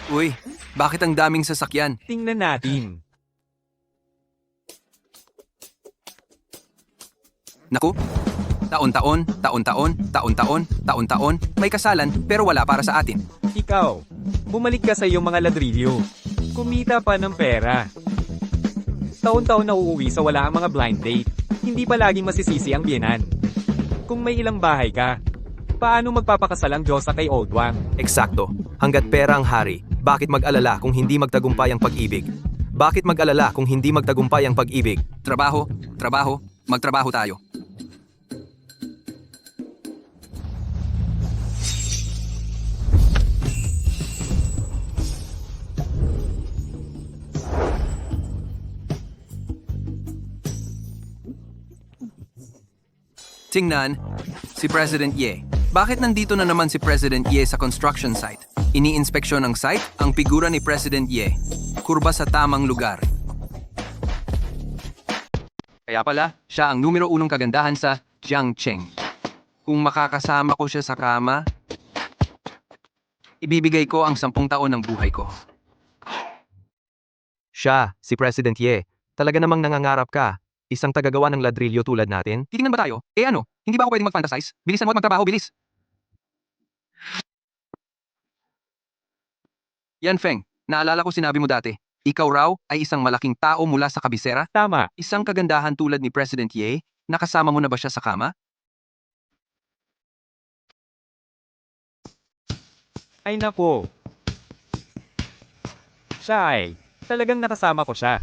Uy, bakit ang daming sasakyan? Tingnan natin. Naku, taon-taon, taon-taon, taon-taon, taon-taon, may kasalan pero wala para sa atin. Ikaw, bumalik ka sa iyong mga ladrilyo. Kumita pa ng pera. Taon-taon na uuwi sa wala ang mga blind date. Hindi pa laging masisisi ang biyenan. Kung may ilang bahay ka, paano magpapakasal ang Diyosa kay Old Wang? Eksakto. Hanggat pera ang hari, bakit mag-alala kung hindi magtagumpay ang pag-ibig? Bakit mag-alala kung hindi magtagumpay ang pag-ibig? Trabaho, trabaho, magtrabaho tayo. Tingnan, si President Ye. Bakit nandito na naman si President Ye sa construction site? Iniinspeksyon ang site, ang figura ni President Ye. Kurba sa tamang lugar. Kaya pala, siya ang numero 1 kagandahan sa Jiangcheng. Kung makakasama ko siya sa kama, ibibigay ko ang 10 taon ng buhay ko. Siya, si President Ye. Talaga namang nangangarap ka. Isang tagagawa ng ladrilyo tulad natin? Titingnan ba tayo? Eh ano, hindi ba ako pwedeng mag-fantasize? Bilisan mo at magtrabaho, bilis! Yan Feng, naalala ko sinabi mo dati. Ikaw raw ay isang malaking tao mula sa kabisera? Tama. Isang kagandahan tulad ni President Ye, nakasama mo na ba siya sa kama? Ay nako. Siya ay, talagang nakasama ko siya.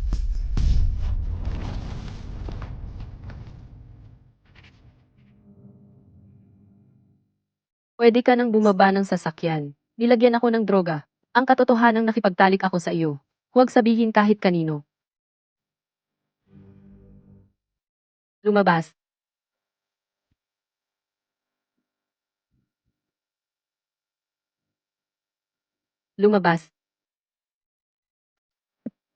Pwede ka nang bumaba ng sasakyan. Nilagyan ako ng droga. Ang katotohanang nakipagtalik ako sa iyo. Huwag sabihin kahit kanino. Lumabas. Lumabas.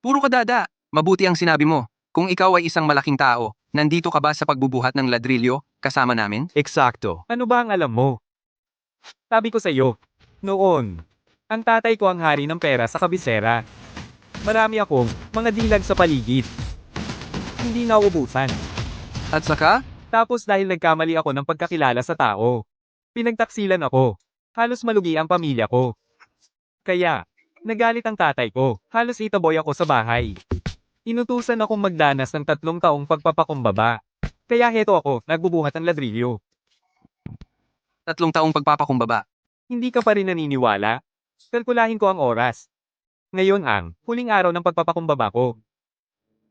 Puro ka dada. Mabuti ang sinabi mo. Kung ikaw ay isang malaking tao, nandito ka ba sa pagbubuhat ng ladrilyo kasama namin? Eksakto. Ano ba ang alam mo? Sabi ko sa iyo, noon, ang tatay ko ang hari ng pera sa kabisera. Marami akong mga dilag sa paligid. Hindi nauubusan. At saka, Tapos dahil nagkamali ako ng pagkakilala sa tao, pinagtaksilan ako. Halos malugi ang pamilya ko. Kaya, nagalit ang tatay ko. Halos itaboy ako sa bahay. Inutusan akong magdanas ng 3 taong pagpapakumbaba. Kaya heto ako, nagbubuhat ng ladrilyo. 3 taong pagpapakumbaba. Hindi ka pa rin naniniwala? Kalkulahin ko ang oras. Ngayon ang huling araw ng pagpapakumbaba ko.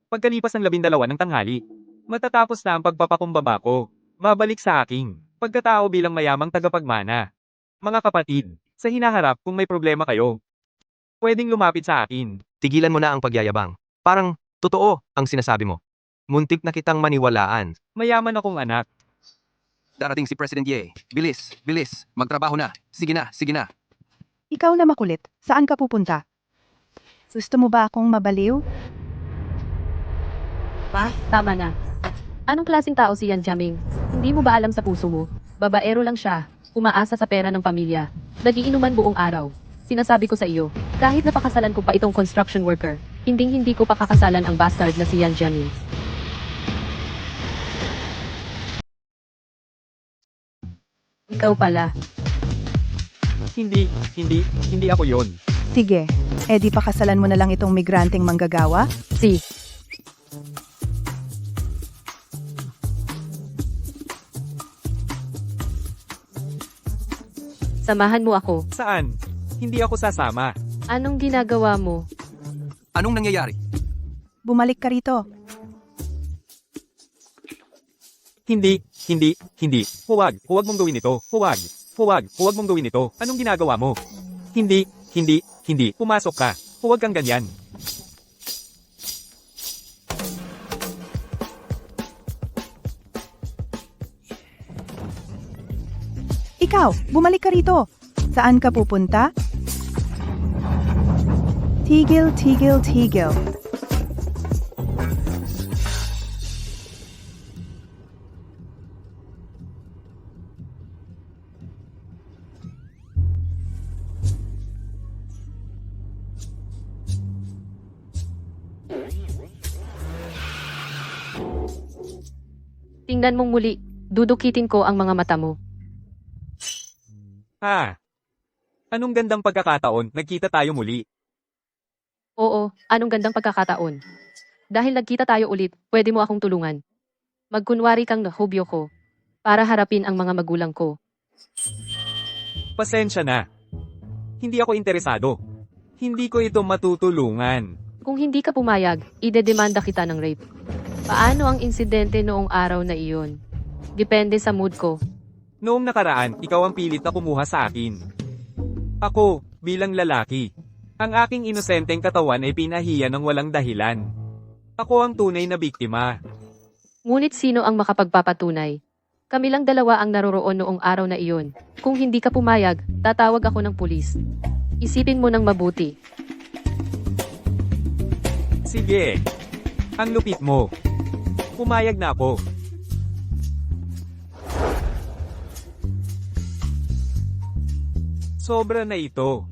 Pagkalipas ng 12 ng tanghali, matatapos na ang pagpapakumbaba ko. Mabalik sa aking pagkatao bilang mayamang tagapagmana. Mga kapatid, sa hinaharap kung may problema kayo, pwedeng lumapit sa akin. Tigilan mo na ang pagyayabang. Parang, totoo, ang sinasabi mo. Muntik na kitang maniwalaan. Mayaman akong anak. Darating si President Ye. Bilis, bilis, magtrabaho na. Sige na, sige na. Ikaw na makulit, saan ka pupunta? Gusto mo ba akong mabaliw? Tama na. Anong klaseng tao si Yan Jiaming? Hindi mo ba alam sa puso mo? Babaero lang siya. Umaasa sa pera ng pamilya. Nagiinuman buong araw. Sinasabi ko sa iyo, kahit napakasalan ko pa itong construction worker, hindi ko pa kakasalan ang bastard na si Yan Jiaming. Ikaw pala. Hindi ako yon. Sige, edi pakasalan mo na lang itong migranteng manggagawa? Si. Samahan mo ako. Saan? Hindi ako sasama. Anong ginagawa mo? Anong nangyayari? Bumalik ka rito. Hindi. Huwag mong gawin ito. Huwag mong gawin ito. Anong ginagawa mo? Hindi. Pumasok ka. Huwag kang ganyan. Ikaw, bumalik ka rito. Saan ka pupunta? Tigil, tigil, tigil. Tingnan mong muli, dudukitin ko ang mga mata mo. Anong gandang pagkakataon, nagkita tayo muli. Oo, anong gandang pagkakataon. Dahil nagkita tayo ulit, pwede mo akong tulungan. Magkunwari kang hobyo ko, para harapin ang mga magulang ko. Pasensya na. Hindi ako interesado. Hindi ko ito matutulungan. Kung hindi ka pumayag, idedemanda kita ng rape. Paano ang insidente noong araw na iyon? Depende sa mood ko. Noong nakaraan, ikaw ang pilit na kumuha sa akin. Ako, bilang lalaki, ang aking inosenteng katawan ay pinahiya ng walang dahilan. Ako ang tunay na biktima. Ngunit sino ang makapagpapatunay? Kami lang dalawa ang naroroon noong araw na iyon. Kung hindi ka pumayag, tatawag ako ng pulis. Isipin mo ng mabuti. Sige. Ang lupit mo. Pumayag na ako. Sobra na ito.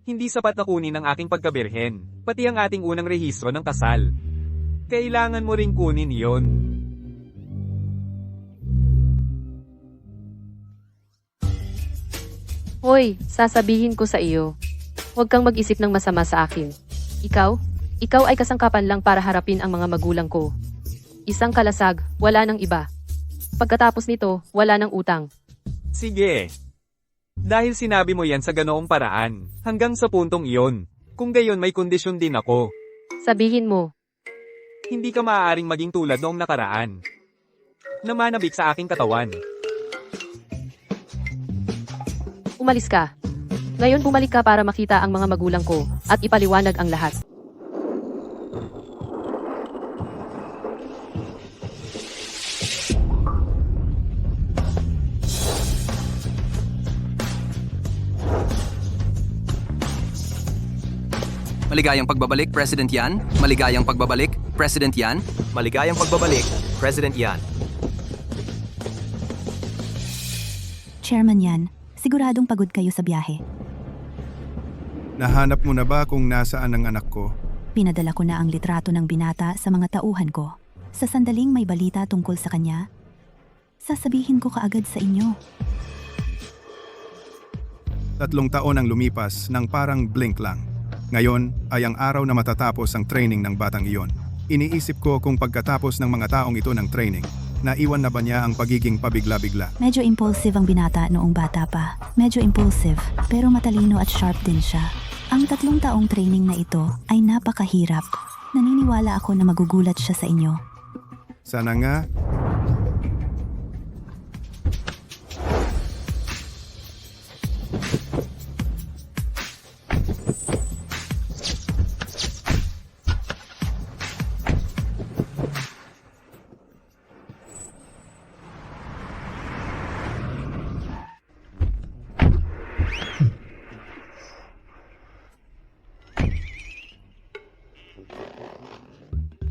Hindi sapat na kunin ang aking pagkabirhen, pati ang ating unang rehistro ng kasal. Kailangan mo ring kunin iyon. Hoy, sasabihin ko sa iyo. Huwag kang mag-isip ng masama sa akin. Ikaw ay kasangkapan lang para harapin ang mga magulang ko. Isang kalasag, wala nang iba. Pagkatapos nito, wala nang utang. Sige. Dahil sinabi mo yan sa ganoong paraan, hanggang sa puntong iyon. Kung gayon may kondisyon din ako. Sabihin mo, Hindi ka maaaring maging tulad noong nakaraan. Namanabik sa aking katawan. umalis ka. Ngayon bumalik ka para makita ang mga magulang ko at ipaliwanag ang lahat. Maligayang pagbabalik, President Yan. Maligayang pagbabalik, President Yan. Maligayang pagbabalik, President Yan. Chairman Yan, siguradong pagod kayo sa biyahe. Nahanap mo na ba kung nasaan ang anak ko? Pinadala ko na ang litrato ng binata sa mga tauhan ko. Sa sandaling may balita tungkol sa kanya, sasabihin ko kaagad sa inyo. 3 taon ang lumipas nang parang blink lang. Ngayon ay ang araw na matatapos ang training ng batang iyon. Iniisip ko kung pagkatapos ng mga taong ito ng training, naiwan na ba niya ang pagiging pabigla-bigla. Medyo impulsive ang binata noong bata pa. Medyo impulsive, pero matalino at sharp din siya. Ang 3 taong training na ito ay napakahirap. Naniniwala ako na magugulat siya sa inyo. Sana nga.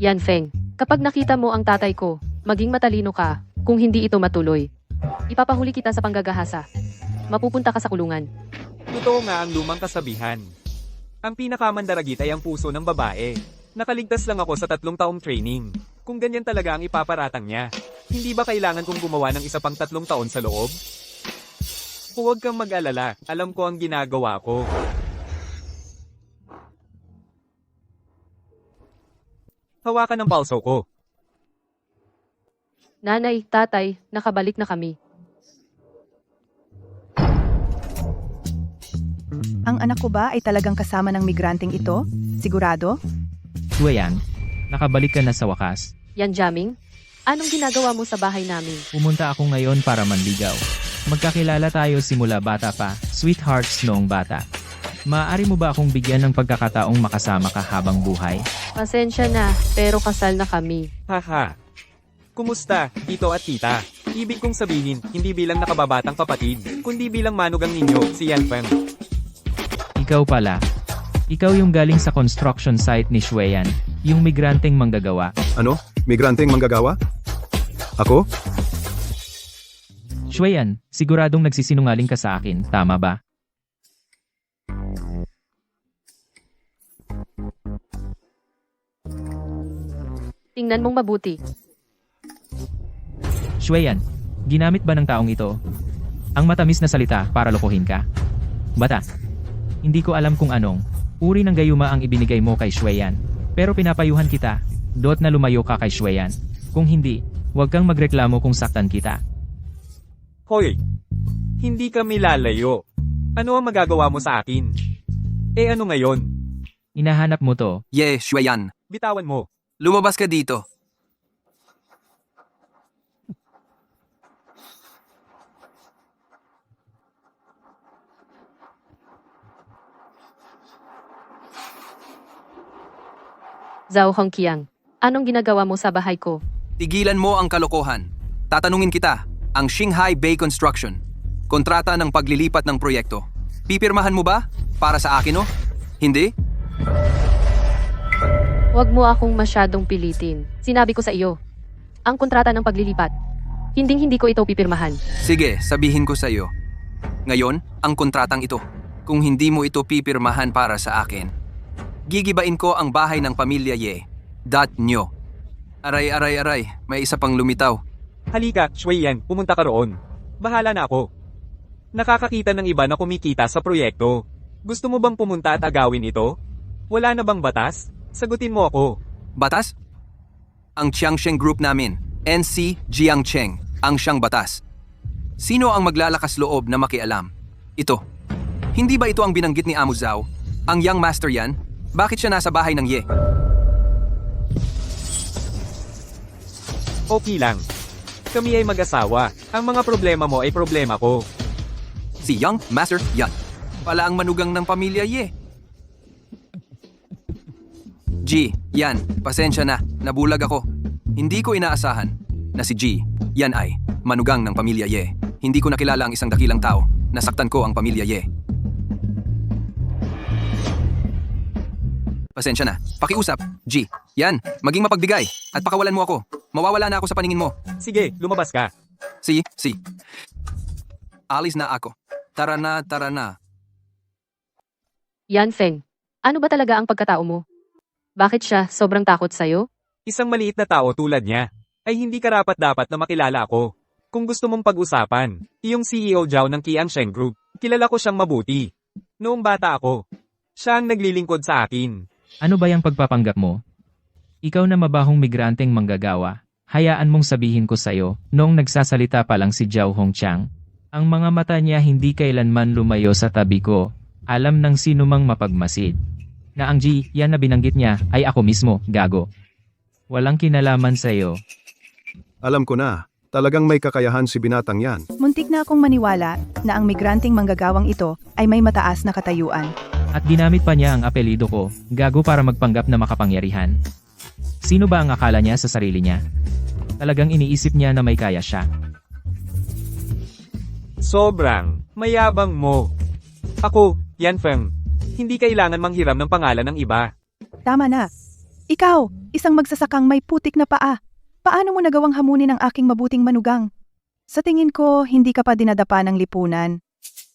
Yan Feng, kapag nakita mo ang tatay ko, maging matalino ka, kung hindi ito matuloy. Ipapahuli kita sa panggagahasa. Mapupunta ka sa kulungan. Totoo nga ang lumang kasabihan. Ang pinakamandaragit ay ang puso ng babae. Nakaligtas lang ako sa 3 taong training. Kung ganyan talaga ang ipaparatang niya, hindi ba kailangan kong gumawa ng isa pang 3 taon sa loob? Huwag kang mag-alala, alam ko ang ginagawa ko. Hawakan ang palso ko. Nanay, tatay, nakabalik na kami. Ang anak ko ba ay talagang kasama ng migranteng ito? Sigurado? Duayan, nakabalik ka na sa wakas. Yan Jaming? Anong ginagawa mo sa bahay namin? Pumunta ako ngayon para manligaw. Magkakilala tayo simula bata pa, sweethearts noong bata. Maaari mo ba akong bigyan ng pagkakataong makasama ka habang buhay? Pasensya na, pero kasal na kami. Haha. Kumusta, tito at tita? Ibig kong sabihin, hindi bilang nakababatang kapatid, kundi bilang manugang ninyo, si Yan Feng. Ikaw pala. Ikaw yung galing sa construction site ni Shueyan, yung migranteng manggagawa. Ano? Migranteng manggagawa? Ako? Shueyan, siguradong nagsisinungaling ka sa akin, tama ba? Tingnan mong mabuti. Shueyan, ginamit ba ng taong ito ang matamis na salita para lokohin ka? Bata, hindi ko alam kung anong uri ng gayuma ang ibinigay mo kay Shueyan. Pero pinapayuhan kita, na lumayo ka kay Shueyan. Kung hindi, huwag kang magreklamo kung saktan kita. Hoy, hindi kami lalayo. Ano ang magagawa mo sa akin? Eh ano ngayon? Hinahanap mo to. Ye, Shueyan. Bitawan mo. Lumabas ka dito. Zhao Hongqiang, anong ginagawa mo sa bahay ko? Tigilan mo ang kalokohan. Tatanungin kita, ang Shanghai Bay Construction. Kontrata ng paglilipat ng proyekto. Pipirmahan mo ba? Para sa akin, oh? Hindi? Huwag mo akong masyadong pilitin. Sinabi ko sa iyo, ang kontrata ng paglilipat. Hinding-hindi ko ito pipirmahan. Sige, sabihin ko sa iyo. Ngayon, ang kontratang ito. Kung hindi mo ito pipirmahan para sa akin, gigibain ko ang bahay ng pamilya Ye. Nyo. Aray, may isa pang lumitaw. Halika, Shueyan, pumunta ka roon. Bahala na ako. Nakakakita ng iba na kumikita sa proyekto. Gusto mo bang pumunta at agawin ito? Wala na bang batas? Sagutin mo ako. Batas? Ang Jiangsheng Group namin, NC Jiangsheng, ang siyang batas. Sino ang maglalakas loob na makialam? Ito. Hindi ba ito ang binanggit ni Amo Zhao? Ang young master yan? Bakit siya nasa bahay ng Ye? Okay lang. Kami ay mag-asawa. Ang mga problema mo ay problema ko. Si young master yan. Pala ang manugang ng pamilya Ye. G, yan. Pasensya na. Nabulag ako. Hindi ko inaasahan na si G, yan ay manugang ng pamilya Ye. Hindi ko nakilala ang isang dakilang tao. Nasaktan ko ang pamilya Ye. Pasensya na. Pakiusap. G. Yan. Maging mapagbigay. At pakawalan mo ako. Mawawala na ako sa paningin mo. Sige, lumabas ka. Si. Alis na ako. Tara na. Yan Feng, ano ba talaga ang pagkatao mo? Bakit siya sobrang takot sa'yo? Isang maliit na tao tulad niya ay hindi karapat-dapat na makilala ako. Kung gusto mong pag-usapan, iyong CEO Zhao ng Jiangsheng Group, kilala ko siyang mabuti. Noong bata ako, siya ang naglilingkod sa akin. Ano ba yung pagpapanggap mo? Ikaw na mabahong migranteng manggagawa, hayaan mong sabihin ko sa'yo, noong nagsasalita pa lang si Zhao Hongqiang, ang mga mata niya hindi kailanman lumayo sa tabi ko, alam ng sino mang mapagmasid. Na ang G, yan na binanggit niya, ay ako mismo, gago. Walang kinalaman sa'yo. Alam ko na, talagang may kakayahan si binatang yan. Muntik na akong maniwala na ang migranteng manggagawang ito ay may mataas na katayuan. At ginamit pa niya ang apelido ko, gago para magpanggap na makapangyarihan. Sino ba ang akala niya sa sarili niya? Talagang iniisip niya na may kaya siya. Sobrang mayabang mo. Ako, Yan Feng, hindi kailangan manghiram ng pangalan ng iba. Tama na. Ikaw, isang magsasakang may putik na paa. Paano mo nagawang hamunin ang aking mabuting manugang? Sa tingin ko, hindi ka pa dinadapa ng lipunan.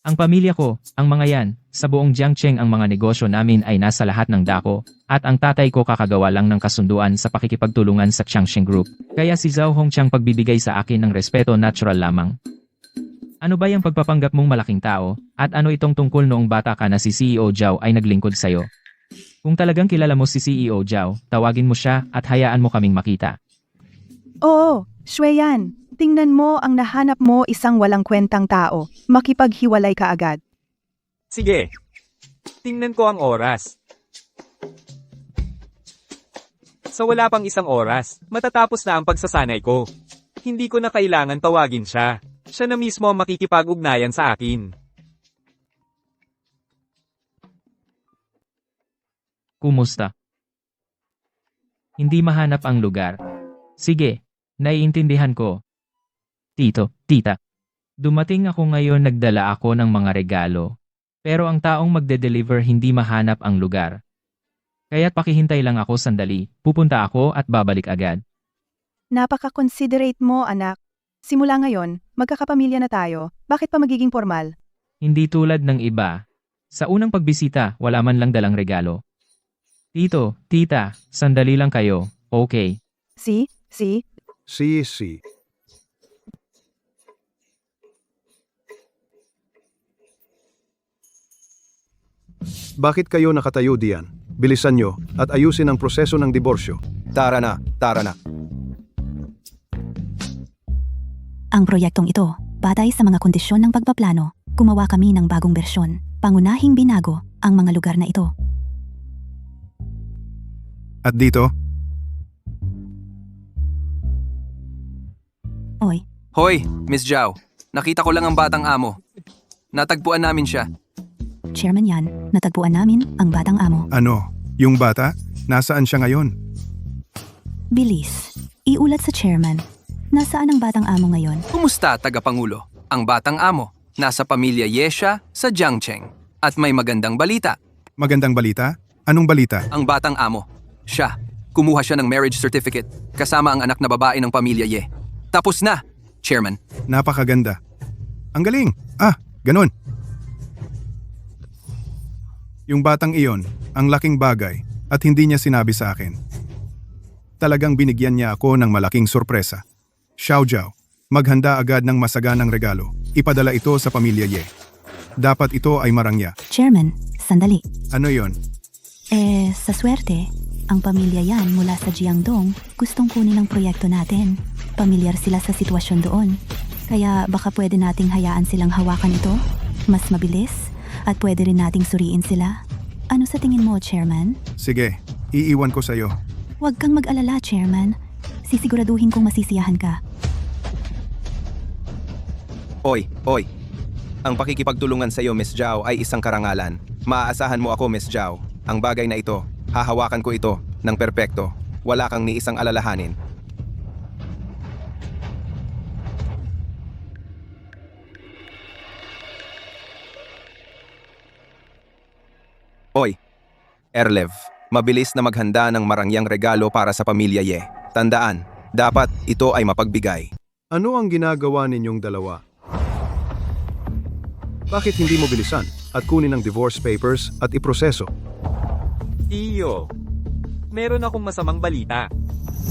Ang pamilya ko, ang mga yan, sa buong Jiangsheng ang mga negosyo namin ay nasa lahat ng dako, at ang tatay ko kakagawa lang ng kasunduan sa pakikipagtulungan sa Jiangsheng Group. Kaya si Zhao Hongqiang pagbibigay sa akin ng respeto natural lamang. Ano ba yung pagpapanggap mong malaking tao, at ano itong tungkol noong bata ka na si CEO Zhao ay naglingkod sa'yo? Kung talagang kilala mo si CEO Zhao, tawagin mo siya at hayaan mo kaming makita. Oo, Shueyan, tingnan mo ang nahanap mo isang walang kwentang tao. Makipaghiwalay ka agad. Sige, tingnan ko ang oras. Sa wala pang isang oras, matatapos na ang pagsasanay ko. Hindi ko na kailangan tawagin siya. Siya na mismo ang makikipag-ugnayan sa akin. Kumusta? Hindi mahanap ang lugar. Sige, naiintindihan ko. Tito, tita. Dumating ako ngayon, nagdala ako ng mga regalo. Pero ang taong magde-deliver hindi mahanap ang lugar. Kaya't pakihintay lang ako sandali, pupunta ako at babalik agad. Napaka-considerate mo, anak. Simula ngayon, magkakapamilya na tayo. Bakit pa magiging formal? Hindi tulad ng iba. Sa unang pagbisita, wala man lang dalang regalo. Tito, tita, sandali lang kayo, okay? Si? Si. Bakit kayo nakatayo diyan? Bilisan nyo at ayusin ang proseso ng diborsyo. Tara na, tara na. Ang proyektong ito, batay sa mga kondisyon ng pagpaplano, gumawa kami ng bagong bersyon. Pangunahing binago ang mga lugar na ito. At dito, Oy, Hoy, Miss Zhao. Nakita ko lang ang batang amo. Natagpuan namin siya. chairman yan, natagpuan namin ang batang amo. ano? Yung bata? Nasaan siya ngayon? Bilis, iulat sa chairman. Nasaan ang batang amo ngayon? Kumusta, tagapangulo? Ang batang amo. Nasa pamilya Yesha sa Jiangcheng. At may magandang balita. Magandang balita? Anong balita? Ang batang amo. Siya. Kumuha siya ng marriage certificate kasama ang anak na babae ng pamilya Ye. Tapos na, Chairman. Napakaganda. Ang galing! Ganun. Yung batang iyon, ang laking bagay at hindi niya sinabi sa akin. Talagang binigyan niya ako ng malaking sorpresa. Xiao Jiao, maghanda agad ng masaganang regalo. Ipadala ito sa pamilya Ye. Dapat ito ay marangya. Chairman, sandali. Ano yon? Sa swerte, ang pamilya yan mula sa Jiangdong gustong kunin ang proyekto natin. Pamilyar sila sa sitwasyon doon. Kaya baka pwede nating hayaan silang hawakan ito. Mas mabilis at pwede rin nating suriin sila. Ano sa tingin mo, Chairman? Sige, iiwan ko sa'yo. Huwag kang mag-alala, Chairman. Sisiguraduhin kong masisiyahan ka. Oy. Ang pakikipagtulungan sa iyo, Miss Zhao, ay isang karangalan. Maaasahan mo ako, Miss Zhao. Ang bagay na ito, hahawakan ko ito ng perpekto. Wala kang ni isang alalahanin. Oy, Erlev, mabilis na maghanda ng marangyang regalo para sa pamilya Ye. Tandaan, dapat ito ay mapagbigay. Ano ang ginagawa ninyong dalawa? Bakit hindi mo bilisan at kunin ang divorce papers at iproseso? Tiyo, meron akong masamang balita.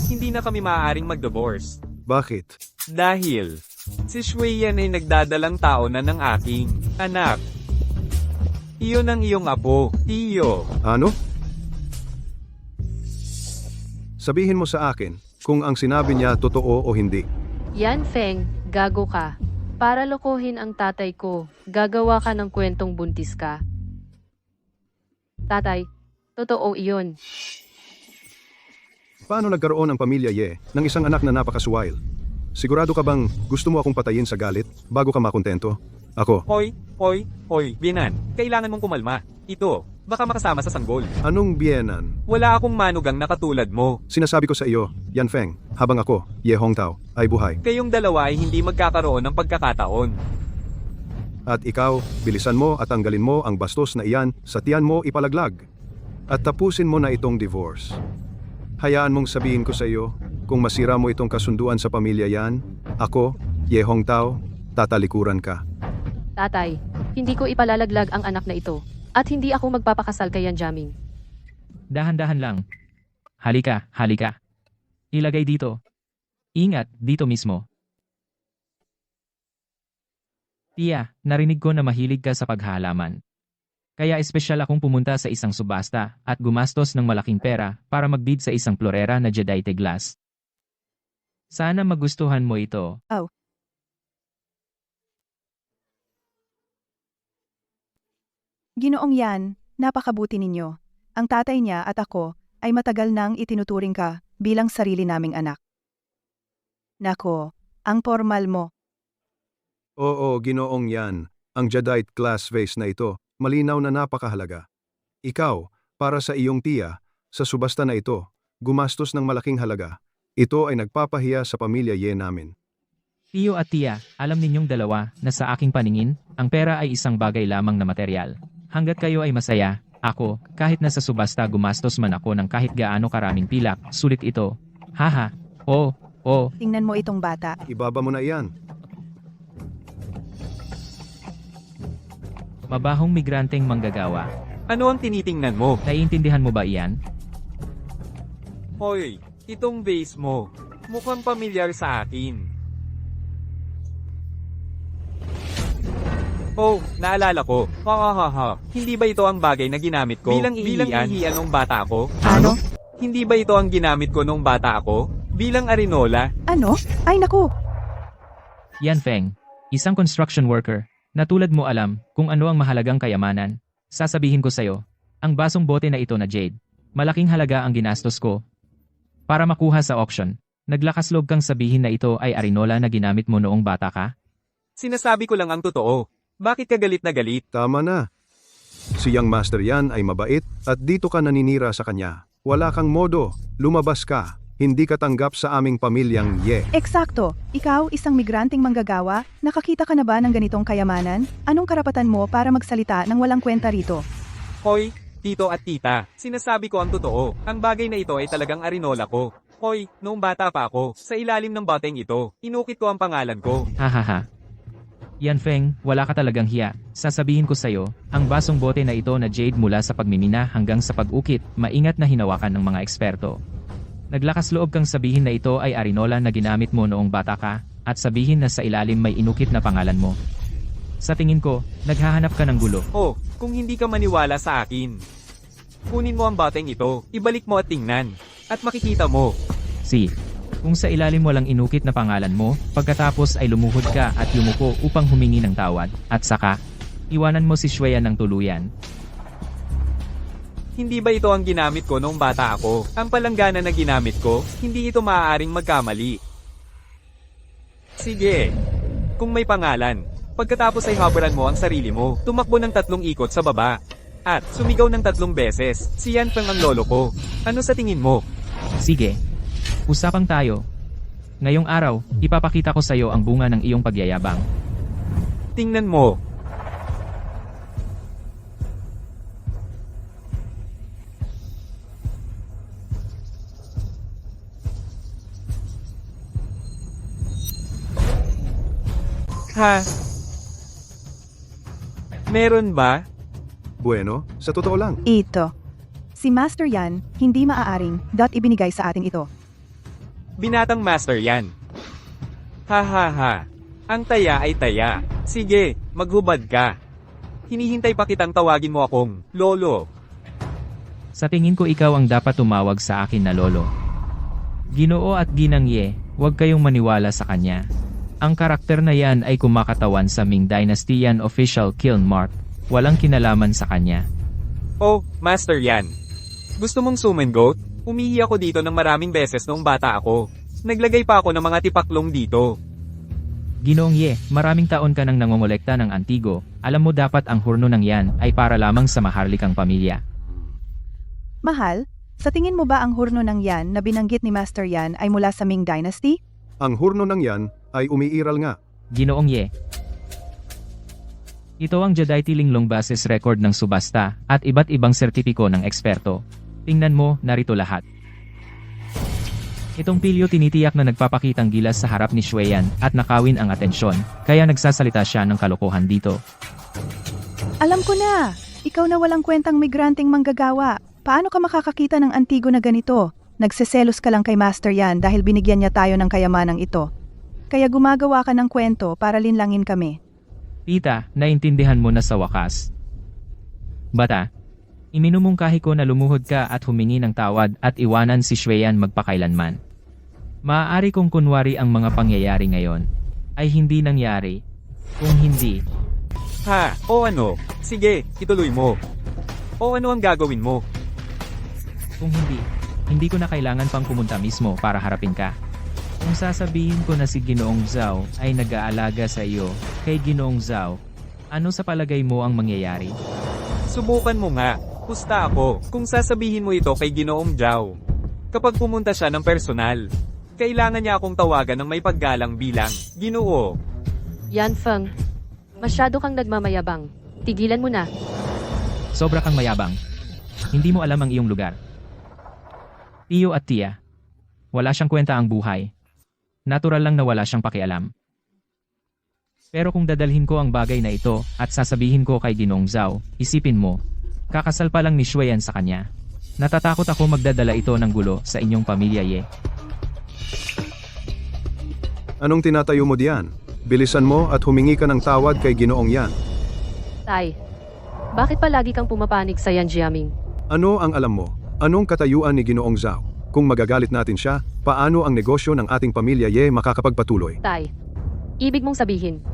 Hindi na kami maaaring mag-divorce. Bakit? Dahil, si Shui yan ay nagdadalang tao na ng aking anak. Iyon ang iyong apo, Tiyo. Ano? Sabihin mo sa akin kung ang sinabi niya totoo o hindi. Yan Feng, gago ka. Para lokohin ang tatay ko, gagawa ka ng kwentong buntis ka. Tatay, totoo iyon. Paano nagkaroon ang pamilya Ye ng isang anak na napakaswild? Sigurado ka bang gusto mo akong patayin sa galit bago ka makontento? Ako, Hoy, Binan, kailangan mong kumalma. Ito, baka makasama sa sanggol. anong biyenan? Wala akong manugang na katulad mo. Sinasabi ko sa iyo, Yan Feng, habang ako, Ye Hongtao, ay buhay. Kayong dalawa ay hindi magkakaroon ng pagkakataon. At ikaw, bilisan mo at tanggalin mo ang bastos na iyan sa tiyan mo ipalaglag. At tapusin mo na itong divorce. Hayaan mong sabihin ko sa iyo, kung masira mo itong kasunduan sa pamilya yan, ako, Ye Hongtao, tatalikuran ka. Tatay, hindi ko ipalalaglag ang anak na ito. At hindi ako magpapakasal kay Yan Jiaming. Dahan-dahan lang. Halika. Ilagay dito. Ingat, dito mismo. Tia, narinig ko na mahilig ka sa paghahalaman. Kaya espesyal akong pumunta sa isang subasta at gumastos ng malaking pera para magbid sa isang florera na Jadaite glass. Sana magustuhan mo ito. Ginoong Yan, napakabuti ninyo. Ang tatay niya at ako ay matagal nang itinuturing ka bilang sarili naming anak. Nako, ang formal mo. Oo, Ginoong Yan, ang Jadeite glass vase na ito, malinaw na napakahalaga. Ikaw, para sa iyong tiya, sa subasta na ito, gumastos ng malaking halaga. Ito ay nagpapahiya sa pamilya Ye namin. Tiyo at Tia, alam ninyong dalawa na sa aking paningin, ang pera ay isang bagay lamang na materyal. Hanggat kayo ay masaya, ako, kahit nasa subasta gumastos man ako ng kahit gaano karaming pilak, sulit ito. Haha, oo. Tingnan mo itong bata. Ibaba mo na iyan. Mabahong migranteng manggagawa. Ano ang tinitingnan mo? Naiintindihan mo ba iyan? Hoy, itong base mo. Mukhang pamilyar sa akin. Oh, naalala ko. Ha. Hindi ba ito ang bagay na ginamit ko bilang ihian nung bata ako? Ano? Hindi ba ito ang ginamit ko nung bata ako? Bilang arinola? Ano? Ay naku! Yan Feng, isang construction worker, na tulad mo alam kung ano ang mahalagang kayamanan. Sasabihin ko sa'yo, ang basong bote na ito na jade, malaking halaga ang ginastos ko para makuha sa auction. Naglakas loob kang sabihin na ito ay arinola na ginamit mo noong bata ka? Sinasabi ko lang ang totoo. Bakit ka galit na galit? Tama na. Si Young Master yan ay mabait at dito ka naninira sa kanya. Wala kang modo, lumabas ka. Hindi ka tanggap sa aming pamilyang Ye. Eksakto. Ikaw, isang migranteng manggagawa, nakakita ka na ba ng ganitong kayamanan? Anong karapatan mo para magsalita ng walang kwenta rito? Hoy, tito at tita, sinasabi ko ang totoo. Ang bagay na ito ay talagang arinola ko. Hoy, noong bata pa ako, sa ilalim ng bateng ito, inukit ko ang pangalan ko. Hahaha. Yan Feng, wala ka talagang hiya. Sasabihin ko sa'yo, ang basong bote na ito na jade mula sa pagmimina hanggang sa pag-ukit, maingat na hinawakan ng mga eksperto. Naglakas loob kang sabihin na ito ay arinola na ginamit mo noong bata ka, at sabihin na sa ilalim may inukit na pangalan mo. Sa tingin ko, naghahanap ka ng gulo. Oh, kung hindi ka maniwala sa akin, kunin mo ang bateng ito, ibalik mo at tingnan, at makikita mo. Kung sa ilalim mo lang inukit na pangalan mo, pagkatapos ay lumuhod ka at yumuko upang humingi ng tawad, at saka, iwanan mo si Xueyan ng tuluyan. Hindi ba ito ang ginamit ko noong bata ako? Ang palanggana na ginamit ko, hindi ito maaaring magkamali. Sige. Kung may pangalan, pagkatapos ay habaran mo ang sarili mo, tumakbo ng 3 ikot sa baba, at sumigaw ng 3 beses, si Yan Feng ang lolo ko. Ano sa tingin mo? Sige. Usapang tayo. Ngayong araw, ipapakita ko sa iyo ang bunga ng iyong pagyayabang. Tingnan mo. Ha? Meron ba? Bueno, sa totoo lang. Ito. Si Master Yan, hindi maaaring ibinigay sa atin ito. Binatang master yan. Ha. Ang taya ay taya. Sige, maghubad ka. Hinihintay pa kitang tawagin mo akong lolo. Sa tingin ko ikaw ang dapat tumawag sa akin na lolo. Ginoo at Ginang Ye, huwag kayong maniwala sa kanya. Ang karakter na yan ay kumakatawan sa Ming Dynasty yan official kiln mark. Walang kinalaman sa kanya. Oh, master yan. Gusto mong summon goat? Umihi ako dito ng maraming beses noong bata ako. Naglagay pa ako ng mga tipaklong dito. Ginoong Ye, maraming taon ka nang nangongolekta ng antigo. Alam mo dapat ang hurno ng yan ay para lamang sa maharlikang pamilya. Mahal, sa tingin mo ba ang hurno ng Yan na binanggit ni Master Yan ay mula sa Ming Dynasty? Ang hurno ng yan ay umiiral nga. Ginoong Ye. Ito ang Jadaiti Linglong basis record ng subasta at iba't ibang sertipiko ng eksperto. Tingnan mo, narito lahat. Itong pilyo tinitiyak na nagpapakitang gilas sa harap ni Xueyan at nakawin ang atensyon, kaya nagsasalita siya ng kalokohan dito. Alam ko na! Ikaw na walang kwentang migranteng manggagawa. Paano ka makakakita ng antigo na ganito? Nagseselos ka lang kay Master Yan dahil binigyan niya tayo ng kayamanang ito. Kaya gumagawa ka ng kwento para linlangin kami. Tita, naintindihan mo na sa wakas. Bata, iminumungkahi ko na lumuhod ka at humingi ng tawad at iwanan si Xueyan magpakailanman. Maaari kong kunwari ang mga pangyayari ngayon ay hindi nangyari. Kung hindi, Ha? O ano? Sige, ituloy mo. O ano ang gagawin mo? kung hindi ko na kailangan pang pumunta mismo para harapin ka. Kung sasabihin ko na si Ginoong Zhao ay nag-aalaga sa iyo, kay Ginoong Zhao, ano sa palagay mo ang mangyayari? Subukan mo nga. Pusta ako kung sasabihin mo ito kay Ginoong Zhao. Kapag pumunta siya ng personal, kailangan niya akong tawagan ng may paggalang bilang Ginoo. Yan Feng, masyado kang nagmamayabang. Tigilan mo na. Sobra kang mayabang. Hindi mo alam ang iyong lugar. Tiyo at tiya. Wala siyang kwenta ang buhay. Natural lang na wala siyang pakialam. Pero kung dadalhin ko ang bagay na ito at sasabihin ko kay Ginoong Zhao, isipin mo, kakasal pa lang ni Xueyan sa kanya. Natatakot ako magdadala ito ng gulo sa inyong pamilya Ye. Anong tinatayo mo diyan? Bilisan mo at humingi ka ng tawad kay Ginoong Yan. Tay, bakit palagi kang pumapanig sa Yan Jiaming? Ano ang alam mo? Anong katayuan ni Ginoong Zhao? Kung magagalit natin siya, paano ang negosyo ng ating pamilya Ye makakapagpatuloy? Tay, ibig mong sabihin,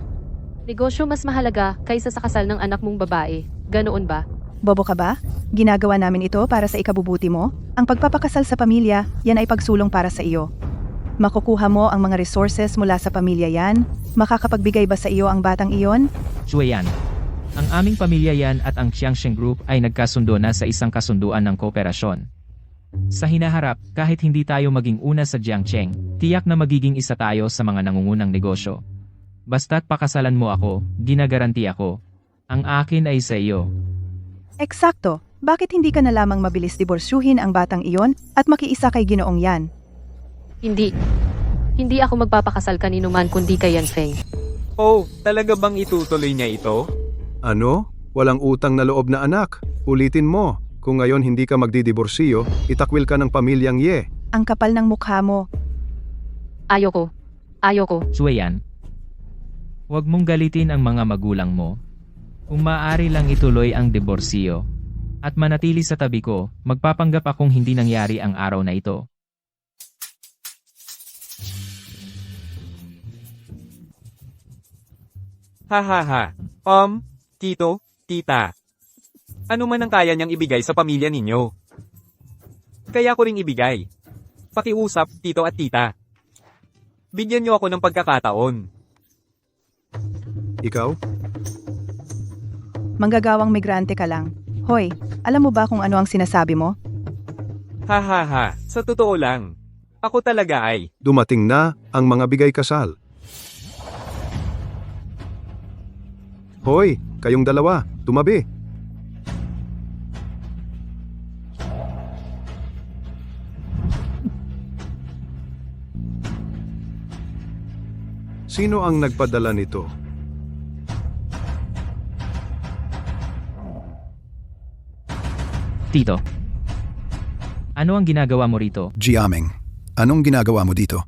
negosyo mas mahalaga kaysa sa kasal ng anak mong babae. Ganoon ba? Bobo ka ba? Ginagawa namin ito para sa ikabubuti mo? Ang pagpapakasal sa pamilya, yan ay pagsulong para sa iyo. Makukuha mo ang mga resources mula sa pamilya yan? Makakapagbigay ba sa iyo ang batang iyon? Shueyan. Ang aming pamilya yan at ang Xiangsheng Group ay nagkasundo na sa isang kasunduan ng kooperasyon. Sa hinaharap, kahit hindi tayo maging una sa Jiangcheng, tiyak na magiging isa tayo sa mga nangungunang negosyo. Basta't pakasalan mo ako, ginagaranti ako. Ang akin ay sa iyo. Eksakto. Bakit hindi ka na lamang mabilis diborsyuhin ang batang iyon at makiisa kay Ginoong yan? Hindi. Hindi ako magpapakasal kanino man kundi kay Yan Feng. Oh, talaga bang itutuloy niya ito? Ano? Walang utang na loob na anak. Ulitin mo. Kung ngayon hindi ka magdidiborsiyo, itakwil ka ng pamilyang Ye. Ang kapal ng mukha mo. Ayoko. Ayoko. Shueyan. Huwag mong galitin ang mga magulang mo. Kung maaari lang ituloy ang diborsiyo. At manatili sa tabi ko, magpapanggap akong hindi nangyari ang araw na ito. Ha ha ha. Tito, tita. Ano man ang kaya niyang ibigay sa pamilya ninyo? Kaya ko ring ibigay. Pakiusap, tito at tita. Bigyan niyo ako ng pagkakataon. Ikaw? Manggagawang migrante ka lang. Hoy, alam mo ba kung ano ang sinasabi mo? Ha ha ha. Sa totoo lang. Ako talaga ay. Dumating na ang mga bigay kasal. Hoy, kayong dalawa, tumabi. Sino ang nagpadala nito? Tito. Ano ang ginagawa mo rito? Jiaming, anong ginagawa mo dito?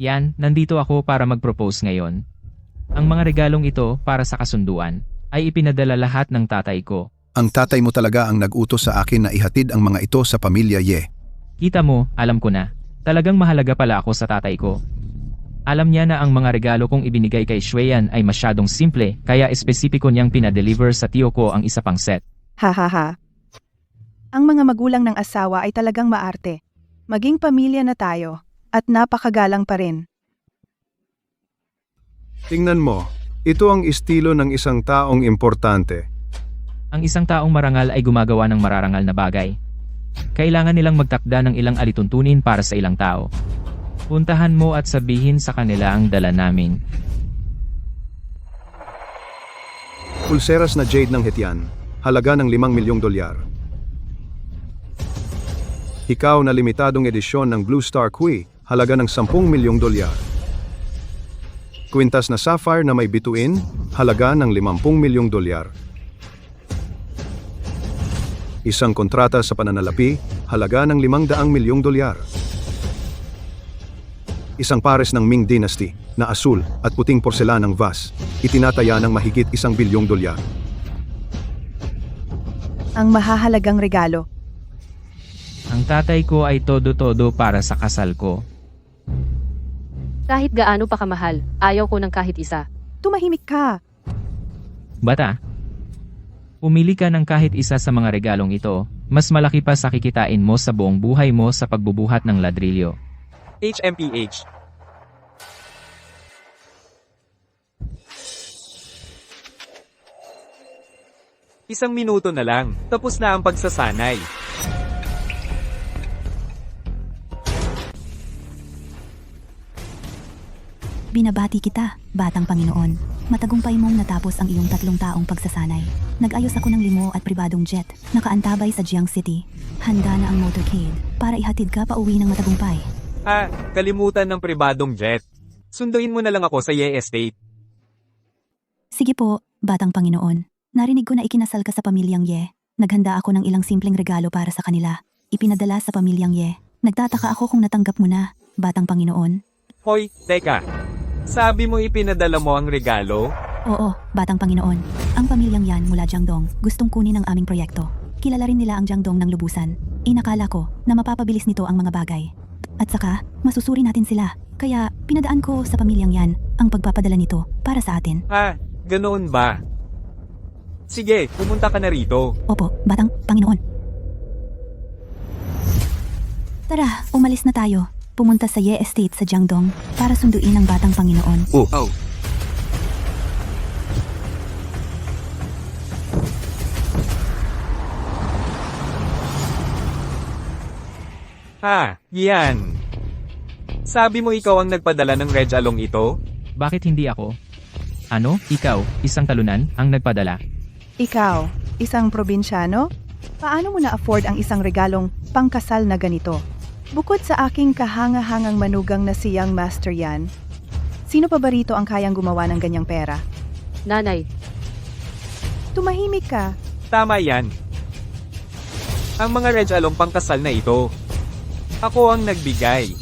Yan, nandito ako para mag-propose ngayon. Ang mga regalong ito para sa kasunduan ay ipinadala lahat ng tatay ko. Ang tatay mo talaga ang nag-utos sa akin na ihatid ang mga ito sa pamilya Ye. Kita mo, alam ko na. Talagang mahalaga pala ako sa tatay ko. Alam niya na ang mga regalo kong ibinigay kay Shueyan ay masyadong simple, kaya espesipiko niyang pinadeliver sa tiyo ko ang isa pang set. Ha ha ha. Ang mga magulang ng asawa ay talagang maarte. Maging pamilya na tayo, at napakagalang pa rin. Tingnan mo, ito ang estilo ng isang taong importante. Ang isang taong marangal ay gumagawa ng mararangal na bagay. Kailangan nilang magtakda ng ilang alituntunin para sa ilang tao. Puntahan mo at sabihin sa kanila ang dala namin. Pulseras na jade ng Hetian, halaga ng $5 milyong. Ikaw na limitadong edisyon ng Blue Star Kui, halaga ng $10 milyong. Kwintas na sapphire na may bituin, halaga ng $50 milyong. Isang kontrata sa pananalapi, halaga ng $500 milyong. Isang pares ng Ming Dynasty na asul at puting porselanang vase, itinataya ng mahigit $1 bilyong. Ang mahahalagang regalo. Ang tatay ko ay todo-todo para sa kasal ko. Kahit gaano pa kamahal, ayaw ko ng kahit isa. Tumahimik ka. Bata, pumili ka ng kahit isa sa mga regalong ito, mas malaki pa sa kikitain mo sa buong buhay mo sa pagbubuhat ng ladrilyo. HMPH. Isang minuto na lang, tapos na ang pagsasanay. Binabati kita, Batang Panginoon. Matagumpay mong natapos ang iyong 3 taong pagsasanay. Nag-ayos ako ng limo at pribadong jet, nakaantabay sa Jiang City. Handa na ang motorcade para ihatid ka pa uwi ng matagumpay. Kalimutan ng pribadong jet. Sunduin mo na lang ako sa Ye Estate. Sige po, Batang Panginoon. Narinig ko na ikinasal ka sa pamilyang Ye. Naghanda ako ng ilang simpleng regalo para sa kanila. Ipinadala sa pamilyang Ye. Nagtataka ako kung natanggap mo na, Batang Panginoon. Hoy, teka. Sabi mo ipinadala mo ang regalo? Oo, Batang Panginoon. Ang pamilyang yan mula Jiangdong gustong kunin ang aming proyekto. Kilala rin nila ang Jiangdong ng lubusan. Inakala ko na mapapabilis nito ang mga bagay. At saka, masusuri natin sila. Kaya pinadaan ko sa pamilyang yan ang pagpapadala nito para sa atin. Ganoon ba? Sige, pumunta ka na rito. Opo, batang Panginoon. Tara, umalis na tayo. Pumunta sa Ye Estate sa Jiangdong para sunduin ang batang Panginoon. Oh. Yan. Sabi mo ikaw ang nagpadala ng Red Along ito? Bakit hindi ako? Ano? Ikaw, isang talunan, ang nagpadala? Ikaw, isang probinsyano? Paano mo na-afford ang isang regalong pangkasal na ganito? Bukod sa aking kahanga-hangang manugang na si Young Master Yan, sino pa ba rito ang kayang gumawa ng ganyang pera? Nanay, Tumahimik ka. Tama yan. Ang mga Red Along pangkasal na ito. Ako ang nagbigay.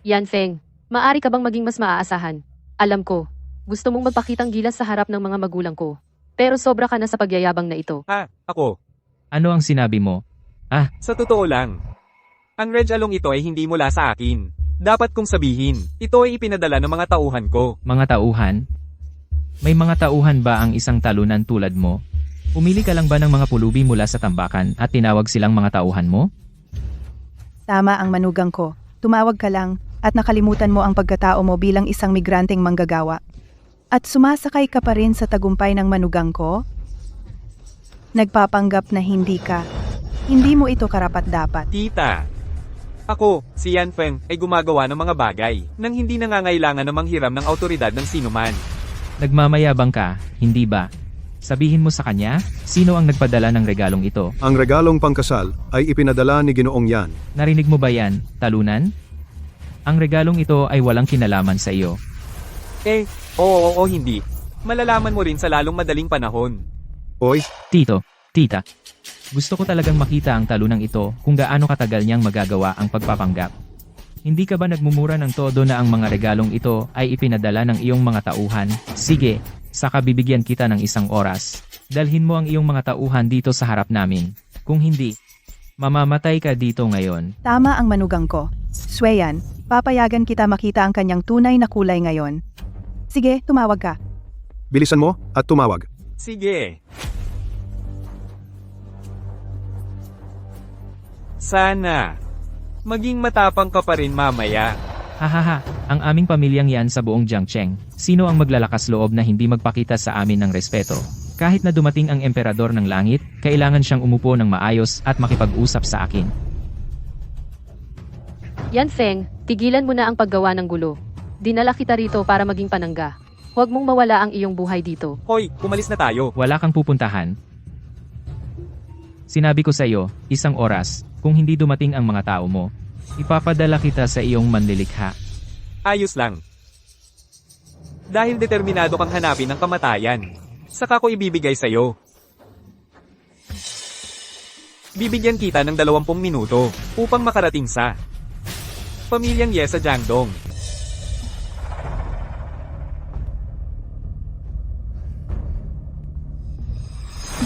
Yan Feng, maaari ka bang maging mas maaasahan? Alam ko, gusto mong magpakitang gilas sa harap ng mga magulang ko. Pero sobra ka na sa pagyayabang na ito. Ako. Ano ang sinabi mo? Sa totoo lang. Ang Red Along ito ay hindi mula sa akin. Dapat kong sabihin, ito ay ipinadala ng mga tauhan ko. Mga tauhan? May mga tauhan ba ang isang talunan tulad mo? Umili ka lang ba ng mga pulubi mula sa tambakan at tinawag silang mga tauhan mo? Tama ang manugang ko. Tumawag ka lang at nakalimutan mo ang pagkatao mo bilang isang migranteng manggagawa. At sumasakay ka pa rin sa tagumpay ng manugang ko? Nagpapanggap na hindi ka. Hindi mo ito karapat-dapat. Tita. Ako, si Yan Feng, ay gumagawa ng mga bagay nang hindi nangangailangan ng manghiram ng autoridad ng sinuman. Nagmamayabang ka, hindi ba? Sabihin mo sa kanya, sino ang nagpadala ng regalong ito? Ang regalong pangkasal ay ipinadala ni Ginoong Yan. Narinig mo ba yan, talunan? Ang regalong ito ay walang kinalaman sa iyo. Oo, hindi. Malalaman mo rin sa lalong madaling panahon. Oy, Tito, tita, gusto ko talagang makita ang talunang ito kung gaano katagal niyang magagawa ang pagpapanggap. Hindi ka ba nagmumura ng todo na ang mga regalong ito ay ipinadala ng iyong mga tauhan? Sige, saka bibigyan kita ng isang oras. Dalhin mo ang iyong mga tauhan dito sa harap namin. Kung hindi, mamamatay ka dito ngayon. Tama ang manugang ko. Sweyan, papayagan kita makita ang kanyang tunay na kulay ngayon. Sige, tumawag ka. bilisan mo at tumawag. Sige. Sana. Maging matapang ka pa rin mamaya. Hahaha, ang aming pamilyang yan sa buong Jiangcheng. Sino ang maglalakas loob na hindi magpakita sa amin ng respeto? Kahit na dumating ang emperador ng langit, kailangan siyang umupo ng maayos at makipag-usap sa akin. Yan Feng, tigilan mo na ang paggawa ng gulo. Dinala kita rito para maging panangga. Huwag mong mawala ang iyong buhay dito. Hoy, umalis na tayo. Wala kang pupuntahan. Sinabi ko sa iyo, isang oras, kung hindi dumating ang mga tao mo, ipapadala kita sa iyong manlilikha. Ayos lang. Dahil determinado kang hanapin ang kamatayan, saka ko ibibigay sa iyo. Bibigyan kita ng 20 minuto upang makarating sa pamilyang Ye sa Jiangdong.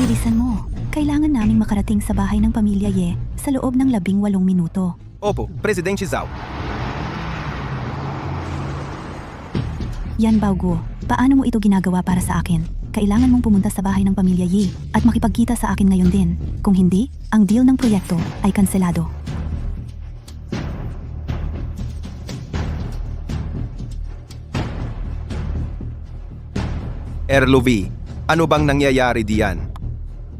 Bilisan mo. Kailangan naming makarating sa bahay ng pamilya Ye sa loob ng 18 minuto. Opo, Presidente Zhao. Yan Baoguo, paano mo ito ginagawa para sa akin? Kailangan mong pumunta sa bahay ng pamilya Yi at makipagkita sa akin ngayon din. Kung hindi, ang deal ng proyekto ay kanselado. Erluvi, ano bang nangyayari diyan?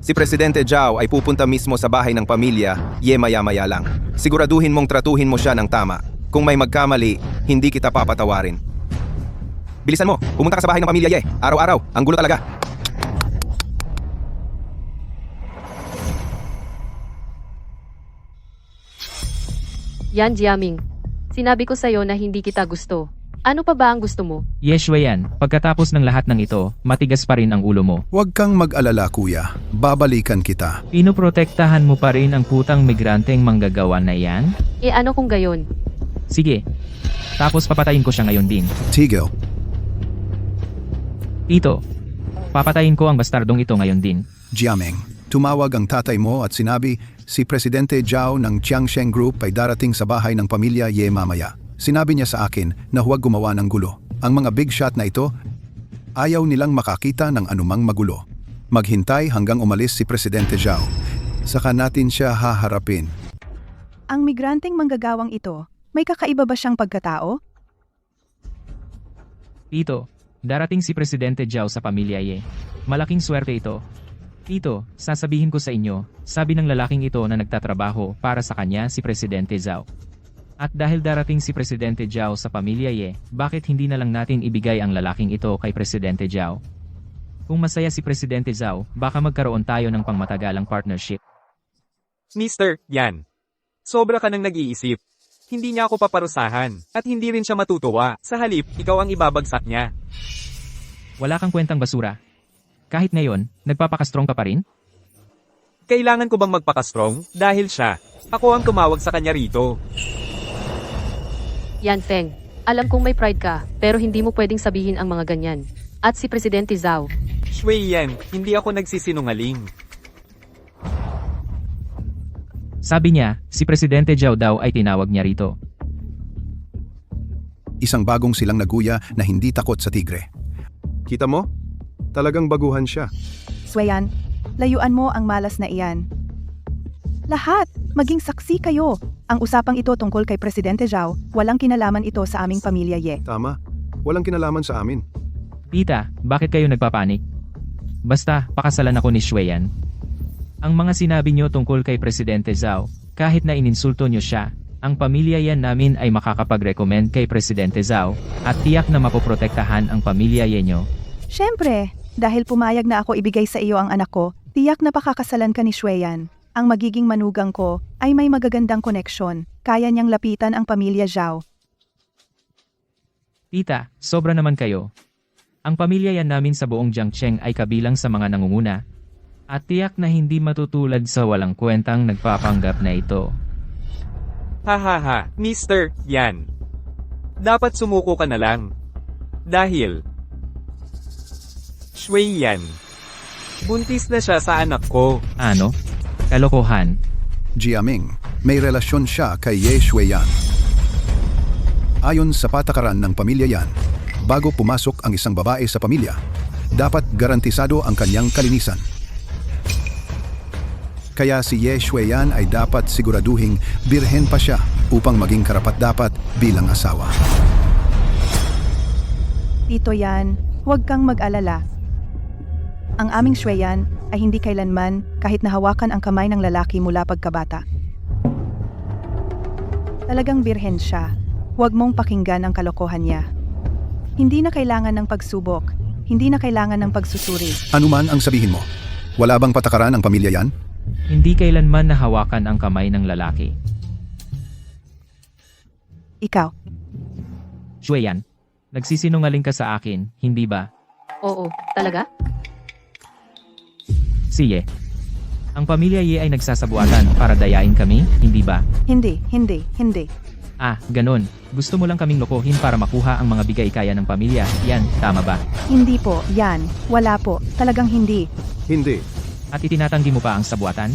Si Presidente Zhao ay pupunta mismo sa bahay ng pamilya, Ye maya-maya lang. Siguraduhin mong tratuhin mo siya ng tama. Kung may magkamali, hindi kita papatawarin. Bilisan mo, pumunta ka sa bahay ng pamilya Ye. Araw-araw, ang gulo talaga. Yan Jiaming. Sinabi ko sa'yo na hindi kita gusto. Ano pa ba ang gusto mo? Yeshua yan, pagkatapos ng lahat ng ito, matigas pa rin ang ulo mo. Huwag kang mag-alala kuya, babalikan kita. Pinoprotektahan mo pa rin ang putang migranteng manggagawa na yan? Ano kung gayon? Sige. Tapos papatayin ko siya ngayon din. Tigil. Tito, papatayin ko ang bastardong ito ngayon din. Jiaming, tumawag ang tatay mo at sinabi si Presidente Zhao ng Jiangsheng Group ay darating sa bahay ng pamilya Ye mamaya. Sinabi niya sa akin na huwag gumawa ng gulo. Ang mga big shot na ito, ayaw nilang makakita ng anumang magulo. Maghintay hanggang umalis si Presidente Zhao. Saka natin siya haharapin. Ang migranteng manggagawang ito, may kakaiba ba siyang pagkatao? Tito, darating si Presidente Zhao sa pamilya Ye. Malaking swerte ito. Tito, sasabihin ko sa inyo, sabi ng lalaking ito na nagtatrabaho para sa kanya si Presidente Zhao. At dahil darating si Presidente Zhao sa pamilya Ye, bakit hindi na lang natin ibigay ang lalaking ito kay Presidente Zhao? Kung masaya si Presidente Zhao, baka magkaroon tayo ng pangmatagalang partnership. Mr. Yan. Sobra ka nang nag-iisip. Hindi niya ako paparusahan, at hindi rin siya matutuwa. Sa halip, ikaw ang ibabagsak niya. Wala kang kwentang basura. Kahit ngayon, nagpapakastrong ka pa rin? Kailangan ko bang magpaka-strong? Dahil siya. Ako ang tumawag sa kanya rito. Yan Feng, alam kong may pride ka, pero hindi mo pwedeng sabihin ang mga ganyan. At si Presidente Zhao, Shui Yan, hindi ako nagsisinungaling. Sabi niya, si Presidente Zhao daw ay tinawag niya rito. Isang bagong silang naguya na hindi takot sa tigre. Kita mo? Talagang baguhan siya. Swayan, layuan mo ang malas na iyan. Lahat, maging saksi kayo. Ang usapang ito tungkol kay Presidente Zhao, walang kinalaman ito sa aming pamilya Ye. Tama. Walang kinalaman sa amin. Tita, bakit kayo nagpapanik? Basta, pakasalan ako ni Xueyan. Ang mga sinabi niyo tungkol kay Presidente Zhao, kahit na ininsulto niyo siya, ang pamilya yan namin ay makakapag-recommend kay Presidente Zhao, at tiyak na mapoprotektahan ang pamilya yan niyo. Siyempre, dahil pumayag na ako ibigay sa iyo ang anak ko, tiyak na pakakasalan ka ni Xueyan. Ang magiging manugang ko ay may magagandang koneksyon. Kaya niyang lapitan ang pamilya Zhao. Tita, sobra naman kayo. Ang pamilya yan namin sa buong Jiangsheng ay kabilang sa mga nangunguna. At tiyak na hindi matutulad sa walang kwentang nagpapanggap na ito. Hahaha, Mr. Yan. Dapat sumuko ka na lang. Dahil, Shui Yan. Buntis na siya sa anak ko. Ano? Kalokohan. Jiaming, may relasyon siya kay Ye Xueyan. Ayon sa patakaran ng pamilya yan, bago pumasok ang isang babae sa pamilya, dapat garantisado ang kanyang kalinisan. Kaya si Ye Xueyan ay dapat siguraduhing birhen pa siya upang maging karapat-dapat bilang asawa. Tito Yan, huwag kang mag-alala. Ang aming Xueyan ay hindi kailanman kahit nahawakan ang kamay ng lalaki mula pagkabata. Talagang birhen siya. Huwag mong pakinggan ang kalokohan niya. Hindi na kailangan ng pagsubok. Hindi na kailangan ng pagsusuri. Ano man ang sabihin mo, wala bang patakaran ang pamilya yan? Hindi kailanman nahawakan ang kamay ng lalaki. Ikaw, Xueyan, nagsisinungaling ka sa akin, hindi ba? oo, talaga? Siye. Ang pamilya Ye ay nagsasabuatan para dayain kami, hindi ba? hindi. Ah, ganon. Gusto mo lang kaming lokohin para makuha ang mga bigay kaya ng pamilya, yan, tama ba? Hindi po, Yan. Wala po. Talagang hindi. Hindi. At itinatanggi mo pa ang sabuatan?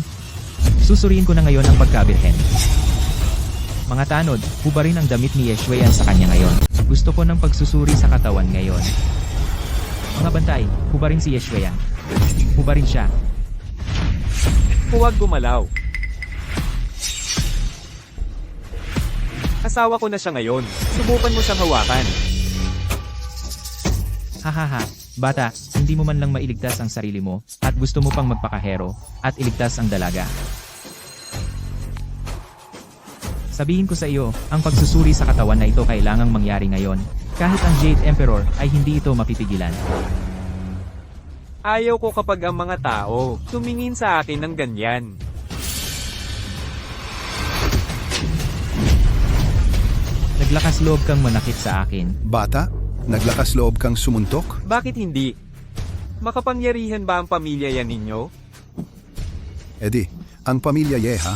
Susuriin ko na ngayon ang pagkabirhen. Mga tanod, hubarin ang damit ni Ye Xueyan sa kanya ngayon. Gusto ko ng pagsusuri sa katawan ngayon. Mga bantay, hubarin si Ye Xueyan. Hubarin siya. Huwag gumalaw. Asawa ko na siya ngayon. Subukan mo siyang hawakan. Hahaha, bata, hindi mo man lang mailigtas ang sarili mo, at gusto mo pang magpakahero, at iligtas ang dalaga. Sabihin ko sa iyo, ang pagsusuri sa katawan na ito kailangang mangyari ngayon. Kahit ang Jade Emperor ay hindi ito mapipigilan. Ayaw ko kapag ang mga tao tumingin sa akin ng ganyan. Naglakas loob kang manakit sa akin. Bata, naglakas loob kang sumuntok? Bakit hindi? Makapangyarihan ba ang pamilya yan ninyo? Edi, ang pamilya Ye ha?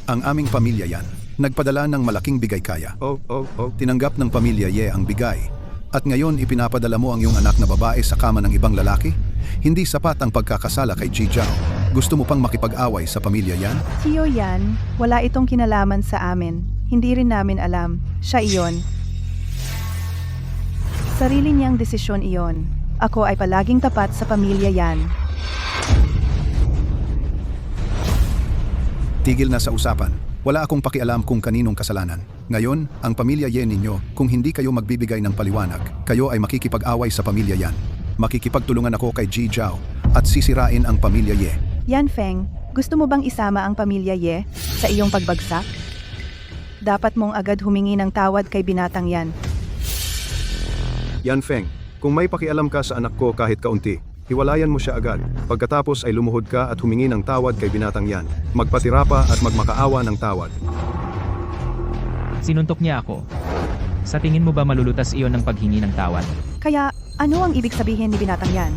Ang aming pamilya yan. nagpadala ng malaking bigay kaya. Tinanggap ng pamilya Ye ang bigay. At ngayon ipinapadala mo ang iyong anak na babae sa kama ng ibang lalaki? Hindi sapat ang pagkakasala kay Ji Zhao. Gusto mo pang makipag-away sa pamilya Yan? Tio Yan, wala itong kinalaman sa amin. Hindi rin namin alam. Siya iyon. Sarili niyang desisyon iyon. Ako ay palaging tapat sa pamilya Yan. Tigil na sa usapan. Wala akong pakialam kung kaninong kasalanan. Ngayon, ang pamilya Ye ninyo, kung hindi kayo magbibigay ng paliwanag, kayo ay makikipag-away sa pamilya Yan. Makikipagtulungan ako kay Ji Zhao at sisirain ang pamilya Ye. Yan Feng, gusto mo bang isama ang pamilya Ye sa iyong pagbagsak? Dapat mong agad humingi ng tawad kay binatang Yan. Yan Feng, kung may pakialam ka sa anak ko kahit kaunti, hiwalayan mo siya agad. Pagkatapos ay lumuhod ka at humingi ng tawad kay binatang Yan. Magpatira pa at magmakaawa ng tawad. Sinuntok niya ako. Sa tingin mo ba malulutas iyon ng paghingi ng tawad? Kaya, ano ang ibig sabihin ni binatang Yan?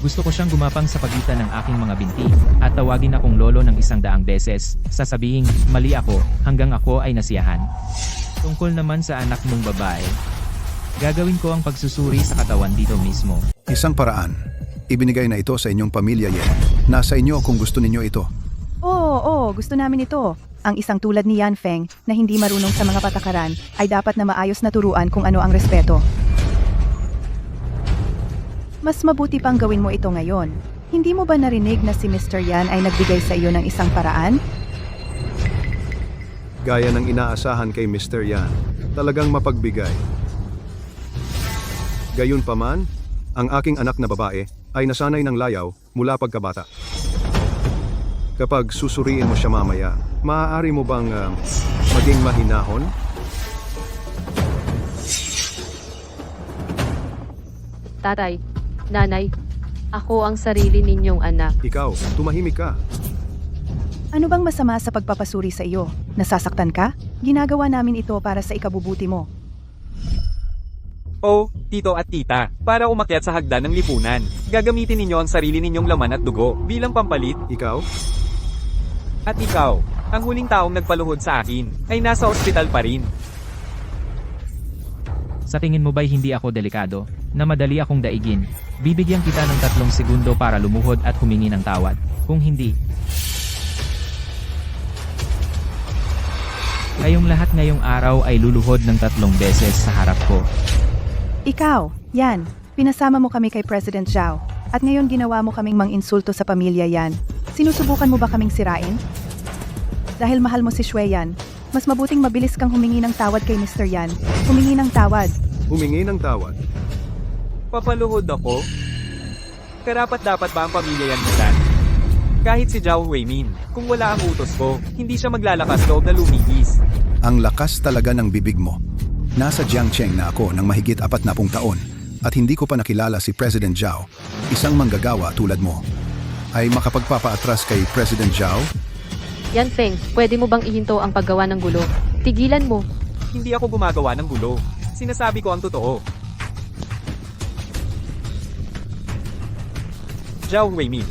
Gusto ko siyang gumapang sa pagitan ng aking mga binti, at tawagin akong lolo ng 100 beses, sasabihing, mali ako, hanggang ako ay nasiyahan. Tungkol naman sa anak mong babae, gagawin ko ang pagsusuri sa katawan dito mismo. Isang paraan. Ibinigay na ito sa inyong pamilya Ye. Nasa inyo kung gusto ninyo ito. Oo, gusto namin ito. Ang isang tulad ni Yan Feng na hindi marunong sa mga patakaran ay dapat na maayos na turuan kung ano ang respeto. Mas mabuti pang gawin mo ito ngayon. Hindi mo ba narinig na si Mr. Yan ay nagbigay sa iyo ng isang paraan? Gaya ng inaasahan kay Mr. Yan, talagang mapagbigay. Gayunpaman, ang aking anak na babae ay nasanay ng layaw mula pagkabata. Kapag susuriin mo siya mamaya, maaari mo bang maging mahinahon? Tatay, nanay, ako ang sarili ninyong anak. Ikaw, tumahimik ka. Ano bang masama sa pagpapasuri sa iyo? Nasasaktan ka? Ginagawa namin ito para sa ikabubuti mo. Oh, tito at tita, para umakyat sa hagdan ng lipunan, gagamitin ninyo ang sarili ninyong laman at dugo bilang pampalit. Ikaw? At ikaw, ang huling taong nagpaluhod sa akin, ay nasa ospital pa rin. Sa tingin mo ba'y hindi ako delikado, na madali akong daigin? Bibigyan kita ng 3 segundo para lumuhod at humingi ng tawad. Kung hindi, kayong lahat ngayong araw ay luluhod ng 3 beses sa harap ko. Ikaw, Yan, pinasama mo kami kay President Zhao, at ngayon ginawa mo kaming mang-insulto sa pamilya Yan. Sinusubukan mo ba kaming sirain? Dahil mahal mo si Shui Yan, mas mabuting mabilis kang humingi ng tawad kay Mr. Yan. Humingi ng tawad. Humingi ng tawad. Papaluhod ako? Karapat-dapat ba ang pamilya yan minsan? Kahit si Zhao Huimin, kung wala ang utos ko, hindi siya maglalakas loob na lumihis. Ang lakas talaga ng bibig mo. Nasa Jiangcheng na ako ng mahigit 40 taon at hindi ko pa nakilala si President Zhao, isang manggagawa tulad mo. Ay makapagpapaatras kay President Zhao? Yan Feng, pwede mo bang ihinto ang paggawa ng gulo? Tigilan mo. Hindi ako gumagawa ng gulo. Sinasabi ko ang totoo. Zhao Huimin,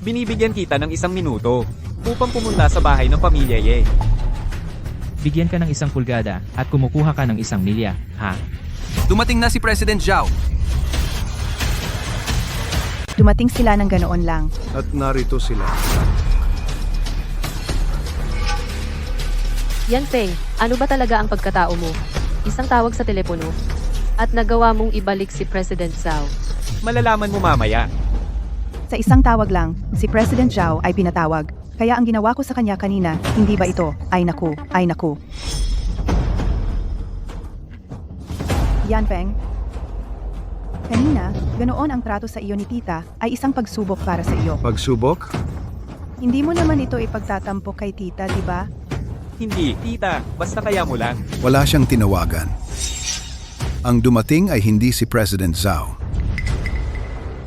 binibigyan kita ng 1 minuto upang pumunta sa bahay ng pamilya Ye. Bigyan ka ng 1 pulgada at kumukuha ka ng 1 milya, ha? Dumating na si President Zhao. Dumating sila ng ganoon lang. At narito sila. Yan Feng, ano ba talaga ang pagkatao mo? Isang tawag sa telepono? At nagawa mong ibalik si President Zhao. Malalaman mo mamaya. Sa isang tawag lang, si President Zhao ay pinatawag. Kaya ang ginawa ko sa kanya kanina, hindi ba ito? Ay naku, ay naku. Yan Feng. Kanina, ganoon ang trato sa iyo ni tita ay isang pagsubok para sa iyo. Pagsubok? Hindi mo naman ito ipagtatampok kay tita, di ba? Hindi, tita, basta kaya mo lang. Wala siyang tinawagan. Ang dumating ay hindi si President Zhao.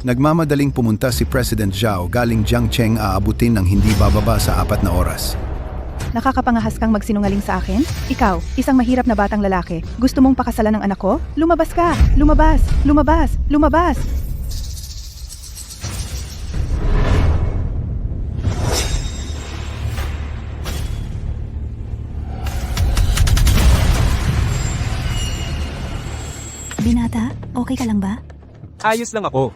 Nagmamadaling pumunta si President Zhao galing Jiangcheng aabutin ng hindi bababa sa 4 na oras. Nakakapangahas kang magsinungaling sa akin? Ikaw, isang mahirap na batang lalaki, gusto mong pakasalan ng anak ko? Lumabas ka! Lumabas! Lumabas! Lumabas! Binata, okay ka lang ba? Ayos lang ako.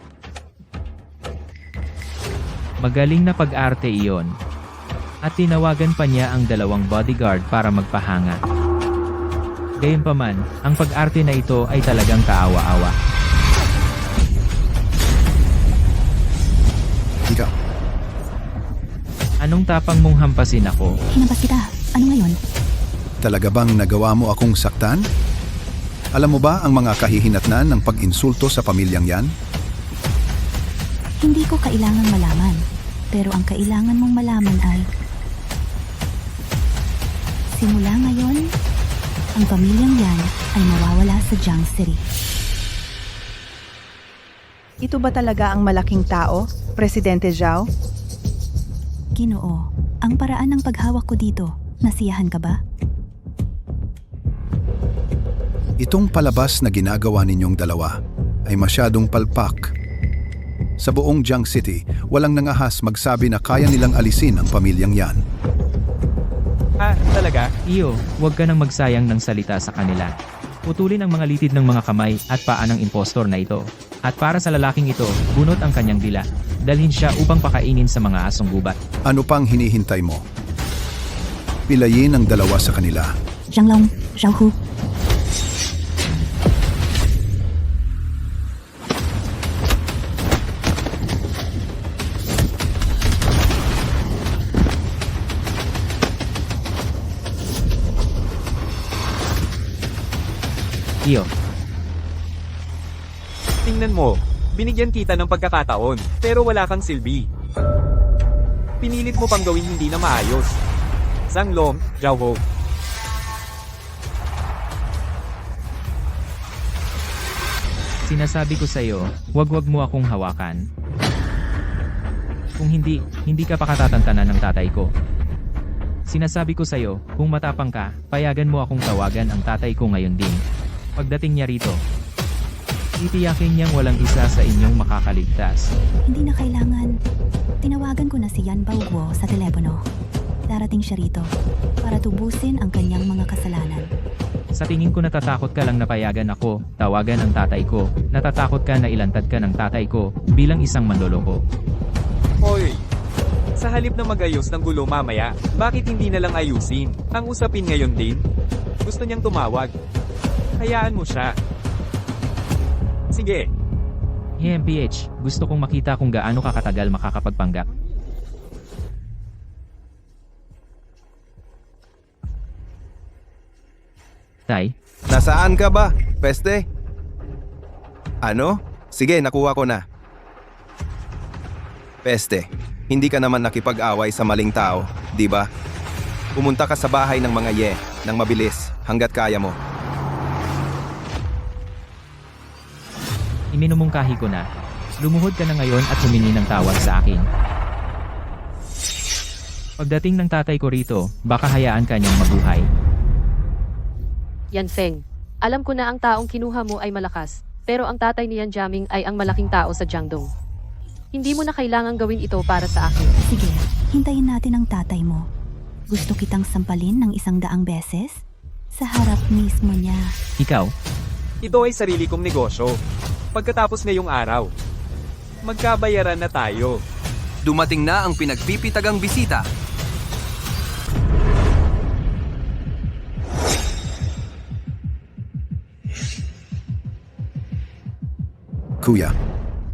Magaling na pag-arte iyon. At tinawagan pa niya ang 2 bodyguard para magpahanga. Gayunpaman, ang pag-arte na ito ay talagang kaawa-awa. Ikaw, Anong tapang mong hampasin ako? Hinabas kita. Ano ngayon? talaga bang nagawa mo akong saktan? Alam mo ba ang mga kahihinatnan ng pag-insulto sa pamilyang yan? Hindi ko kailangang malaman. Pero ang kailangan mong malaman ay... Simula ngayon, ang pamilyang yan ay mawawala sa Jiang City. Ito ba talaga ang malaking tao, Presidente Zhao? Ginoo, ang paraan ng paghawak ko dito, nasiyahan ka ba? Itong palabas na ginagawa ninyong dalawa ay masyadong palpak. Sa buong Jiang City, walang nangahas magsabi na kaya nilang alisin ang pamilyang yan. Ah, talaga? Iyo, huwag ka nang magsayang ng salita sa kanila. Putulin ang mga litid ng mga kamay at paa ng impostor na ito. At para sa lalaking ito, bunot ang kanyang dila. Dalhin siya upang pakainin sa mga asong gubat. Ano pang hinihintay mo? Pilayin ang 2 sa kanila. Zhang Long, Zhao Hu, Iyo, Tingnan mo, binigyan kita ng pagkakataon, pero wala kang silbi. Pinilit mo pang gawin hindi na maayos. Zhang Long, Zhao Ho. sinasabi ko sa'yo, wag mo akong hawakan. Kung hindi, hindi ka pakatatantanan ng tatay ko. Sinasabi ko sa'yo, kung matapang ka, payagan mo akong tawagan ang tatay ko ngayon din. Pagdating niya rito, titiyakin niyang walang isa sa inyong makakaligtas. hindi na kailangan. Tinawagan ko na si Yan Baoguo sa telepono. Darating siya rito para tubusin ang kanyang mga kasalanan. Sa tingin ko natatakot ka lang na payagan ako, tawagan ang tatay ko. Natatakot ka na ilantad ka ng tatay ko, bilang isang manloloko. Hoy! Sa halip na mag-ayos ng gulo mamaya, bakit hindi na lang ayusin? Ang usapin ngayon din? Gusto niyang tumawag. Hayaan mo siya. Sige. PH, gusto kong makita kung gaano ka katagal makakapagpanggap. Tay, Nasaan ka ba, peste? Ano? Sige, nakuha ko na. Peste, hindi ka naman nakipag-away sa maling tao, di ba? Pumunta ka sa bahay ng mga ng mabilis, hanggat kaya mo. iminumungkahi ko na. Lumuhod ka na ngayon at humingi ng tawad sa akin. Pagdating ng tatay ko rito, baka hayaan ka niyang mabuhay. Yan Feng. Alam ko na ang taong kinuha mo ay malakas, pero ang tatay ni Yan Jiaming ay ang malaking tao sa Jiangdong. Hindi mo na kailangang gawin ito para sa akin. Sige, hintayin natin ang tatay mo. Gusto kitang sampalin ng 100 beses? Sa harap mismo niya. Ikaw, Ito ay sarili kong negosyo. Pagkatapos ngayong araw, magkabayaran na tayo. Dumating na ang pinagpipitagang bisita. Kuya,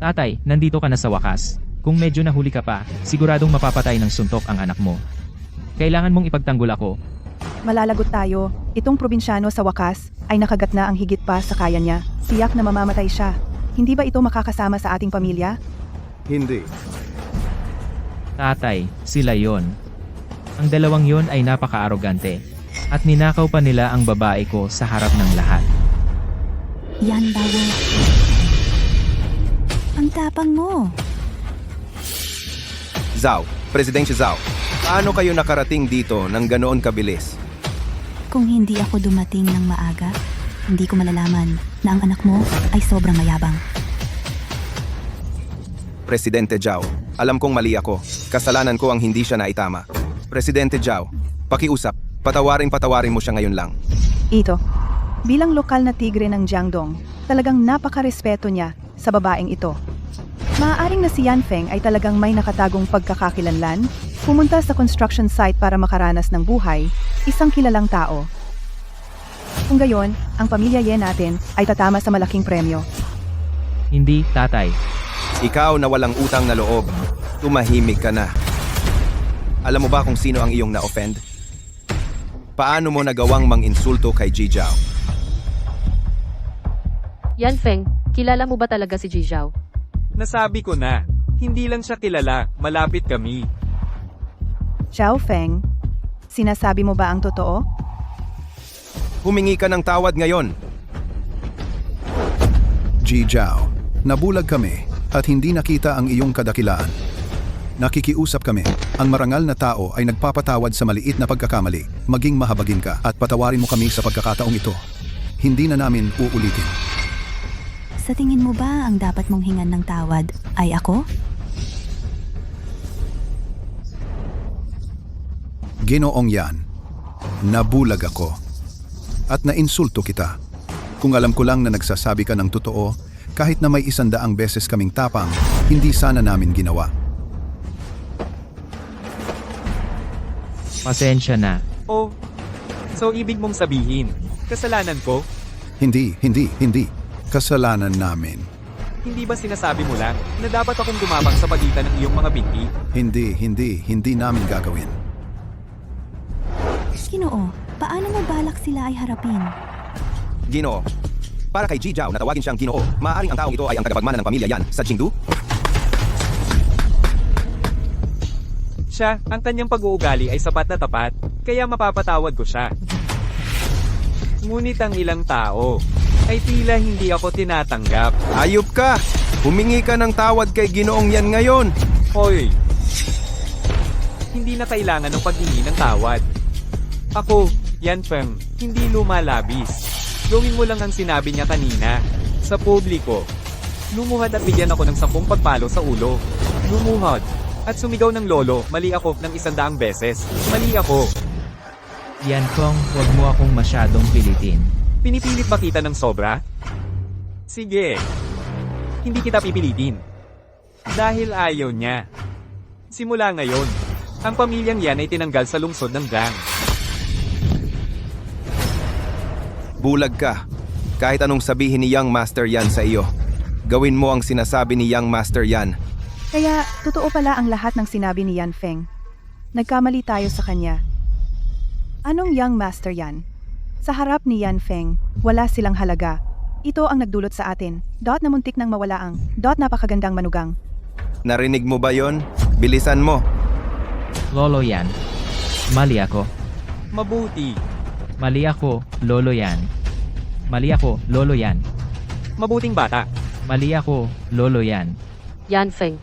tatay, nandito ka na sa wakas. Kung medyo nahuli ka pa, siguradong mapapatay ng suntok ang anak mo. Kailangan mong ipagtanggol ako. Malalagot tayo. Itong probinsyano sa wakas ay nakagat na ang higit pa sa kaya niya. Tiyak na mamamatay siya. Hindi ba ito makakasama sa ating pamilya? Hindi. Tatay, sila yon. Ang dalawang yon ay napaka-arogante. At ninakaw pa nila ang babae ko sa harap ng lahat. Yan Bawo. Ang tapang mo. Zhao, Presidente Zhao, paano kayo nakarating dito ng ganoon kabilis? Kung hindi ako dumating ng maaga, hindi ko malalaman na ang anak mo ay sobrang mayabang. Presidente Zhao, alam kong mali ako. Kasalanan ko ang hindi siya naitama. Presidente Zhao, pakiusap, patawarin mo siya ngayon lang. Ito. Bilang lokal na tigre ng Jiangdong, talagang napakarespeto niya sa babaeng ito. Maaaring na si Yan Feng ay talagang may nakatagong pagkakakilanlan, pumunta sa construction site para makaranas ng buhay, isang kilalang tao. Kung gayon, ang pamilya Ye natin ay tatama sa malaking premyo. Hindi, tatay. Ikaw na walang utang na loob, tumahimik ka na. Alam mo ba kung sino ang iyong na-offend? Paano mo nagawang mang-insulto kay Ji Zhao? Yan Feng, kilala mo ba talaga si Ji Zhao? Nasabi ko na, hindi lang siya kilala, malapit kami. Zhao Feng, sinasabi mo ba ang totoo? Humingi ka ng tawad ngayon. Ji Zhao, nabulag kami at hindi nakita ang iyong kadakilaan. Nakikiusap kami, ang marangal na tao ay nagpapatawad sa maliit na pagkakamali, maging mahabagin ka at patawarin mo kami sa pagkakataong ito. Hindi na namin uulitin. Sa tingin mo ba ang dapat mong hingan ng tawad ay ako? Ginoong Yan, nabulag ako at nainsulto kita. Kung alam ko lang na nagsasabi ka ng totoo, kahit na may 100 beses kaming tapang, hindi sana namin ginawa. Pasensya na. Oh, so ibig mong sabihin, kasalanan ko? Hindi. Kasalanan namin. Hindi ba sinasabi mo lang na dapat akong gumapang sa pagitan ng iyong mga binti? Hindi namin gagawin. Ginoo, paano mo balak sila ay harapin? Ginoo. Para kay Ji Zhao na tawagin siyang Ginoo, maaaring ang taong ito ay ang tagapagmana ng pamilya Yan sa Jingdu? Siya, ang kanyang pag-uugali ay sapat na tapat, kaya mapapatawad ko siya. Ngunit ang ilang tao ay tila hindi ako tinatanggap. Ayop ka! Humingi ka ng tawad kay Ginoong Yan ngayon! Hoy! Hindi na kailangan ng paghingi ng tawad. Ako, Yan Feng, hindi lumalabis. Gawin mo lang ang sinabi niya kanina. Sa publiko. Lumuhad at bigyan ako ng 10 pagpalo sa ulo. Lumuhad. At sumigaw ng lolo, mali ako ng 100 beses. Mali ako. Yan Feng, huwag mo akong masyadong pilitin. Pinipilit ba kita ng sobra? Sige. Hindi kita pipilitin. Dahil ayaw niya. Simula ngayon, ang pamilyang yan ay tinanggal sa lungsod ng gang. Bulag ka. Kahit anong sabihin ni Young Master Yan sa iyo, gawin mo ang sinasabi ni Young Master Yan. Kaya, totoo pala ang lahat ng sinabi ni Yan Feng. Nagkamali tayo sa kanya. Anong Young Master Yan? Sa harap ni Yan Feng, wala silang halaga. Ito ang nagdulot sa atin. Na muntik nang mawala ang. Napakagandang manugang. Narinig mo ba yon? Bilisan mo. Lolo Yan. Mali ako. Mabuti. Mali ako, Lolo Yan. Mali ako, Lolo Yan. Mabuting bata. Mali ako, Lolo Yan. Yan Feng,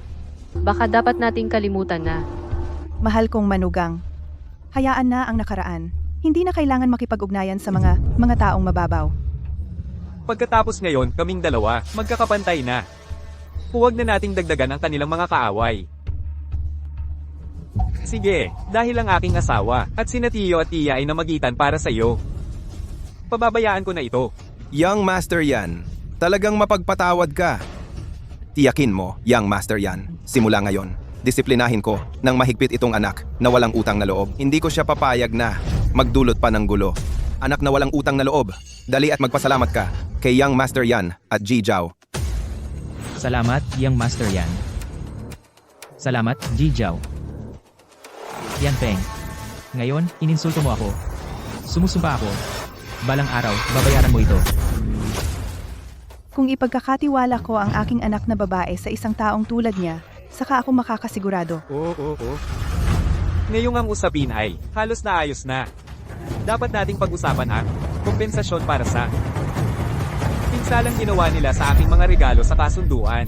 baka dapat nating kalimutan na. Mahal kong manugang. Hayaan na ang nakaraan. Hindi na kailangan makipag-ugnayan sa mga taong mababaw. Pagkatapos ngayon, kaming dalawa, magkakapantay na. Huwag na nating dagdagan ang kanilang mga kaaway. Sige, dahil ang aking asawa, at sina Tiyo at Tia ay namagitan para sa iyo. Pababayaan ko na ito. Young Master Yan, talagang mapagpatawad ka. Tiyakin mo, Young Master Yan, simula ngayon, disiplinahin ko ng mahigpit itong anak na walang utang na loob. Hindi ko siya papayag na magdulot pa ng gulo. Anak na walang utang na loob, dali at magpasalamat ka kay Young Master Yan at Ji Zhao. Salamat, Young Master Yan. Salamat, Ji Zhao. Yan Feng. Ngayon, ininsulto mo ako. Sumusumpa ako. Balang araw, babayaran mo ito. Kung ipagkakatiwala ko ang aking anak na babae sa isang taong tulad niya, saka ako makakasigurado. Oo. Ngayong ang usapin ay, halos naayos na. Dapat nating pag-usapan ang kompensasyon para sa pinsalang ginawa nila sa aking mga regalo sa kasunduan.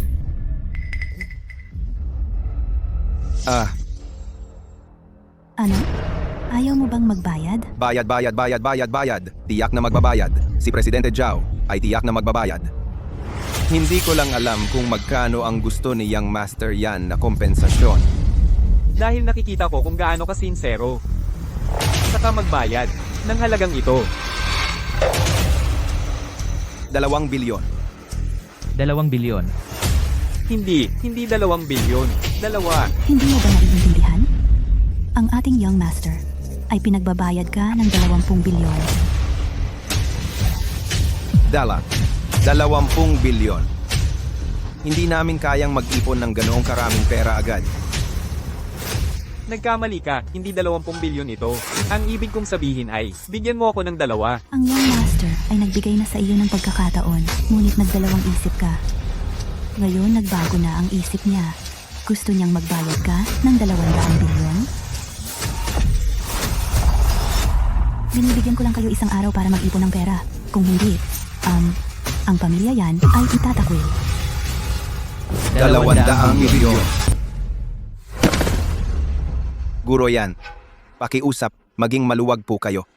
Ano? Ayaw mo bang magbayad? Bayad. Tiyak na magbabayad. Si Presidente Zhao ay tiyak na magbabayad. Hindi ko lang alam kung magkano ang gusto ni Young Master Yan na kompensasyon. Dahil nakikita ko kung gaano ka sinsero. Saka magbayad ng halagang ito. 2 bilyon. 2 bilyon. Hindi 2 bilyon. 2. Hindi mo ba naiintindihan? Ang ating young master ay pinagbabayad ka ng 20 bilyon. 20 bilyon. Hindi namin kayang mag-ipon ng ganoong karaming pera agad. Nagkamali ka, hindi 20 bilyon ito. Ang ibig kong sabihin ay, bigyan mo ako ng 2. Ang young master ay nagbigay na sa iyo ng pagkakataon, ngunit nagdalawang isip ka. Ngayon nagbago na ang isip niya. Gusto niyang magbayad ka ng 200 bilyon? Binibigyan ko lang kayo isang araw para mag-ipon ng pera. Kung hindi, ang pamilya yan ay itatakwil. 200 bilyon. Guro yan. Pakiusap, maging maluwag po kayo.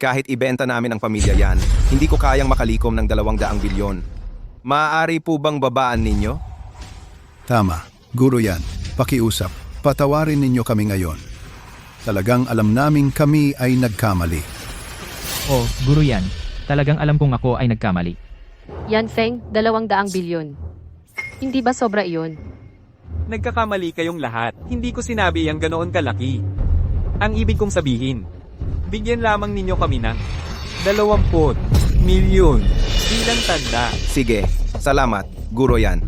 Kahit ibenta namin ang pamilya yan, hindi ko kayang makalikom ng 200 bilyon. Maaari po bang babaan ninyo? Tama, guro yan. Pakiusap, patawarin ninyo kami ngayon. Talagang alam naming kami ay nagkamali. Oh, guro yan. Talagang alam kong ako ay nagkamali. Yan Feng, 200 bilyon. Hindi ba sobra iyon? Nagkakamali kayong lahat. Hindi ko sinabi ang ganoon kalaki. Ang ibig kong sabihin, bigyan lamang ninyo kami ng 20 milyon bilang tanda. Sige, salamat, guro yan.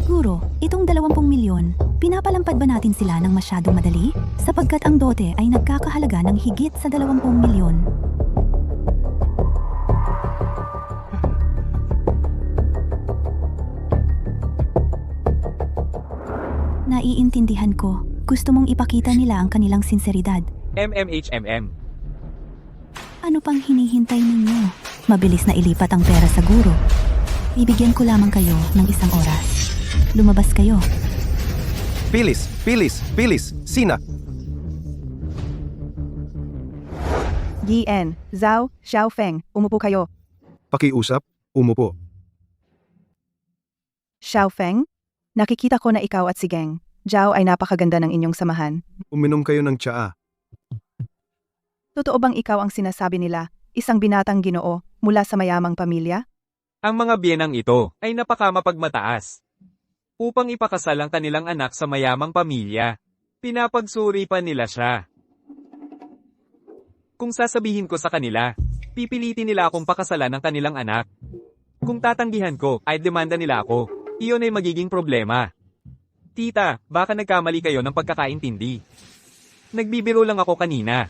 Guro, itong 20 milyon, pinapalampad ba natin sila ng masyadong madali? Sapagkat ang dote ay nagkakahalaga ng higit sa 20 milyon. Naiintindihan ko. Gusto mong ipakita nila ang kanilang sinseridad. MMHMM. Ano pang hinihintay ninyo? Mabilis na ilipat ang pera sa guro. Bibigyan ko lamang kayo ng isang oras. Lumabas kayo. Bilis, bilis, bilis, Sina. Yan, Zhao, Xiaofeng, umupo kayo. Pakiusap, umupo. Xiaofeng, nakikita ko na ikaw at si Geng. Zhao ay napakaganda ng inyong samahan. Uminom kayo ng tsaa. Totoo bang ikaw ang sinasabi nila, isang binatang Ginoo mula sa mayamang pamilya? Ang mga biyenang ito ay napakamapagmataas. Upang ipakasal ang kanilang anak sa mayamang pamilya, pinapagsuri pa nila siya. Kung sasabihin ko sa kanila, pipilitin nila akong pakasalan ng kanilang anak. Kung tatanggihan ko, ay demanda nila ako. Iyon ay magiging problema. Tita, baka nagkamali kayo ng pagkakaintindi. Nagbibiro lang ako kanina.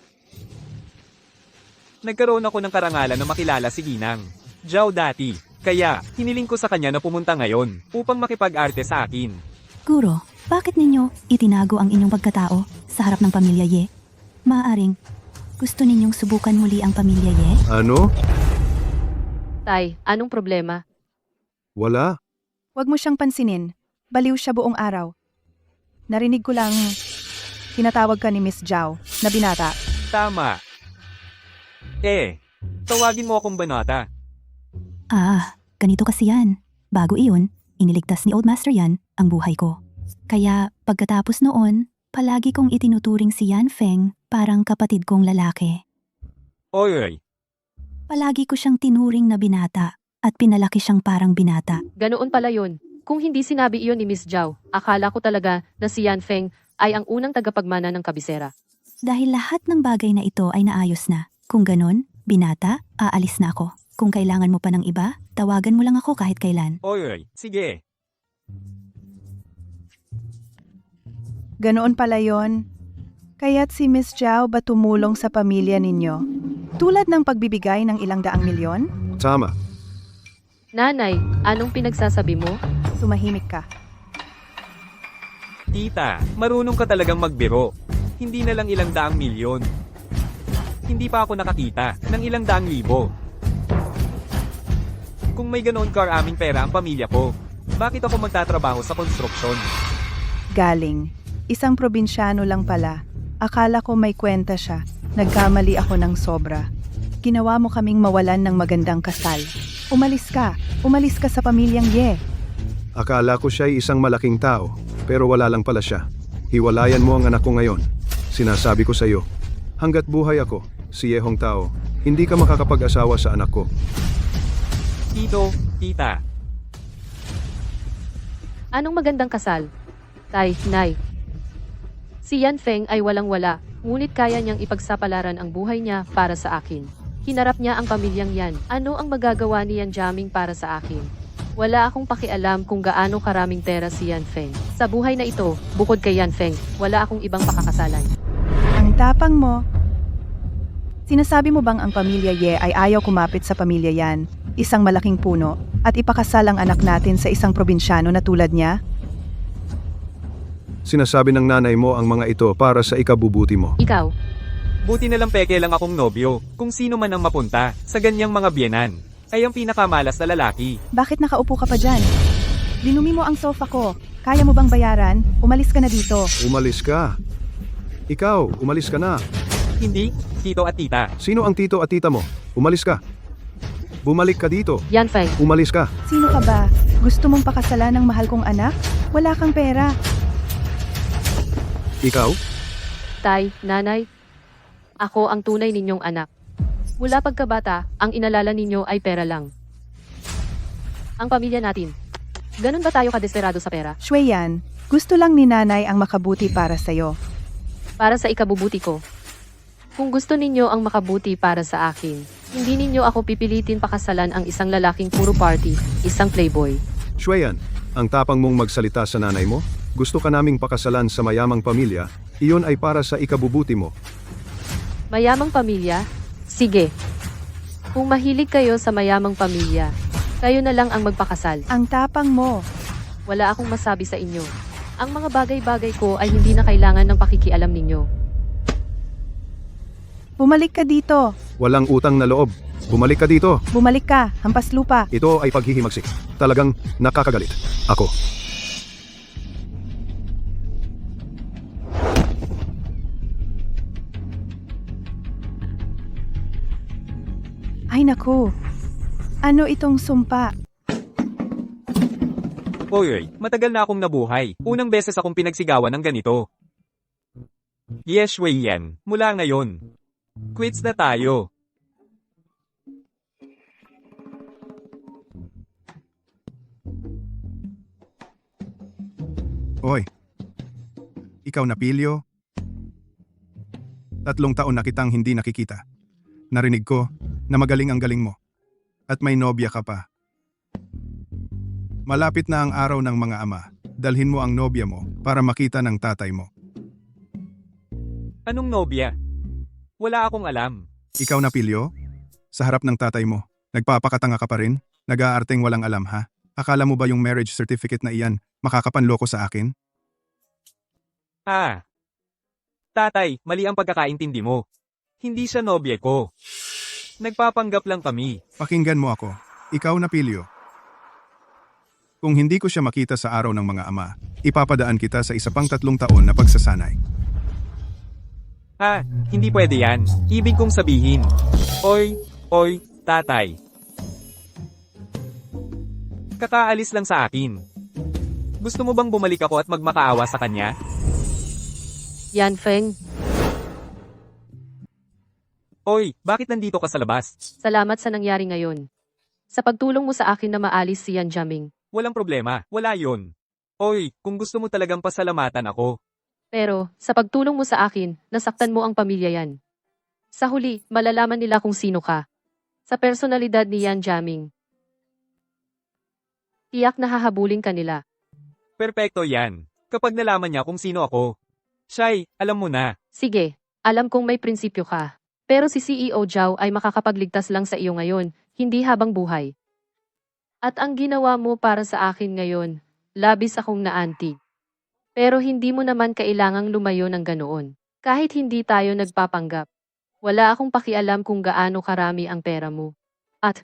Nagkaroon ako ng karangalan na makilala si Ginang, Zhao dati. Kaya, hiniling ko sa kanya na pumunta ngayon upang makipag-arte sa akin. Guro, bakit ninyo itinago ang inyong pagkatao sa harap ng pamilya Ye? Maaaring, gusto ninyong subukan muli ang pamilya Ye? Ano? Tay, anong problema? Wala. Huwag mo siyang pansinin. Baliw siya buong araw. Narinig ko lang, tinatawag ka ni Miss Zhao na binata. Tama. Tawagin mo akong banata. Ganito kasi yan. Bago iyon, iniligtas ni Old Master Yan ang buhay ko. Kaya pagkatapos noon, palagi kong itinuturing si Yan Feng parang kapatid kong lalaki. Oy, Palagi ko siyang tinuring na binata at pinalaki siyang parang binata. Ganoon pala yun. Kung hindi sinabi iyon ni Miss Zhao, akala ko talaga na si Yan Feng ay ang unang tagapagmana ng kabisera. Dahil lahat ng bagay na ito ay naayos na. Kung ganon, binata, aalis na ako. Kung kailangan mo pa ng iba, tawagan mo lang ako kahit kailan. oy, sige. Ganoon pala yon. Kaya't si Miss Zhao ba tumulong sa pamilya ninyo? Tulad ng pagbibigay ng ilang daang milyon? Tama. Nanay, anong pinagsasabi mo? Tumahimik ka. Tita, marunong ka talagang magbiro. Hindi na lang ilang daang milyon. Hindi pa ako nakakita ng ilang daang libo. Kung may ganoon karaming pera ang pamilya ko, bakit ako magtatrabaho sa konstruksyon? Galing. Isang probinsyano lang pala. Akala ko may kwenta siya. Nagkamali ako ng sobra. Ginawa mo kaming mawalan ng magandang kasal. Umalis ka. Umalis ka sa pamilyang Ye. Akala ko siya ay isang malaking tao, pero wala lang pala siya. Hiwalayan mo ang anak ko ngayon. Sinasabi ko sa iyo, hanggat buhay ako, si Ye Hong Tao hindi ka makakapag-asawa sa anak ko. Tito, tita. Anong magandang kasal? Tay, Nay. Si Yan Feng ay walang-wala, ngunit kaya niyang ipagsapalaran ang buhay niya para sa akin. Hinarap niya ang pamilyang yan. Ano ang magagawa ni Yan Jaming para sa akin? Wala akong pakialam kung gaano karaming pera si Yan Feng. Sa buhay na ito, bukod kay Yan Feng, wala akong ibang pakakasalan. Ang tapang mo. Sinasabi mo bang ang pamilya Ye ay ayaw kumapit sa pamilya Yan, isang malaking puno, at ipakasal ang anak natin sa isang probinsyano na tulad niya? Sinasabi ng nanay mo ang mga ito para sa ikabubuti mo. Ikaw, Buti na lang peke lang akong nobyo. Kung sino man ang mapunta sa ganyang mga biyenan, ay ang pinakamalas na lalaki. Bakit nakaupo ka pa dyan? Dinumi mo ang sofa ko. Kaya mo bang bayaran? Umalis ka na dito. Umalis ka. Ikaw, umalis ka na. Hindi, tito at tita. Sino ang tito at tita mo? Umalis ka. Bumalik ka dito. Yan Feng. Umalis ka. Sino ka ba? Gusto mong pakasalan ng mahal kong anak? Wala kang pera. Ikaw? Tay, Nanay. Ako ang tunay ninyong anak. Mula pagkabata, ang inalala ninyo ay pera lang. Ang pamilya natin. Ganun ba tayo kadesperado sa pera? Shui Yan, gusto lang ni nanay ang makabuti para sa'yo. Para sa ikabubuti ko. Kung gusto ninyo ang makabuti para sa akin, hindi ninyo ako pipilitin pakasalan ang isang lalaking puro party, isang playboy. Shweyan, ang tapang mong magsalita sa nanay mo? Gusto ka naming pakasalan sa mayamang pamilya, iyon ay para sa ikabubuti mo. Mayamang pamilya? Sige. Kung mahilig kayo sa mayamang pamilya, kayo na lang ang magpakasal. Ang tapang mo. Wala akong masabi sa inyo. Ang mga bagay-bagay ko ay hindi na kailangan ng pakikialam ninyo. Bumalik ka dito. Walang utang na loob. Bumalik ka dito. Bumalik ka, hampas lupa. Ito ay paghihimagsik. Talagang nakakagalit. Ako. Ay naku. Ano itong sumpa? Oy, matagal na akong nabuhay. Unang beses akong pinagsigawan ng ganito. Yes, Wei yan. Mula ngayon. Quits na tayo. Oy, ikaw na Pilyo? 3 taon na kitang hindi nakikita. Narinig ko na magaling ang galing mo. At may nobya ka pa. Malapit na ang araw ng mga ama. Dalhin mo ang nobya mo para makita ng tatay mo. Anong nobya? Wala akong alam. Ikaw na Pilyo? Sa harap ng tatay mo, nagpapakatanga ka pa rin? Nag-aarteng walang alam ha? Akala mo ba yung marriage certificate na iyan makakapanloko sa akin? Ah. Tatay, mali ang pagkakaintindi mo. Hindi siya nobye ko. Nagpapanggap lang kami. Pakinggan mo ako. Ikaw na Pilyo. Kung hindi ko siya makita sa araw ng mga ama, ipapadaan kita sa isa pang 3 taon na pagsasanay. Ah, hindi pwede yan. Ibig kong sabihin. Oy, tatay. Kakaalis lang sa akin. Gusto mo bang bumalik ako at magmakaawa sa kanya? Yan Feng, Oy, bakit nandito ka sa labas? salamat sa nangyari ngayon. Sa pagtulong mo sa akin na maalis si Yan Jaming. Walang problema, wala yon. Oy, kung gusto mo talagang pasalamatan ako. Pero, sa pagtulong mo sa akin, nasaktan mo ang pamilya yan. Sa huli, malalaman nila kung sino ka. Sa personalidad ni Yan Jaming. Tiyak na hahabulin ka nila. Perpekto yan. Kapag nalaman niya kung sino ako. Shy, alam mo na. Sige, alam kong may prinsipyo ka. Pero si CEO Zhao ay makakapagligtas lang sa iyo ngayon, hindi habang buhay. At ang ginawa mo para sa akin ngayon, labis akong naantig. Pero hindi mo naman kailangang lumayo ng ganoon. Kahit hindi tayo nagpapanggap. Wala akong pakialam kung gaano karami ang pera mo. At,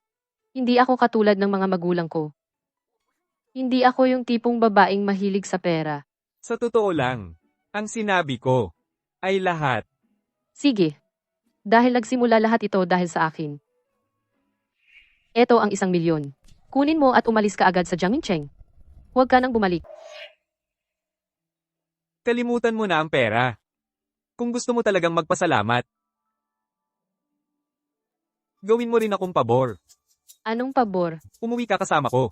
hindi ako katulad ng mga magulang ko. Hindi ako yung tipong babaeng mahilig sa pera. Sa totoo lang, ang sinabi ko ay lahat. Sige. Dahil nagsimula lahat ito dahil sa akin. Ito ang 1 milyon. Kunin mo at umalis ka agad sa Jiangmincheng. Huwag ka nang bumalik. Kalimutan mo na ang pera. Kung gusto mo talagang magpasalamat. Gawin mo rin akong pabor. Anong pabor? Umuwi ka kasama ko.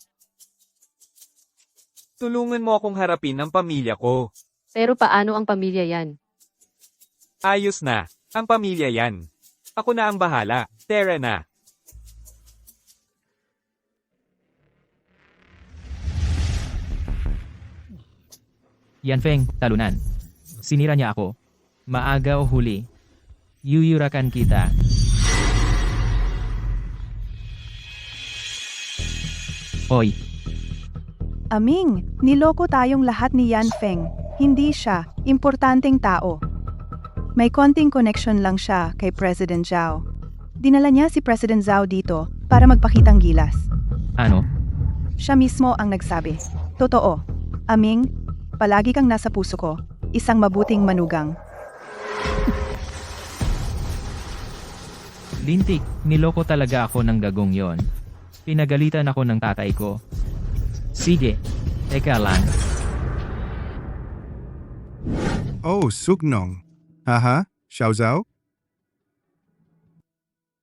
Tulungan mo akong harapin ang pamilya ko. Pero paano ang pamilya yan? Ayos na. Ang pamilya yan. Ako na ang bahala. Tara na. Yanfeng, talunan. Sinira niya ako. Maaga o huli. Yuyurakan kita. Oy, Aming, niloko tayong lahat ni Yan Feng. Hindi siya, importanteng tao. May konting connection lang siya kay President Zhao. Dinala niya si President Zhao dito para magpakitang gilas. ano? Siya mismo ang nagsabi. Totoo. Aming, palagi kang nasa puso ko. Isang mabuting manugang. Lintik, niloko talaga ako ng gagong yon. Pinagalitan ako ng tatay ko. Sige, teka lang. Oh, Sugnong. Haha, Xiaozao?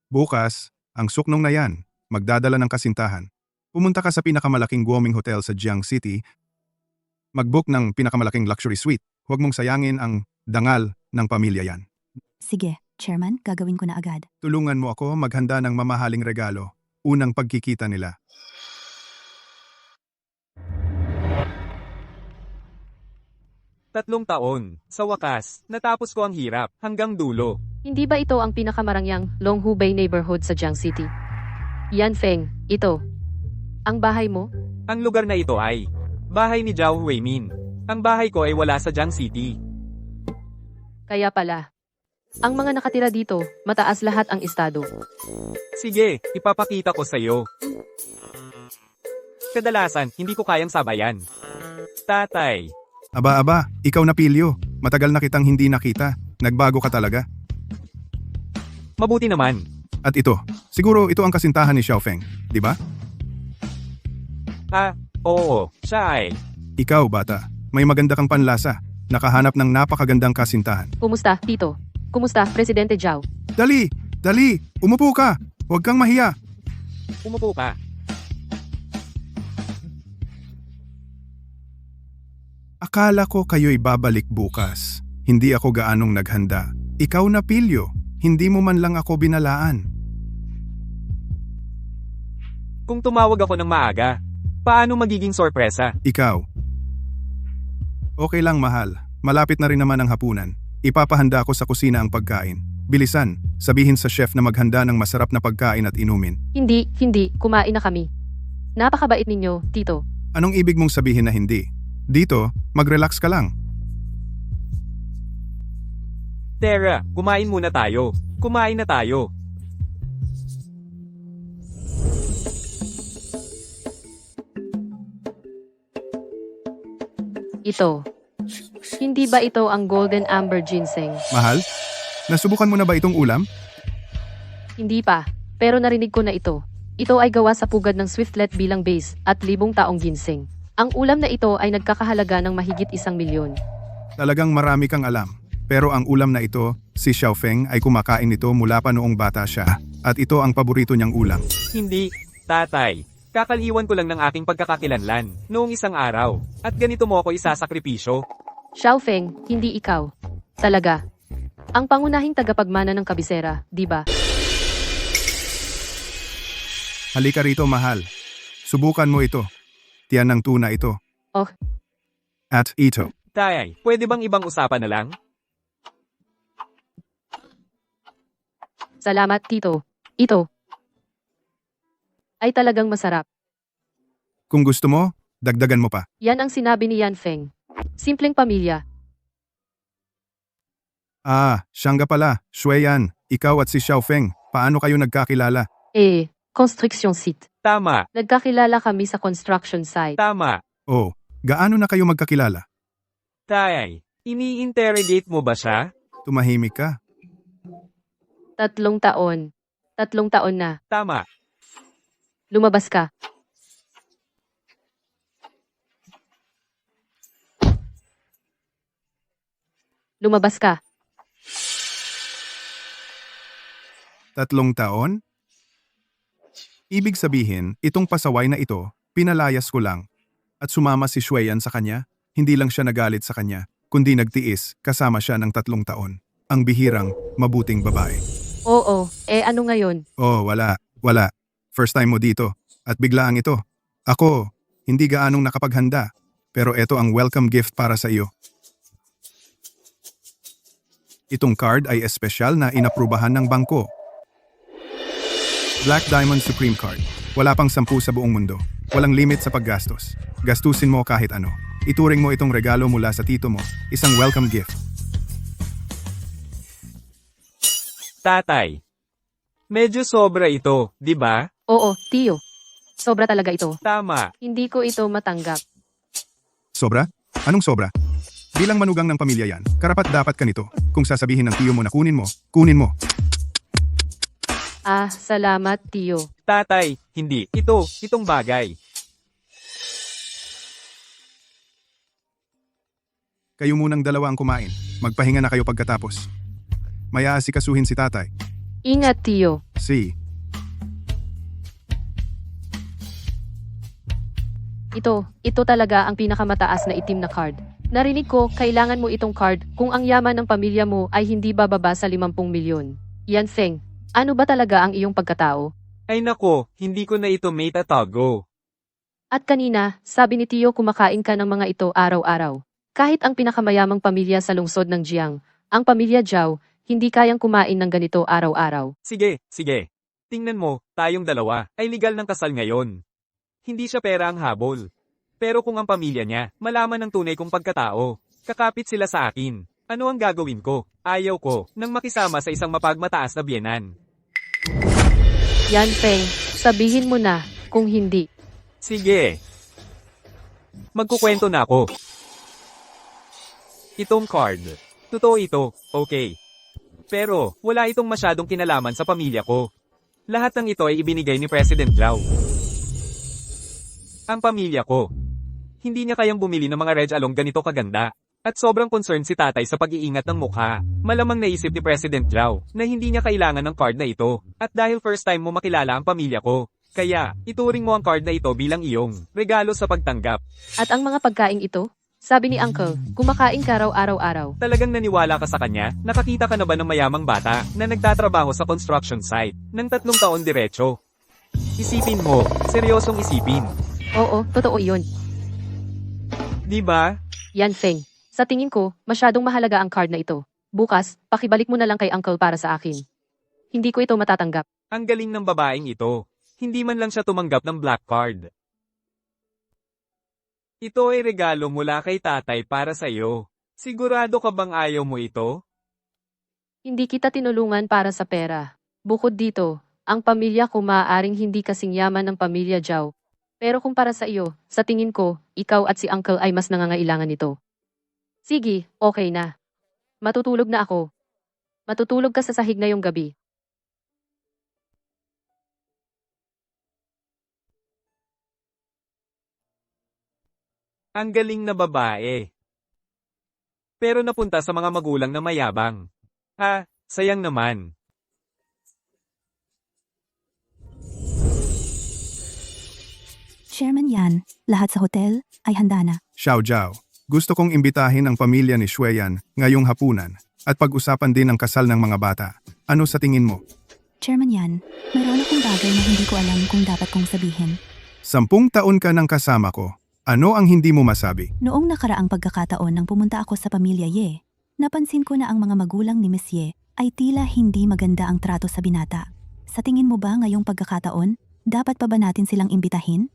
Bukas, ang Suknong na yan, magdadala ng kasintahan. Pumunta ka sa pinakamalaking Guoming Hotel sa Jiang City. Mag-book ng pinakamalaking luxury suite. Huwag mong sayangin ang dangal ng pamilya yan. Sige, Chairman, gagawin ko na agad. Tulungan mo ako maghanda ng mamahaling regalo. Unang pagkikita nila. Tatlong taon. Sa wakas, natapos ko ang hirap hanggang dulo. Hindi ba ito ang pinakamarangyang Longhubei neighborhood sa Jiang City? Yan Feng, ito. Ang bahay mo? Ang lugar na ito ay bahay ni Zhao Huimin. Ang bahay ko ay wala sa Jiang City. Kaya pala. Ang mga nakatira dito, mataas lahat ang estado. Sige, ipapakita ko sa iyo. Kadalasan, hindi ko kayang sabayan. Tatay, Aba, ikaw na Pilyo. Matagal na kitang hindi nakita. Nagbago ka talaga. mabuti naman. At ito, siguro ito ang kasintahan ni Xiaofeng, di ba? Oo, siya ay. Ikaw, bata, may maganda kang panlasa. Nakahanap ng napakagandang kasintahan. Kumusta, Tito? Kumusta, Presidente Zhao? Dali, umupo ka. Huwag kang mahiya. Umupo ka. Akala ko kayo'y babalik bukas. Hindi ako gaanong naghanda. Ikaw na Pilyo, hindi mo man lang ako binalaan. Kung tumawag ako ng maaga, paano magiging sorpresa? Ikaw. Okay lang, mahal. Malapit na rin naman ang hapunan. Ipapahanda ko sa kusina ang pagkain. Bilisan, sabihin sa chef na maghanda ng masarap na pagkain at inumin. Hindi, kumain na kami. Napakabait ninyo, Tito. Anong ibig mong sabihin na hindi? Dito, mag-relax ka lang. Tara, kumain muna tayo. Kumain na tayo. Ito. Hindi ba ito ang Golden Amber Ginseng? Mahal, nasubukan mo na ba itong ulam? Hindi pa, pero narinig ko na ito. Ito ay gawa sa pugad ng Swiftlet bilang base at 1,000 taong ginseng. Ang ulam na ito ay nagkakahalaga ng mahigit 1,000,000. Talagang marami kang alam. Pero ang ulam na ito, si Xiaofeng ay kumakain nito mula pa noong bata siya. At ito ang paborito niyang ulam. Hindi, tatay. Kakaliwan ko lang ng aking pagkakakilanlan noong isang araw. At ganito mo ako isasakripisyo. Xiaofeng, hindi ikaw. Talaga. Ang pangunahing tagapagmana ng kabisera, di ba? Halika rito, mahal. Subukan mo ito. Tiyan ng tuna ito. Oh. At ito. Tay, pwede bang ibang usapan na lang? Salamat, Tito. Ito. Ay talagang masarap. Kung gusto mo, dagdagan mo pa. Yan ang sinabi ni Yan Feng. Simpleng pamilya. Siyang nga pala. Shueyan, ikaw at si Xiaofeng. Paano kayo nagkakilala? Construction site. Tama, Nagkakilala kami sa construction site. tama. Oh, gaano na kayo magkakilala? Tay, ini-interrogate mo ba siya? Tumahimik ka. 3 taon. 3 taon na. Tama. Lumabas ka. Lumabas ka. 3 taon? Ibig sabihin, itong pasaway na ito, pinalayas ko lang. At sumama si Xueyan sa kanya, hindi lang siya nagalit sa kanya, kundi nagtiis kasama siya ng 3 taon. Ang bihirang, mabuting babae. Oo, ano ngayon? Oh, wala. First time mo dito. At biglaan ito. Ako, hindi gaanong nakapaghanda. Pero ito ang welcome gift para sa iyo. Itong card ay espesyal na inaprubahan ng bangko. Black Diamond Supreme Card. Wala pang 10 sa buong mundo. Walang limit sa paggastos. Gastusin mo kahit ano. Ituring mo itong regalo mula sa tito mo. Isang welcome gift. Tatay. Medyo sobra ito, di ba? Oo, Tiyo. Sobra talaga ito. Tama. Hindi ko ito matanggap. Sobra? Anong sobra? Bilang manugang ng pamilya yan, karapat dapat ka nito. Kung sasabihin ng tiyo mo na kunin mo, kunin mo. Salamat, Tiyo. Tatay, hindi. Itong bagay. Kayo munang dalawa ang kumain. Magpahinga na kayo pagkatapos. May aasikasuhin si tatay. Ingat, Tiyo. Si. Ito talaga ang pinakamataas na itim na card. Narinig ko, kailangan mo itong card kung ang yaman ng pamilya mo ay hindi bababa sa 50 milyon. Yan Feng, ano ba talaga ang iyong pagkatao? Ay nako, hindi ko na ito may tatago. At kanina, sabi ni Tiyo kumakain ka ng mga ito araw-araw. Kahit ang pinakamayamang pamilya sa lungsod ng Jiang, ang pamilya Zhao, hindi kayang kumain ng ganito araw-araw. Sige. Tingnan mo, tayong dalawa ay legal ng kasal ngayon. Hindi siya pera ang habol. Pero kung ang pamilya niya, malaman ng tunay kong pagkatao, kakapit sila sa akin. Ano ang gagawin ko? Ayaw ko nang makisama sa isang mapagmataas na biyenan. Yan Feng, sabihin mo na, kung hindi. Sige. Magkukwento na ako. Itong card. Totoo ito, okay. Pero, wala itong masyadong kinalaman sa pamilya ko. Lahat ng ito ay ibinigay ni President Zhao. Ang pamilya ko. Hindi niya kayang bumili ng mga Reg Along ganito kaganda. At sobrang concerned si tatay sa pag-iingat ng mukha. Malamang naisip ni President Zhao na hindi niya kailangan ng card na ito. At dahil first time mo makilala ang pamilya ko, kaya ituring mo ang card na ito bilang iyong regalo sa pagtanggap. At ang mga pagkain ito? Sabi ni Uncle, kumakain ka raw araw-araw. Talagang naniwala ka sa kanya? Nakakita ka na ba ng mayamang bata na nagtatrabaho sa construction site ng 3 taon diretso? Isipin mo, seryosong isipin. Oo, totoo yun. Di ba? Yan Feng, sa tingin ko, masyadong mahalaga ang card na ito. Bukas, pakibalik mo na lang kay Uncle para sa akin. Hindi ko ito matatanggap. Ang galing ng babaeng ito. Hindi man lang siya tumanggap ng black card. Ito ay regalo mula kay tatay para sa iyo. Sigurado ka bang ayaw mo ito? Hindi kita tinulungan para sa pera. Bukod dito, ang pamilya ko maaaring hindi kasing yaman ng pamilya Zhao. Pero kung para sa iyo, sa tingin ko, ikaw at si Uncle ay mas nangangailangan nito. Sige, okay na. Matutulog na ako. Matutulog ka sa sahig ngayong gabi. Ang galing na babae. Pero napunta sa mga magulang na mayabang. Sayang naman. Chairman Yan, lahat sa hotel ay handa na. Xiao Zhao, gusto kong imbitahin ang pamilya ni Xueyan ngayong hapunan at pag-usapan din ang kasal ng mga bata. Ano sa tingin mo? Chairman Yan, mayroon akong bagay na hindi ko alam kung dapat kong sabihin. 10 taon ka ng kasama ko. Ano ang hindi mo masabi? Noong nakaraang pagkakataon nang pumunta ako sa pamilya Ye, napansin ko na ang mga magulang ni Miss Ye ay tila hindi maganda ang trato sa binata. Sa tingin mo ba ngayong pagkakataon, dapat pa ba natin silang imbitahin?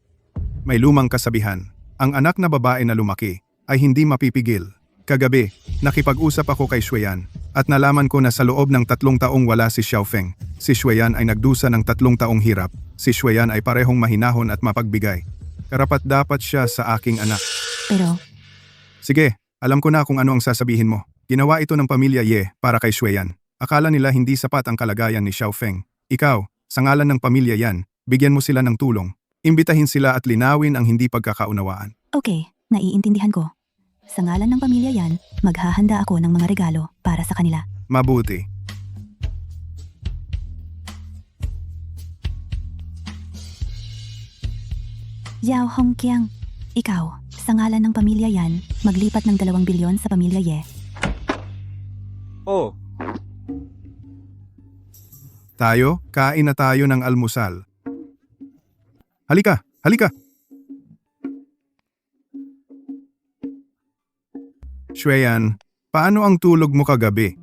May lumang kasabihan. Ang anak na babae na lumaki ay hindi mapipigil. Kagabi, nakipag-usap ako kay Xueyan at nalaman ko na sa loob ng 3 taong wala si Xiaofeng. Si Xueyan ay nagdusa ng 3 taong hirap. Si Xueyan ay parehong mahinahon at mapagbigay. Karapat dapat siya sa aking anak. Pero, Sige, alam ko na kung ano ang sasabihin mo. Ginawa ito ng pamilya Ye para kay Xueyan. Akala nila hindi sapat ang kalagayan ni Xiaofeng. Ikaw, sa ngalan ng pamilya Yan, bigyan mo sila ng tulong. Imbitahin sila at linawin ang hindi pagkakaunawaan. okay, naiintindihan ko. Sa ngalan ng pamilya Yan, maghahanda ako ng mga regalo para sa kanila. Mabuti. Yao Hongqiang, ikaw, sa ngalan ng pamilya Yan, maglipat ng 2 bilyon sa pamilya Ye. Oh, Tayo, kain na tayo ng almusal. Halika, halika! Xueyan, paano ang tulog mo kagabi?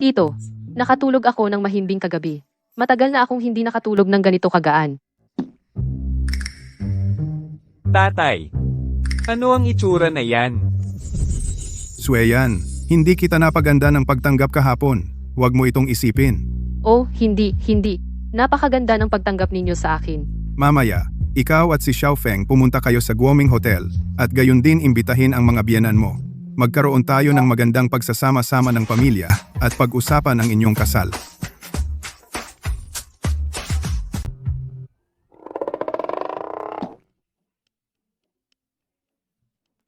Tito, nakatulog ako ng mahimbing kagabi. Matagal na akong hindi nakatulog ng ganito kagaan. tatay. Ano ang itsura na yan? Xueyan, hindi kita napaganda ng pagtanggap kahapon. Huwag mo itong isipin. Oh, hindi. Napakaganda ng pagtanggap ninyo sa akin. Mamaya, ikaw at si Xiaofeng pumunta kayo sa Guoming Hotel at gayon din imbitahin ang mga biyenan mo. Magkaroon tayo ng magandang pagsasama-sama ng pamilya at pag-usapan ang inyong kasal.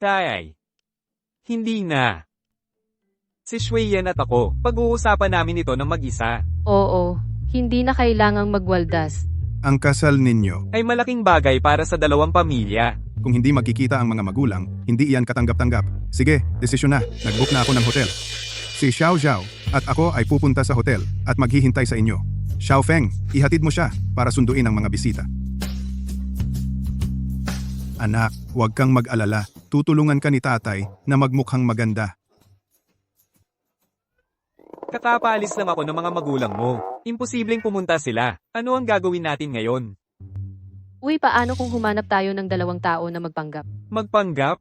Tay. Hindi na. Si Xueyan at ako, pag-uusapan namin ito ng mag-isa. Oo, hindi na kailangang magwaldas. Ang kasal ninyo, Ay malaking bagay para sa dalawang pamilya. kung hindi magkikita ang mga magulang, hindi iyan katanggap-tanggap. Sige, desisyon na. Nag-book na ako ng hotel. Si Xiao Zhao at ako ay pupunta sa hotel at maghihintay sa inyo. Xiaofeng, ihatid mo siya para sunduin ang mga bisita. Anak, huwag kang mag-alala. Tutulungan ka ni tatay na magmukhang maganda. Kakapalis lang ako ng mga magulang mo. Imposibleng pumunta sila. Ano ang gagawin natin ngayon? Uy, paano kung humanap tayo ng 2 tao na magpanggap? Magpanggap?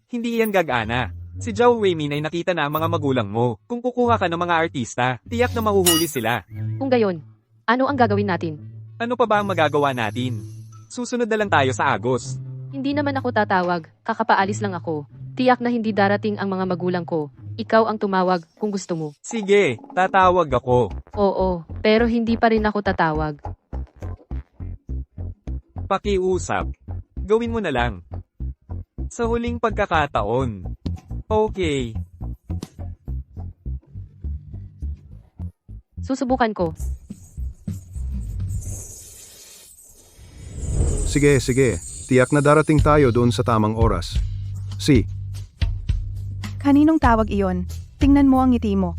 Hindi yan gagana. Si Zhao Weimin ay nakita na ang mga magulang mo. Kung kukuha ka ng mga artista, tiyak na mahuhuli sila. Kung gayon, ano ang gagawin natin? Ano pa ba ang magagawa natin? Susunod na lang tayo sa Agos. Hindi naman ako tatawag, kakapaalis lang ako. Tiyak na hindi darating ang mga magulang ko. Ikaw ang tumawag kung gusto mo. Sige, tatawag ako. Oo, pero hindi pa rin ako tatawag. Pakiusap. Gawin mo na lang. Sa huling pagkakataon. Okay. Susubukan ko. Sige, sige. Tiyak na darating tayo doon sa tamang oras. Si, Kaninong tawag iyon? Tingnan mo ang ngiti mo.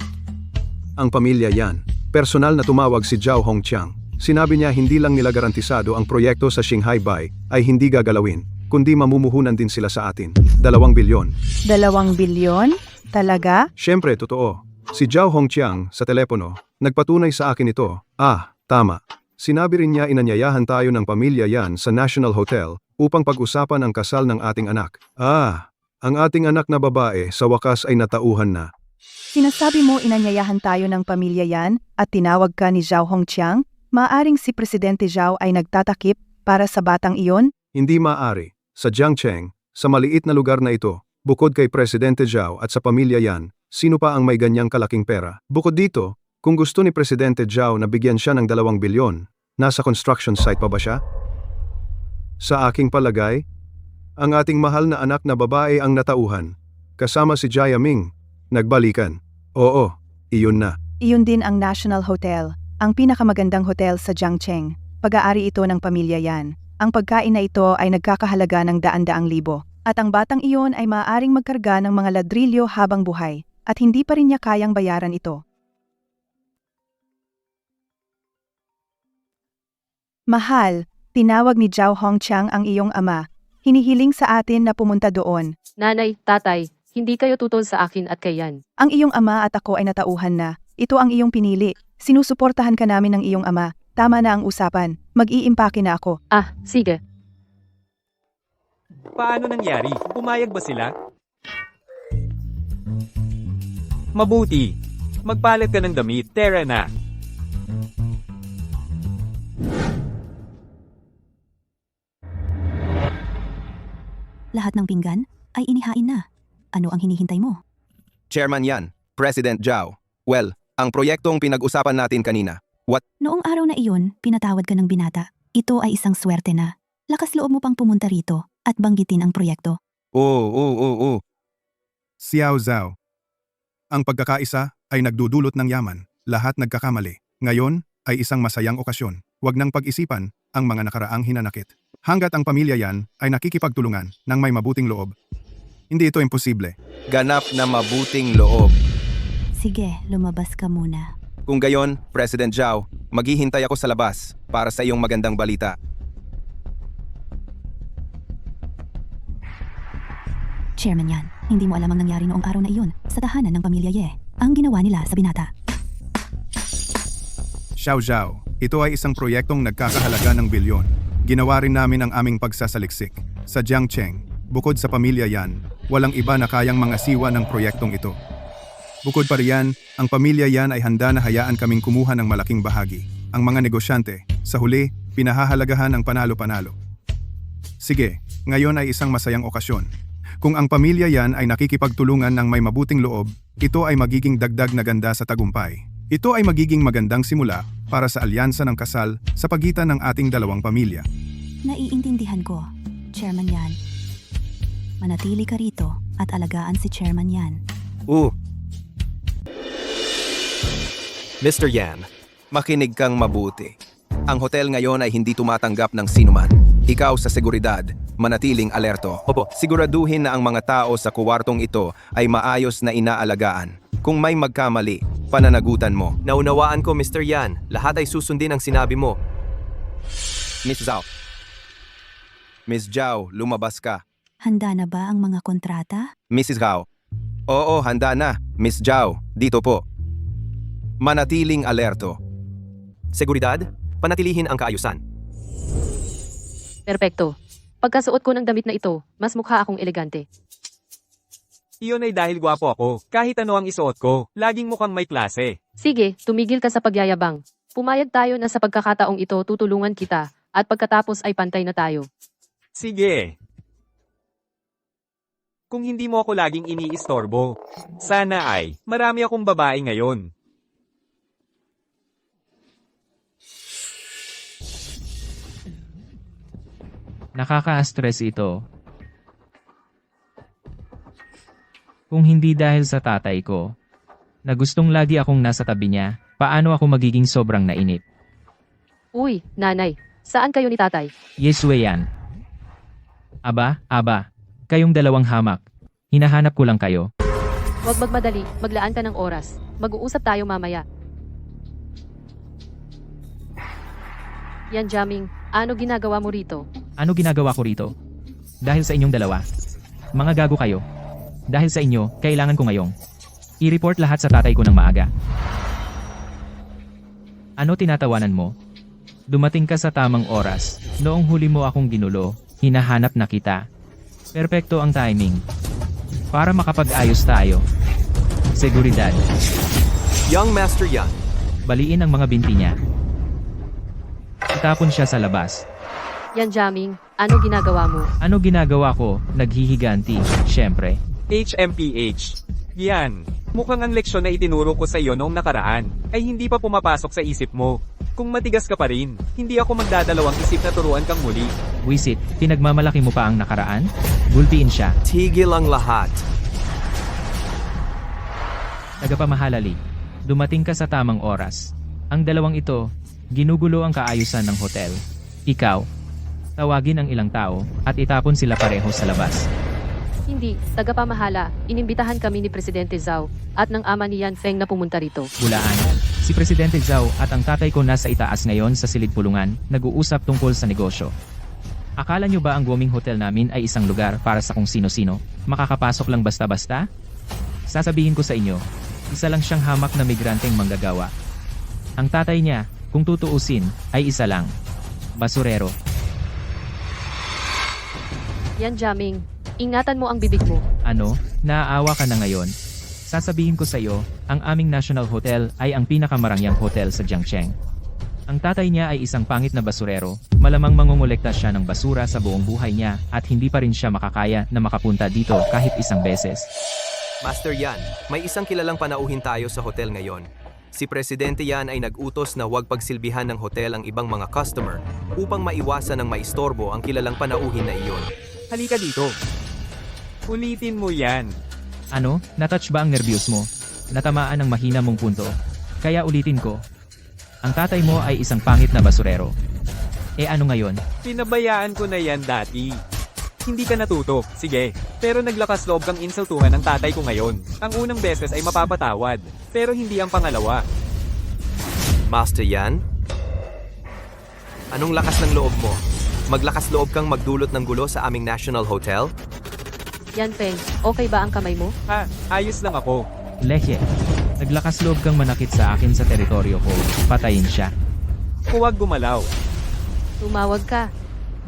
ang pamilya Yan. Personal na tumawag si Zhao Hongqiang. Sinabi niya hindi lang nila garantisado ang proyekto sa Shanghai Bai ay hindi gagalawin, kundi mamumuhunan din sila sa atin. 2 bilyon. 2 bilyon? Talaga? Siyempre, totoo. Si Zhao Hongqiang sa telepono, nagpatunay sa akin ito. Tama. Sinabi rin niya inanyayahan tayo ng pamilya Yan sa National Hotel upang pag-usapan ang kasal ng ating anak. Ang ating anak na babae sa wakas ay natauhan na. Sinasabi mo inanyayahan tayo ng pamilya Yan at tinawag ka ni Zhao Hongqiang? Maaring si Presidente Zhao ay nagtatakip para sa batang iyon? Hindi maaari. Sa Jiangcheng, sa maliit na lugar na ito, bukod kay Presidente Zhao at sa pamilya Yan, sino pa ang may ganyang kalaking pera? Bukod dito, kung gusto ni Presidente Zhao na bigyan siya ng 2 bilyon, nasa construction site pa ba siya? Sa aking palagay, ang ating mahal na anak na babae ang natauhan. Kasama si Jia Ming. Nagbalikan. Oo, iyon na. Iyon din ang National Hotel, ang pinakamagandang hotel sa Jiangcheng. Pag-aari ito ng pamilya Yan. Ang pagkain na ito ay nagkakahalaga ng daan-daang libo. At ang batang iyon ay maaaring magkarga ng mga ladrilyo habang buhay. At hindi pa rin niya kayang bayaran ito. Mahal, tinawag ni Zhao Hongqiang ang iyong ama. Hinihiling sa atin na pumunta doon. Nanay, tatay, hindi kayo tutol sa akin at kay Yan. Ang iyong ama at ako ay natauhan na. Ito ang iyong pinili. Sinusuportahan ka namin ng iyong ama. Tama na ang usapan. Mag-iimpake na ako. Sige. Paano nangyari? Pumayag ba sila? Mabuti. Magpalit ka ng damit. Tara na. Lahat ng pinggan ay inihain na. Ano ang hinihintay mo? Chairman Yan, President Zhao. Well, ang proyektong pinag-usapan natin kanina. Noong araw na iyon, pinatawad ka ng binata. Ito ay isang swerte na. Lakas loob mo pang pumunta rito at banggitin ang proyekto. Oo. Xiao Zhao. Ang pagkakaisa ay nagdudulot ng yaman. Lahat nagkakamali. Ngayon ay isang masayang okasyon. Huwag nang pag-isipan ang mga nakaraang hinanakit. Hanggat ang pamilya yan ay nakikipagtulungan ng may mabuting loob, hindi ito imposible. Ganap na mabuting loob. Sige, lumabas ka muna. Kung gayon, President Zhao, maghihintay ako sa labas para sa iyong magandang balita. Chairman Yan, hindi mo alam ang nangyari noong araw na iyon sa tahanan ng pamilya Ye. Ang ginawa nila sa binata. Xiao Zhao, ito ay isang proyektong nagkakahalaga ng bilyon. Ginawa rin namin ang aming pagsasaliksik. Sa Jiangcheng, bukod sa pamilya Yan, walang iba na kayang mangasiwa ng proyektong ito. Bukod pa riyan, ang pamilya Yan ay handa na hayaan kaming kumuha ng malaking bahagi. Ang mga negosyante, sa huli, pinahahalagahan ang panalo-panalo. Sige, ngayon ay isang masayang okasyon. Kung ang pamilya Yan ay nakikipagtulungan ng may mabuting loob, ito ay magiging dagdag na ganda sa tagumpay. Ito ay magiging magandang simula para sa alyansa ng kasal sa pagitan ng ating dalawang pamilya. Naiintindihan ko, Chairman Yan. Manatili ka rito at alagaan si Chairman Yan. Mr. Yan, makinig kang mabuti. Ang hotel ngayon ay hindi tumatanggap ng sinuman. Ikaw sa seguridad, manatiling alerto. Opo, siguraduhin na ang mga tao sa kuwartong ito ay maayos na inaalagaan. Kung may magkamali, pananagutan mo. Naunawaan ko, Mr. Yan. Lahat ay susundin ang sinabi mo. Miss Zhao. Miss Zhao, lumabas ka. Handa na ba ang mga kontrata? Mrs. Zhao. Oo, handa na. Miss Zhao, dito po. Manatiling alerto. Seguridad, panatilihin ang kaayusan. Perpekto. Pagkasuot ko ng damit na ito, mas mukha akong elegante. Iyon ay dahil gwapo ako. Kahit ano ang isuot ko, laging mukhang may klase. Sige, tumigil ka sa pagyayabang. Pumayag tayo na sa pagkakataong ito tutulungan kita, at pagkatapos ay pantay na tayo. Sige. Kung hindi mo ako laging iniistorbo, sana ay marami akong babae ngayon. Nakaka-stress ito. Kung hindi dahil sa tatay ko, na gustong lagi akong nasa tabi niya, paano ako magiging sobrang nainip? Uy, nanay, saan kayo ni tatay? Yeswe yan. Aba, kayong dalawang hamak. Hinahanap ko lang kayo. Huwag magmadali, maglaan ka ng oras. Mag-uusap tayo mamaya. Yan, Jaming, ano ginagawa mo rito? Ano ginagawa ko rito? Dahil sa inyong dalawa. Mga gago kayo. Dahil sa inyo, kailangan ko ngayong i-report lahat sa tatay ko ng maaga. Ano tinatawanan mo? Dumating ka sa tamang oras. Noong huli mo akong ginulo, hinahanap na kita. Perpekto ang timing. Para makapag-ayos tayo. Seguridad. Young Master Yan. Baliin ang mga binti niya. Itapon siya sa labas. Yan, Jaming, ano ginagawa mo? Ano ginagawa ko? Naghihiganti, syempre. HMPH. Yan. Mukhang ang leksyon na itinuro ko sa iyo noong nakaraan ay hindi pa pumapasok sa isip mo. Kung matigas ka pa rin, hindi ako magdadalawang isip na turuan kang muli. Wisit, pinagmamalaki mo pa ang nakaraan? Gultiin siya. Tigil ang lahat. Tagapamahalali. Dumating ka sa tamang oras. Ang dalawang ito, ginugulo ang kaayusan ng hotel. Ikaw, tawagin ang ilang tao at itapon sila pareho sa labas. Hindi, tagapamahala, inimbitahan kami ni Presidente Zhao at ng ama ni Yan Feng na pumunta rito. Bulaan. Si Presidente Zhao at ang tatay ko nasa itaas ngayon sa silid pulungan, nag-uusap tungkol sa negosyo. Akala nyo ba ang Guoming Hotel namin ay isang lugar para sa kung sino-sino? Makakapasok lang basta-basta? Sasabihin ko sa inyo, isa lang siyang hamak na migranteng manggagawa. Ang tatay niya, kung tutuusin, ay isa lang. Basurero. Yan, Jaming, ingatan mo ang bibig mo. Ano? Naaawa ka na ngayon? Sasabihin ko sa iyo, ang aming National Hotel ay ang pinakamarangyang hotel sa Jiangcheng. Ang tatay niya ay isang pangit na basurero, malamang mangongolekta siya ng basura sa buong buhay niya at hindi pa rin siya makakaya na makapunta dito kahit isang beses. Master Yan, may isang kilalang panauhin tayo sa hotel ngayon. Si Presidente Yan ay nag-utos na huwag pagsilbihan ng hotel ang ibang mga customer upang maiwasan ng maistorbo ang kilalang panauhin na iyon. Halika dito. Ulitin mo yan. Ano? Natouch ba ang nervyos mo? Natamaan ng mahina mong punto? Kaya ulitin ko. Ang tatay mo ay isang pangit na basurero. Ano ngayon? Pinabayaan ko na yan dati. Hindi ka natuto, sige. Pero naglakas loob kang insultuhan ng tatay ko ngayon. Ang unang beses ay mapapatawad, pero hindi ang pangalawa. Master Yan? Anong lakas ng loob mo? Maglakas loob kang magdulot ng gulo sa aming National Hotel? Yan Feng, okay ba ang kamay mo? Ha, ayos lang ako. Lehye. Naglakas loob kang manakit sa akin sa teritoryo ko. Patayin siya. Huwag gumalaw. Tumawag ka.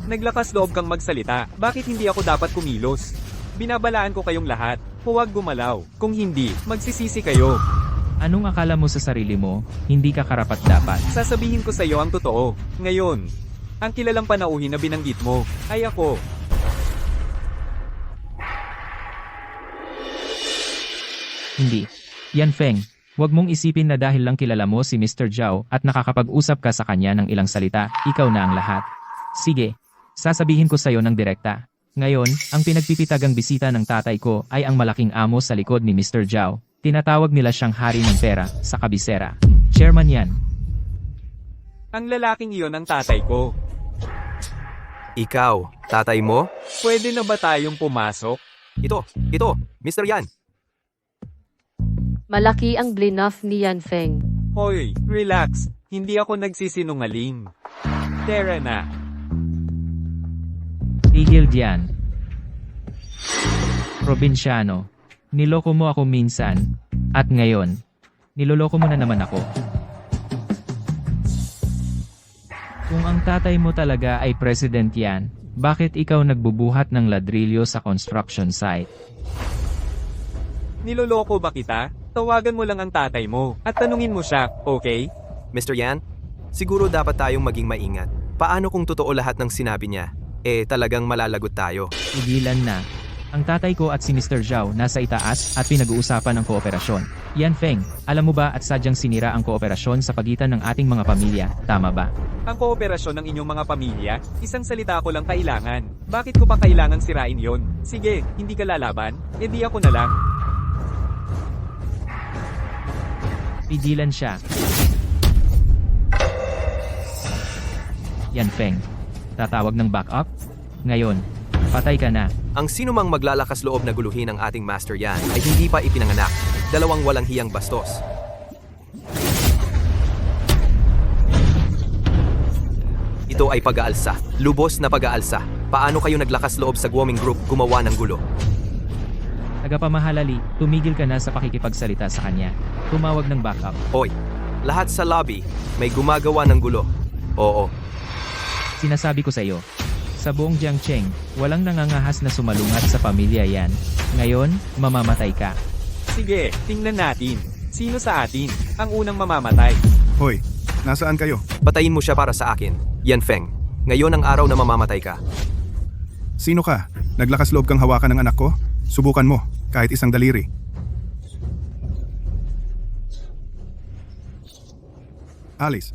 Naglakas loob kang magsalita. Bakit hindi ako dapat kumilos? Binabalaan ko kayong lahat. Huwag gumalaw. Kung hindi, magsisisi kayo. Anong akala mo sa sarili mo? Hindi ka karapat dapat. Sasabihin ko sa iyo ang totoo. Ngayon, ang kilalang panauhin na binanggit mo ay ako. Hindi. Yan Feng, huwag mong isipin na dahil lang kilala mo si Mr. Zhao at nakakapag-usap ka sa kanya ng ilang salita, ikaw na ang lahat. Sige, sasabihin ko sa iyo ng direkta. Ngayon, ang pinagpipitagang bisita ng tatay ko ay ang malaking amo sa likod ni Mr. Zhao. Tinatawag nila siyang hari ng pera sa kabisera. Chairman yan. Ang lalaking iyon ang tatay ko. Ikaw, tatay mo? Pwede na ba tayong pumasok? Ito, Mr. Yan. Malaki ang bluff ni Yan Feng. Hoy, relax. Hindi ako nagsisinungaling. Tara na. Tigil diyan. Probinsyano. Niloko mo ako minsan. At ngayon, niloloko mo na naman ako. Kung ang tatay mo talaga ay president yan, bakit ikaw nagbubuhat ng ladrilyo sa construction site? Niloloko ba kita? Tawagan mo lang ang tatay mo at tanungin mo siya, okay? Mr. Yan, siguro dapat tayong maging maingat. Paano kung totoo lahat ng sinabi niya? Talagang malalagot tayo. Tigilan na. Ang tatay ko at si Mr. Zhao nasa itaas at pinag-uusapan ng kooperasyon. Yan Feng, alam mo ba at sadyang sinira ang kooperasyon sa pagitan ng ating mga pamilya, tama ba? Ang kooperasyon ng inyong mga pamilya, isang salita ko lang kailangan. Bakit ko pa kailangan sirain yon? Sige, hindi ka lalaban? Di ako na lang. Pigilan siya. Yan Feng. Tatawag ng backup? Ngayon, patay ka na. Ang sino mang maglalakas loob na guluhin ang ating Master Yan ay hindi pa ipinanganak. Dalawang walang hiyang bastos. Ito ay pag-aalsa. Lubos na pag-aalsa. Paano kayo naglakas loob sa Guoming Group gumawa ng gulo? Tagapamahalali, tumigil ka na sa pakikipagsalita sa kanya. Tumawag ng backup. Hoy, lahat sa lobby may gumagawa ng gulo. Oo. Sinasabi ko sa iyo, sa buong Jiangcheng, walang nangangahas na sumalungat sa pamilya yan. Ngayon, mamamatay ka. Sige, tingnan natin. Sino sa atin ang unang mamamatay? Hoy, nasaan kayo? Patayin mo siya para sa akin. Yan Feng. Ngayon ang araw na mamamatay ka. Sino ka? Naglakas loob kang hawakan ng anak ko? Subukan mo, kahit isang daliri. Alice,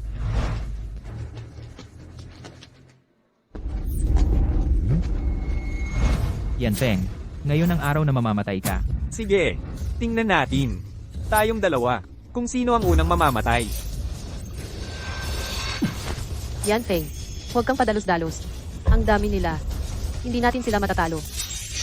Yan Feng, ngayon ang araw na mamamatay ka. Sige, tingnan natin. Tayong dalawa, kung sino ang unang mamamatay. Yan Feng, huwag kang padalos-dalos. Ang dami nila. Hindi natin sila matatalo.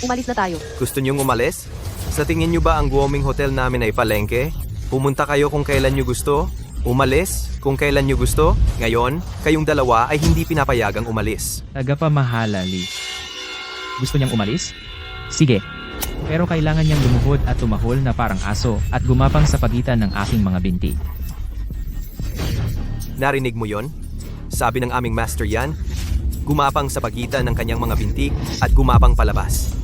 Umalis na tayo. Gusto niyong umalis? Sa tingin niyo ba ang Guoming Hotel namin ay palengke? Pumunta kayo kung kailan niyo gusto? Umalis kung kailan niyo gusto? Ngayon, kayong dalawa ay hindi pinapayagang umalis. Tagapamahalali. Gusto niyang umalis? Sige. Pero kailangan niyang lumuhod at tumahol na parang aso at gumapang sa pagitan ng aking mga binti. Narinig mo yon? Sabi ng aming Master Yan, gumapang sa pagitan ng kanyang mga binti at gumapang palabas.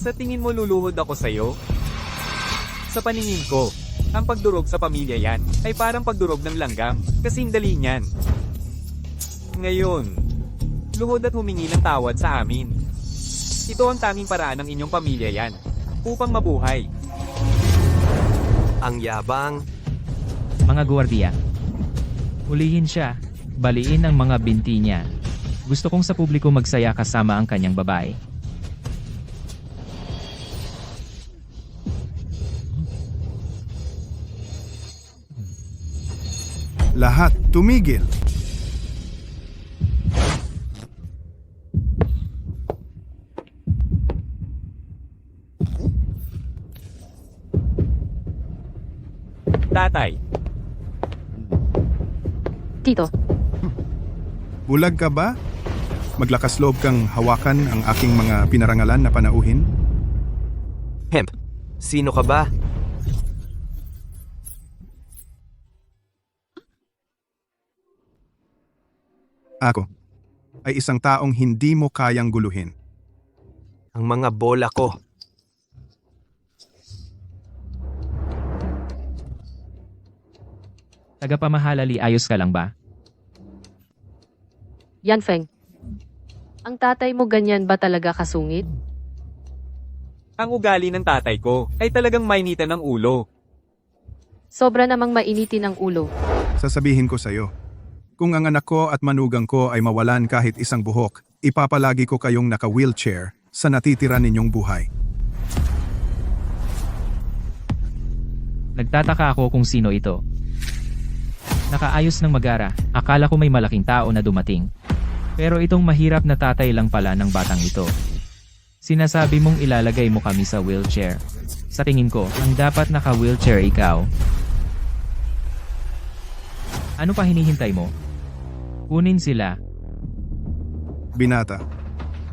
Sa tingin mo luluhod ako sa'yo? Sa paningin ko, ang pagdurog sa pamilya yan ay parang pagdurog ng langgam, kasing dali niyan. Ngayon, luhod at humingi ng tawad sa amin. Ito ang tanging paraan ng inyong pamilya yan, upang mabuhay. Ang yabang. Mga gwardiya. Hulihin siya. Baliin ang mga binti niya. Gusto kong sa publiko magsaya kasama ang kanyang babae. lahat tumigil. Tatay, Tito, Bulag ka ba? Maglakas loob kang hawakan ang aking mga pinarangalan na panauhin? Hemp, sino ka ba? Ako ay isang taong hindi mo kayang guluhin. Ang mga bola ko. Tagapamahalali, ayos ka lang ba? Yan Feng. Ang tatay mo ganyan ba talaga kasungit? ang ugali ng tatay ko ay talagang mainitan ng ulo. Sobra namang mainitin ang ulo. Sasabihin ko sa'yo, kung ang anak ko at manugang ko ay mawalan kahit isang buhok, ipapalagi ko kayong naka-wheelchair sa natitira ninyong buhay. Nagtataka ako kung sino ito. Nakaayos ng magara, akala ko may malaking tao na dumating. Pero itong mahirap na tatay lang pala ng batang ito. Sinasabi mong ilalagay mo kami sa wheelchair. Sa tingin ko, ang dapat naka-wheelchair ikaw. Ano pa hinihintay mo? Kunin sila. Binata,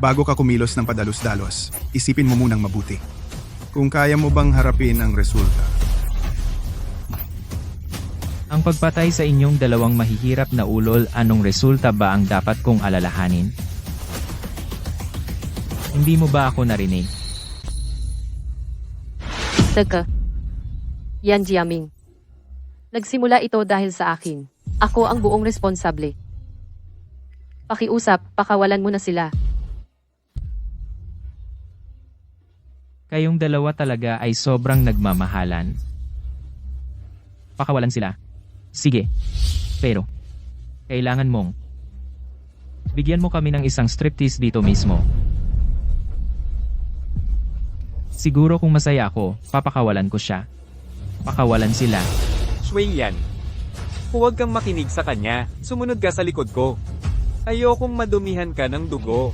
bago ka kumilos ng padalos-dalos, isipin mo munang mabuti. Kung kaya mo bang harapin ang resulta. Ang pagpatay sa inyong dalawang mahihirap na ulol, anong resulta ba ang dapat kong alalahanin? Hindi mo ba ako narinig? Teka. Yan Jiaming. Nagsimula ito dahil sa akin. Ako ang buong responsable. Pakiusap, pakawalan mo na sila. Kayong dalawa talaga ay sobrang nagmamahalan. Pakawalan sila. Sige. Pero, kailangan mong bigyan mo kami ng isang striptease dito mismo. Siguro kung masaya ako, papakawalan ko siya. Pakawalan sila. Shui yan. Huwag kang makinig sa kanya. Sumunod ka sa likod ko. Ayokong madumihan ka ng dugo.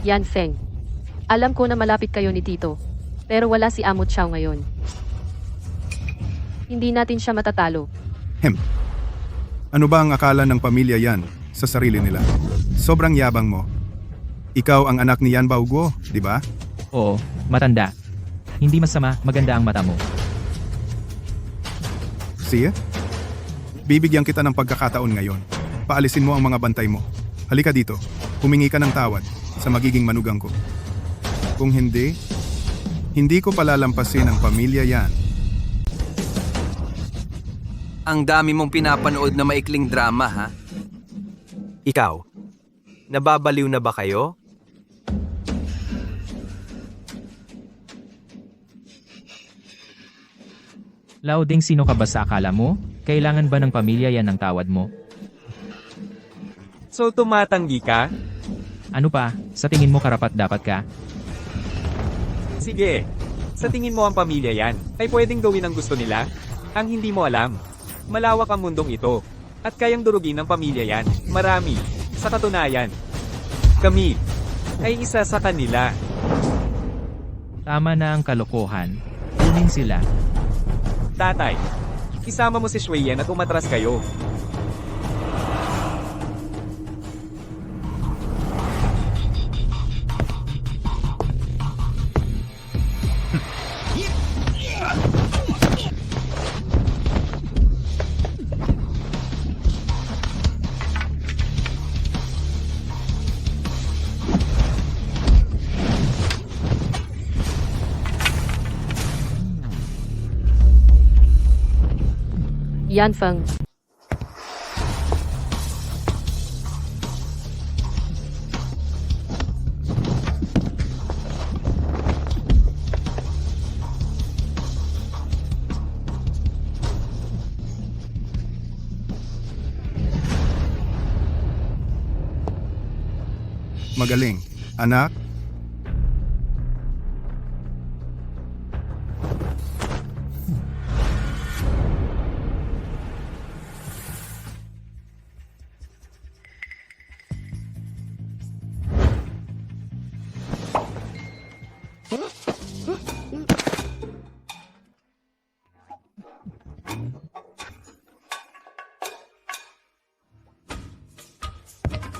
Yan Feng. Alam ko na malapit kayo ni Tito. Pero wala si Amo Chow ngayon. Hindi natin siya matatalo. Ano ba ang akala ng pamilya yan sa sarili nila? Sobrang yabang mo. Ikaw ang anak ni Yan Baoguo, di ba? Oo, matanda. Hindi masama, maganda ang mata mo. Siya? Bibigyan kita ng pagkakataon ngayon. Paalisin mo ang mga bantay mo. Halika dito. Humingi ka ng tawad sa magiging manugang ko. Kung hindi, hindi ko palalampasin ang pamilya yan. Ang dami mong pinapanood na maikling drama, ha? Ikaw, nababaliw na ba kayo? Lauding, sino ka ba sa akala mo? Kailangan ba ng pamilya yan ng tawad mo? So tumatanggi ka? Ano pa, sa tingin mo karapat dapat ka? Sige. Sa tingin mo ang pamilya yan ay pwedeng gawin ang gusto nila? Ang hindi mo alam. Malawak ang mundong ito. At kayang durugin ng pamilya yan. Marami. Sa katunayan, kami ay isa sa kanila. Tama na ang kalokohan. Kunin sila. Tatay, isama mo si Shui Yan at umatras kayo. Yan Feng. Magaling. Anak,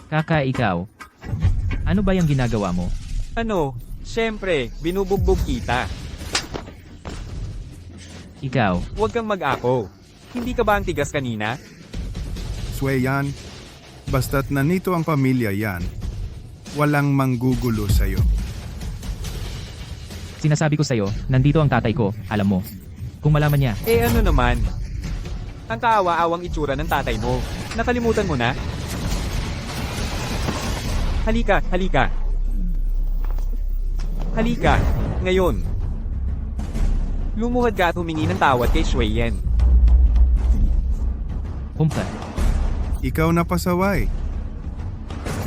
Kaka ikaw. Ano ba yung ginagawa mo? Ano? Siyempre, binubugbog kita. Ikaw, Huwag kang mag-ako. Hindi ka ba ang tigas kanina? Sue yan, basta't nandito ang pamilya yan, walang manggugulo sa'yo. sinasabi ko sa'yo, nandito ang tatay ko, alam mo. Kung malaman niya, Eh ano naman? Ang kaawa-awang itsura ng tatay mo. Nakalimutan mo na? Halika, halika. Halika, ngayon. Lumuhad ka at humingi ng tawad kay Shui Yen. humpla. Ikaw na pasaway.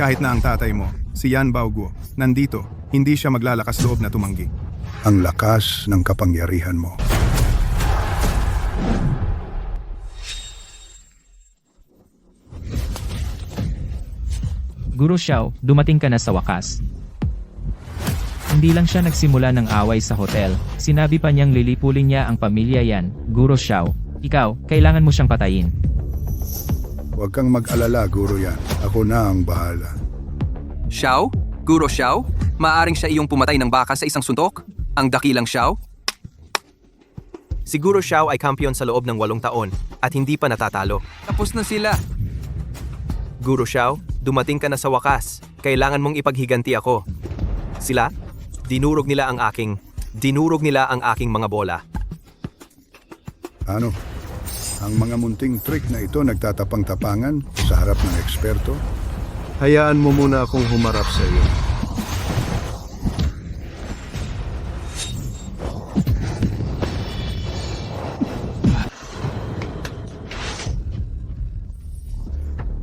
Kahit na ang tatay mo, si Yan Baoguo, nandito, hindi siya maglalakas loob na tumanggi. Ang lakas ng kapangyarihan mo. Guro Xiao, dumating ka na sa wakas. Hindi lang siya nagsimula ng away sa hotel, sinabi pa niyang lilipulin niya ang pamilya Yan, Guro Xiao. Ikaw, kailangan mo siyang patayin. Huwag kang mag-alala, Guro Yan. Ako na ang bahala. Xiao? Guro Xiao? Maaring siya iyong pumatay ng baka sa isang suntok? Ang dakilang Xiao? Siguro Xiao ay kampiyon sa loob ng 8 taon at hindi pa natatalo. Tapos na sila. Guro Xiao, dumating ka na sa wakas. Kailangan mong ipaghiganti ako. Sila, dinurog nila ang aking mga bola. Ano? Ang mga munting trick na ito nagtatapang-tapangan sa harap ng eksperto? Hayaan mo muna akong humarap sa iyo.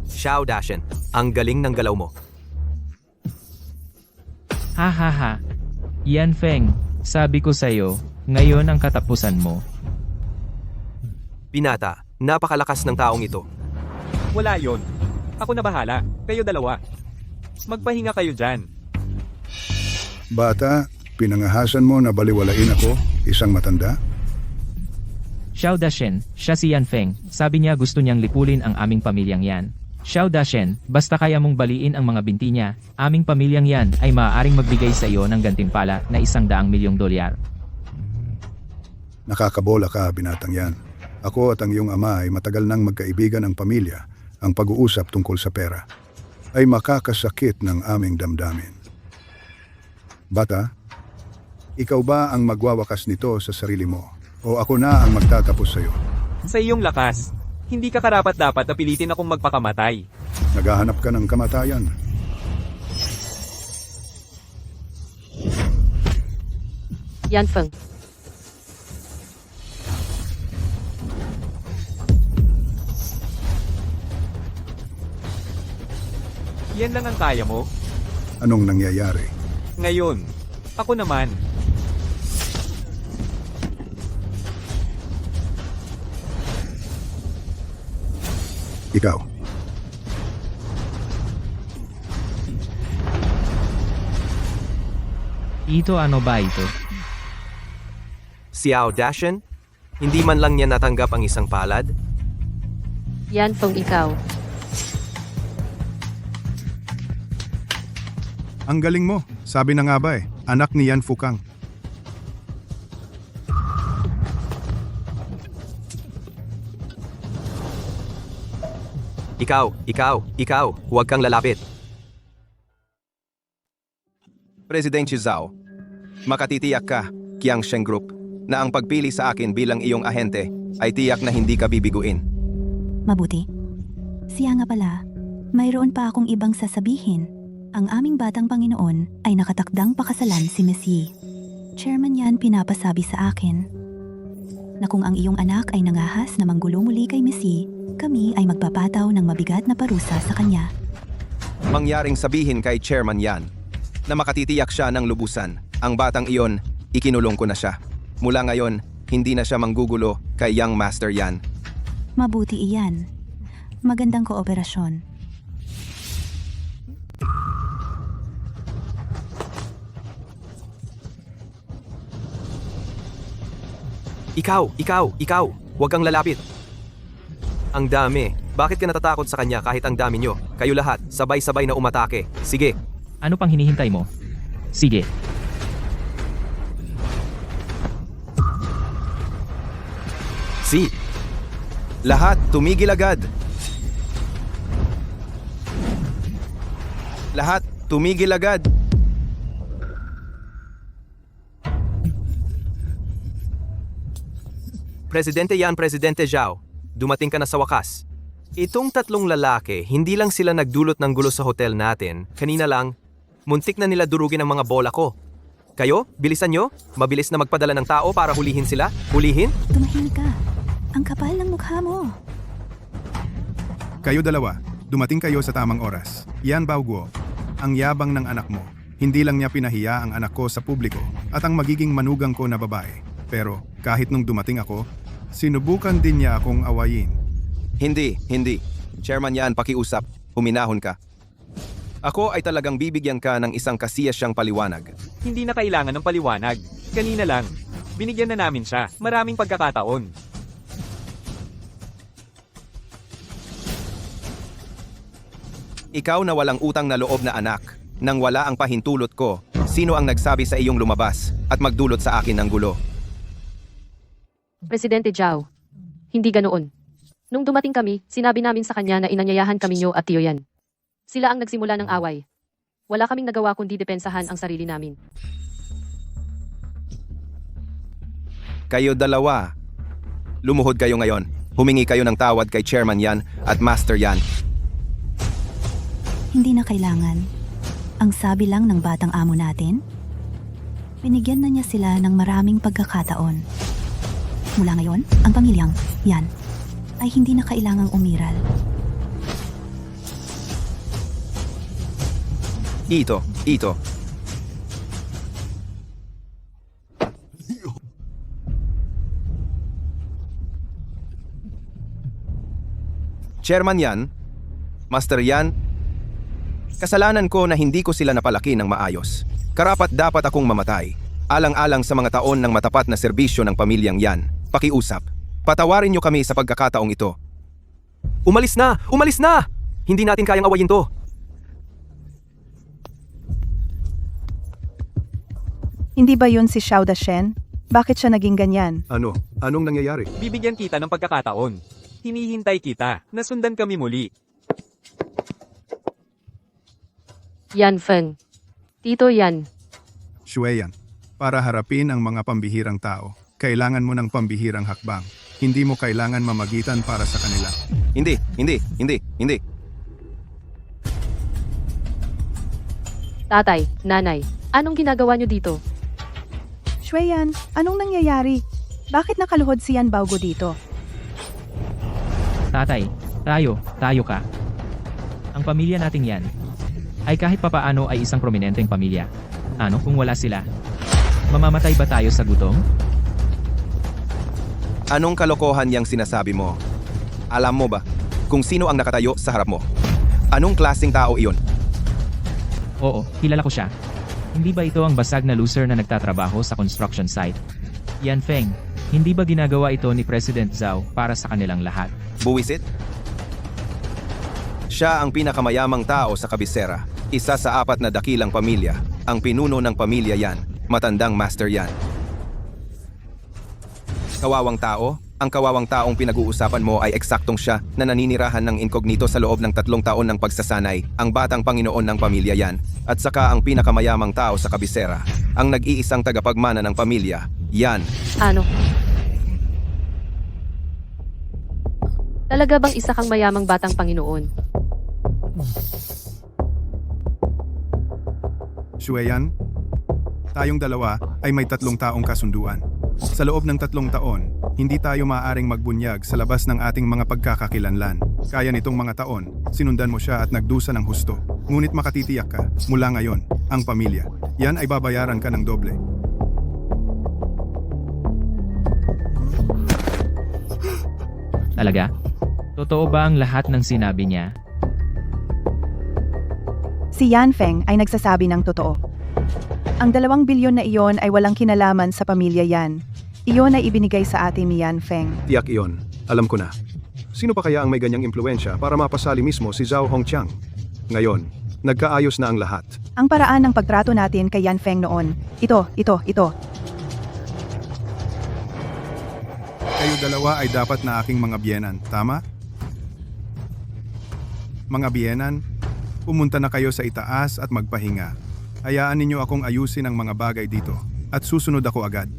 Xiao Dashen, ang galing ng galaw mo. Ha ha ha. Yan Feng, sabi ko sa'yo, ngayon ang katapusan mo. Binata, napakalakas ng taong ito. Wala yon. Ako na bahala. Kayo dalawa. Magpahinga kayo dyan. Bata, pinangahasan mo na baliwalain ako, isang matanda? Xiao Dashen, siya si Yan Feng, sabi niya gusto niyang lipulin ang aming pamilyang Yan. Xiao Dashen, basta kaya mong baliin ang mga binti niya, aming pamilyang Yan ay maaaring magbigay sa iyo ng gantimpala na $100 milyong. Nakakabola ka, binatang yan. Ako at ang iyong ama ay matagal nang magkaibigan ng pamilya. Ang pag-uusap tungkol sa pera ay makakasakit ng aming damdamin. Bata, ikaw ba ang magwawakas nito sa sarili mo? O ako na ang magtatapos sa iyo? Sa iyong lakas, hindi ka karapat-dapat na pilitin akong magpakamatay. Naghahanap ka ng kamatayan. Yan Feng. Yan lang ang kaya mo? Anong nangyayari? Ngayon, ako naman. Ikaw. Ito ano ba ito? Xiao Dashen, hindi man lang niya natanggap ang isang palad. Yan Feng ikaw. Ang galing mo, sabi na nga ba anak ni Yan Fukang. Ikaw, huwag kang lalapit. Presidente Zhao, makatitiyak ka, Qiangsheng Group, na ang pagpili sa akin bilang iyong ahente ay tiyak na hindi ka bibiguin. Mabuti. Siya nga pala, mayroon pa akong ibang sasabihin. Ang aming batang Panginoon ay nakatakdang pakasalan si Miss Yi. Chairman Yan pinapasabi sa akin na kung ang iyong anak ay nangahas na manggulo muli kay Miss Yi, kami ay magpapataw ng mabigat na parusa sa kanya. Mangyaring sabihin kay Chairman Yan na makatitiyak siya ng lubusan. Ang batang iyon, ikinulong ko na siya. Mula ngayon, hindi na siya manggugulo kay Young Master Yan. Mabuti iyan. Magandang kooperasyon. Ikaw, huwag kang lalapit. Ang dami, Bakit ka natatakot sa kanya kahit ang dami nyo? Kayo lahat, sabay-sabay na umatake. Sige, Ano pang hinihintay mo? Sige. Si. Lahat, tumigil agad. Lahat, tumigil agad. Presidente Yan, Presidente Zhao. Dumating ka na sa wakas. Itong tatlong lalaki, hindi lang sila nagdulot ng gulo sa hotel natin. Kanina lang, muntik na nila durugin ang mga bola ko. Kayo, bilisan nyo. Mabilis na magpadala ng tao para hulihin sila. Hulihin? Tumahimik ka. Ang kapal ng mukha mo. Kayo dalawa, dumating kayo sa tamang oras. Yan Baoguo, ang yabang ng anak mo. Hindi lang niya pinahiya ang anak ko sa publiko at ang magiging manugang ko na babae. Pero kahit nung dumating ako, sinubukan din niya akong awayin. Hindi. Chairman Yan, pakiusap. Huminahon ka. Ako ay talagang bibigyan ka ng isang kasiyasyang paliwanag. Hindi na kailangan ng paliwanag. Kanina lang. Binigyan na namin siya. Maraming pagkakataon. Ikaw na walang utang na loob na anak, nang wala ang pahintulot ko, sino ang nagsabi sa iyong lumabas at magdulot sa akin ng gulo? Presidente Zhao, hindi ganoon. Nung dumating kami, sinabi namin sa kanya na inanyayahan kami niyo at Tio Yan. Sila ang nagsimula ng away. Wala kaming nagawa kundi depensahan ang sarili namin. Kayo dalawa. Lumuhod kayo ngayon. Humingi kayo ng tawad kay Chairman Yan at Master Yan. Hindi na kailangan. Ang sabi lang ng batang amo natin, binigyan na niya sila ng maraming pagkakataon. Mula ngayon, ang pamilyang yan ay hindi na kailangang umiral. Ito. Chairman Yan, Master Yan, kasalanan ko na hindi ko sila napalaki ng maayos. Karapat dapat akong mamatay. Alang-alang sa mga taon ng matapat na serbisyo ng pamilyang Yan. Pakiusap. Patawarin niyo kami sa pagkakataong ito. Umalis na! Umalis na! Hindi natin kayang awayin to. Hindi ba yun si Xiao Dashen? Bakit siya naging ganyan? Ano? Anong nangyayari? Bibigyan kita ng pagkakataon. Hinihintay kita. Nasundan kami muli. Yan Feng. Tito Yan. Shueyan, para harapin ang mga pambihirang tao, kailangan mo ng pambihirang hakbang. Hindi mo kailangan mamagitan para sa kanila. Hindi. Tatay, nanay, anong ginagawa niyo dito? Shueyan, anong nangyayari? Bakit nakaluhod si Yan Baoguo dito? Tatay, tayo ka. Ang pamilya nating yan ay kahit papaano ay isang prominenteng pamilya. Ano kung wala sila? Mamamatay ba tayo sa gutom? Anong kalokohan yang sinasabi mo? Alam mo ba kung sino ang nakatayo sa harap mo? Anong klaseng tao iyon? Oo, kilala ko siya. Hindi ba ito ang basag na loser na nagtatrabaho sa construction site? Yan Feng, hindi ba ginagawa ito ni President Zhao para sa kanilang lahat? Buwisit? Siya ang pinakamayamang tao sa kabisera. Isa sa 4 na dakilang pamilya. Ang pinuno ng pamilya Yan, matandang Master Yan. Kawawang tao? Ang kawawang taong pinag-uusapan mo ay eksaktong siya na naninirahan ng inkognito sa loob ng 3 taon ng pagsasanay, ang batang Panginoon ng pamilya Yan, at saka ang pinakamayamang tao sa kabisera, ang nag-iisang tagapagmana ng pamilya, Yan. Ano? Talaga bang isa kang mayamang batang Panginoon? Shueyan, tayong dalawa ay may 3 taong kasunduan. Sa loob ng 3 taon, hindi tayo maaaring magbunyag sa labas ng ating mga pagkakakilanlan. Kaya nitong mga taon, sinundan mo siya at nagdusa ng husto. Ngunit makatitiyak ka, mula ngayon, ang pamilya, yan ay babayaran ka ng doble. Talaga? Totoo ba ang lahat ng sinabi niya? Si Yan Feng ay nagsasabi ng totoo. Ang 2 bilyon na iyon ay walang kinalaman sa pamilya Yan. Iyon ay ibinigay sa atin ni Yan Feng. Tiyak iyon. Alam ko na. Sino pa kaya ang may ganyang impluensya para mapasali mismo si Zhao Hongqiang? Ngayon, nagkaayos na ang lahat. Ang paraan ng pagtrato natin kay Yan Feng noon. Ito. Kayo dalawa ay dapat na aking mga biyenan, tama? Mga biyenan, pumunta na kayo sa itaas at magpahinga. Hayaan ninyo akong ayusin ang mga bagay dito at susunod ako agad.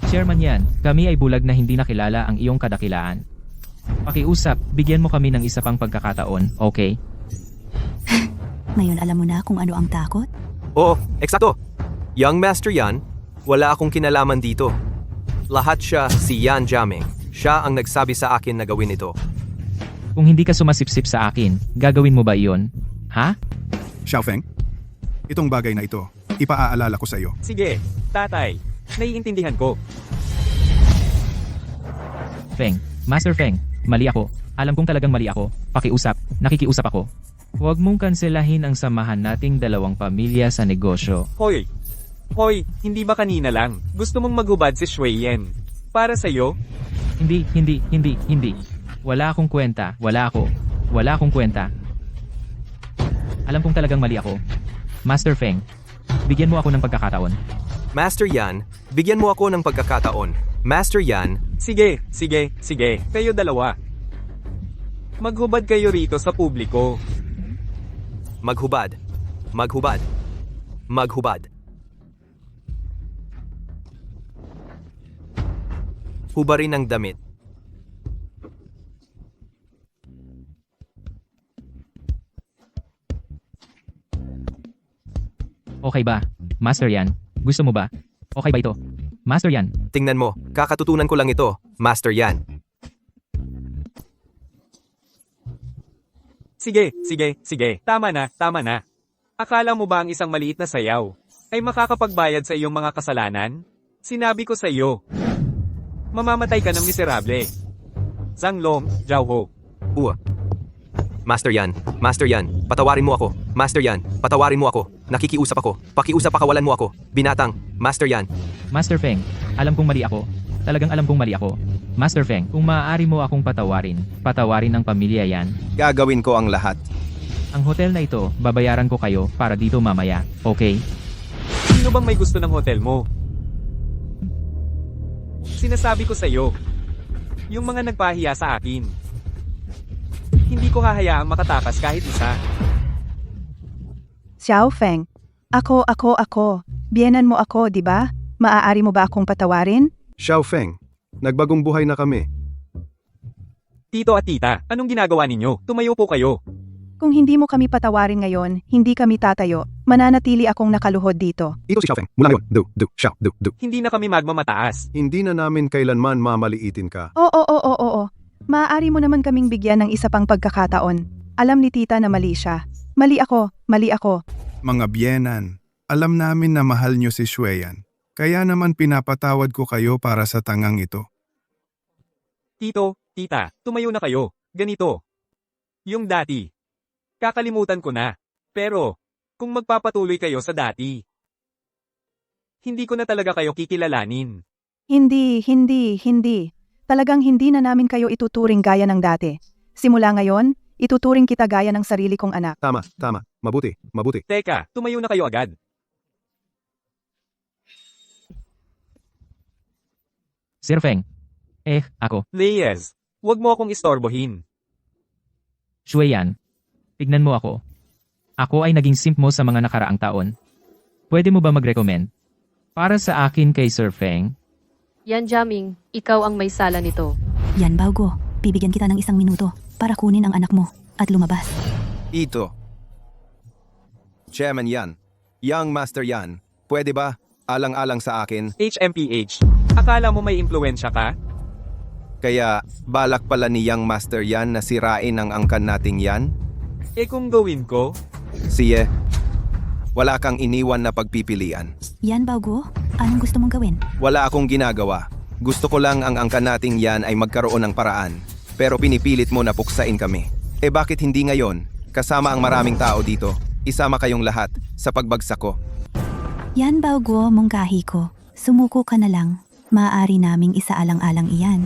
Chairman Yan, kami ay bulag na hindi nakilala ang iyong kadakilaan. Pakiusap, bigyan mo kami ng isa pang pagkakataon, okay? Ngayon alam mo na kung ano ang takot? Oo, eksakto. Young Master Yan, wala akong kinalaman dito. Lahat siya si Yan Jiaming. Siya ang nagsabi sa akin na gawin ito. Kung hindi ka sumasipsip sa akin, gagawin mo ba iyon? Ha? Xiaofeng, itong bagay na ito, ipaaalala ko sa iyo. Sige, tatay. Naiintindihan ko. Feng, Master Feng, mali ako. Alam kong talagang mali ako. Pakiusap, nakikiusap ako. Huwag mong kanselahin ang samahan nating dalawang pamilya sa negosyo. Hoy, hindi ba kanina lang? Gusto mong maghubad si Shui Yen? Para sa'yo? Hindi. Wala akong kwenta. Wala akong kwenta. Alam kong talagang mali ako. Master Feng, bigyan mo ako ng pagkakataon. Master Yan, bigyan mo ako ng pagkakataon. Master Yan, Sige. Kayo dalawa. Maghubad kayo rito sa publiko. maghubad. Hubarin ang damit. Okay ba? Master Yan, gusto mo ba? Okay ba ito? Master Yan, Tingnan mo, kakatutunan ko lang ito, Master Yan. Sige. Tama na. Akala mo ba ang isang maliit na sayaw ay makakapagbayad sa iyong mga kasalanan? Sinabi ko sa iyo. Mamamatay ka ng miserable. Zhang Long, Zhao Ho. Master Yan, patawarin mo ako. Master Yan, patawarin mo ako. Nakikiusap ako. Pakiusap pakawalan mo ako. Binatang, Master Yan. Master Feng, alam kong mali ako. Talagang alam kong mali ako. Master Feng, kung maaari mo akong patawarin ang pamilya Yan. Gagawin ko ang lahat. Ang hotel na ito, babayaran ko kayo para dito mamaya, okay? Sino bang may gusto ng hotel mo? Sinasabi ko sa iyo. Yung mga nagpahiya sa akin. Hindi ko hahayaang makatakas kahit isa. Xiao Feng, ako. Biyenan mo ako, di ba? Maaari mo ba akong patawarin? Xiaofeng, nagbagong buhay na kami. Tito at tita, anong ginagawa ninyo? Tumayo po kayo. Kung hindi mo kami patawarin ngayon, hindi kami tatayo. Mananatili akong nakaluhod dito. Ito si Xiaofeng. Mula ngayon, Xiao. Hindi na kami magmamataas. Hindi na namin kailanman mamaliitin ka. Oo. Maaari mo naman kaming bigyan ng isa pang pagkakataon. Alam ni tita na mali siya. Mali ako. Mga biyenan, alam namin na mahal nyo si Xueyan. Kaya naman pinapatawad ko kayo para sa tangang ito. Tito, tita, tumayo na kayo. Ganito. Yung dati. Kakalimutan ko na. Pero, kung magpapatuloy kayo sa dati, hindi ko na talaga kayo kikilalanin. Hindi. Talagang hindi na namin kayo ituturing gaya ng dati. Simula ngayon, ituturing kita gaya ng sarili kong anak. Tama. Mabuti. Teka, tumayo na kayo agad. Sir Feng. Ako. Leyes, huwag mo akong istorbohin. Xueyan. Tignan mo ako. Ako ay naging simp mo sa mga nakaraang taon. Pwede mo ba mag-recommend? Para sa akin kay Sir Feng? Yan Jiaming, ikaw ang may sala nito. Yan Baogo, bibigyan kita ng 1 minuto para kunin ang anak mo at lumabas. Ito. Chairman Yan, Young Master Yan, pwede ba? Alang-alang sa akin, HMPH, akala mo may impluensya ka? kaya balak pala ni Young Master Yan na sirain ang angkan nating yan? Kung gawin ko? Siye, wala kang iniwan na pagpipilian. Yan Baogo, anong gusto mong gawin? Wala akong ginagawa. Gusto ko lang ang angkan nating yan ay magkaroon ng paraan. Pero pinipilit mo na puksain kami. Bakit hindi ngayon? Kasama ang maraming tao dito. Isama kayong lahat sa pagbagsak ko. Yan Baogo, mungkahi ko. Sumuko ka na lang. Maaari naming isaalang-alang iyan.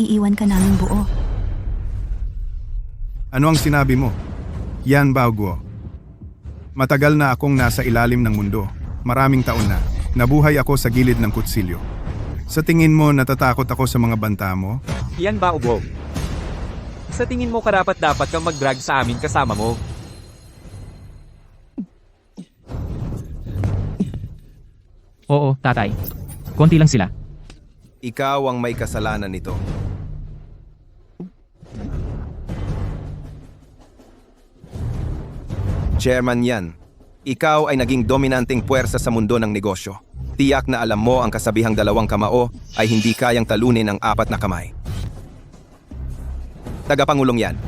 Iiwan ka namin buo. Ano ang sinabi mo? Yan Baoguo. Matagal na akong nasa ilalim ng mundo. Maraming taon na. Nabuhay ako sa gilid ng kutsilyo. Sa tingin mo natatakot ako sa mga banta mo? Yan ba, Ubo? Sa tingin mo karapat-dapat kang mag-drag sa amin kasama mo? Oo, tatay. Konti lang sila. Ikaw ang may kasalanan nito. Chairman yan. Ikaw ay naging dominanteng puwersa sa mundo ng negosyo. Tiyak na alam mo ang kasabihang dalawang kamao ay hindi kayang talunin ng apat na kamay. Tagapangulong yan.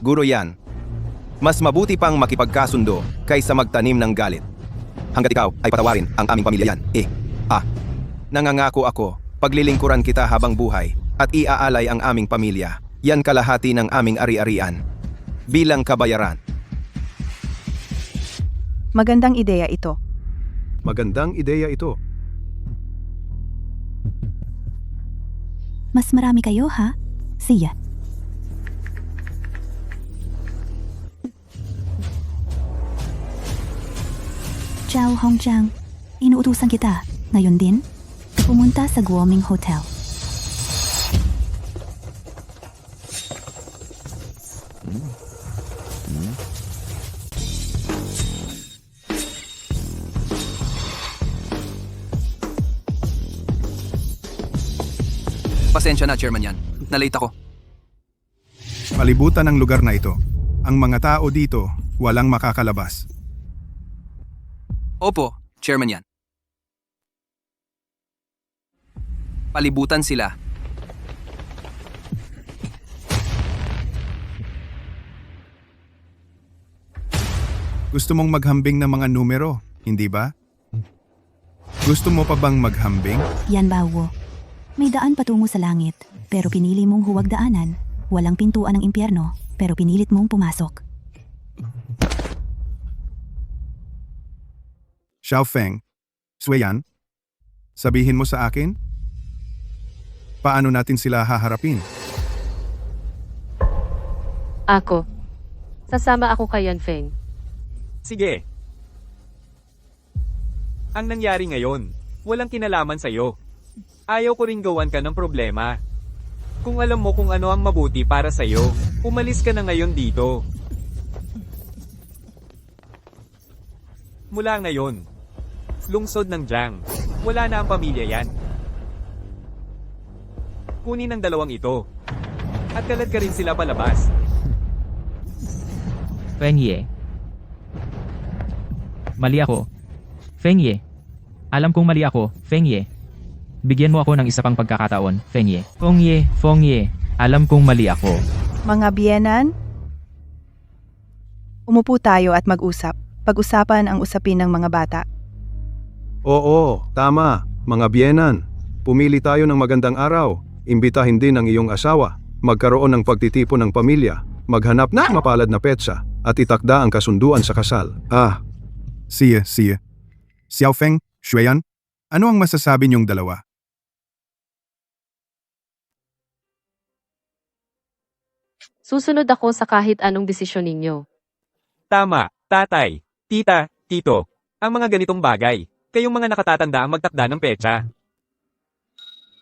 Guro yan. Mas mabuti pang makipagkasundo kaysa magtanim ng galit. Hanggat ikaw ay patawarin ang aming pamilya yan. Nangangako ako, paglilingkuran kita habang buhay at iaalay ang aming pamilya. Yan kalahati ng aming ari-arian. Bilang kabayaran. Magandang ideya ito. Magandang ideya ito. Mas marami kayo, ha? Siya. Chow Hongjiang, inuutusan kita. Ngayon din, pumunta sa Guoming Hotel. Pasensya na, Chairman yan. Nalate ako. Palibutan ang lugar na ito. Ang mga tao dito, walang makakalabas. Opo, Chairman yan. Palibutan sila. Gusto mong maghambing ng mga numero, hindi ba? Gusto mo pa bang maghambing? Yan Bawo. May daan patungo sa langit, pero pinili mong huwag daanan. Walang pintuan ng impyerno, pero pinilit mong pumasok. Xiaofeng, Sueyan, sabihin mo sa akin? Paano natin sila haharapin? Ako. Sasama ako kay Yanfeng. Sige. Ang nangyari ngayon, walang kinalaman sa'yo. Ayaw ko rin gawan ka ng problema. Kung alam mo kung ano ang mabuti para sa'yo, umalis ka na ngayon dito. Mula ngayon, lungsod ng Jiang, wala na ang pamilya yan. Kunin ang dalawang ito. At kalad ka rin sila palabas. Feng Ye. Mali ako. Feng Ye. Alam kong mali ako, Feng Ye. Bigyan mo ako ng isa pang pagkakataon, Feng Ye. Feng Ye. Alam kong mali ako. Mga biyenan, umupo tayo at mag-usap. Pag-usapan ang usapin ng mga bata. Oo, tama. Mga biyenan, pumili tayo ng magandang araw. Imbitahin din ang iyong asawa. Magkaroon ng pagtitipon ng pamilya. Maghanap ng mapalad na petsa at itakda ang kasunduan sa kasal. Siya. Xiaofeng, Xueyan, ano ang masasabi niyong dalawa? Susunod ako sa kahit anong desisyon ninyo. Tama, tatay, tita, tito. Ang mga ganitong bagay, kayong mga nakatatanda ang magtakda ng petsa.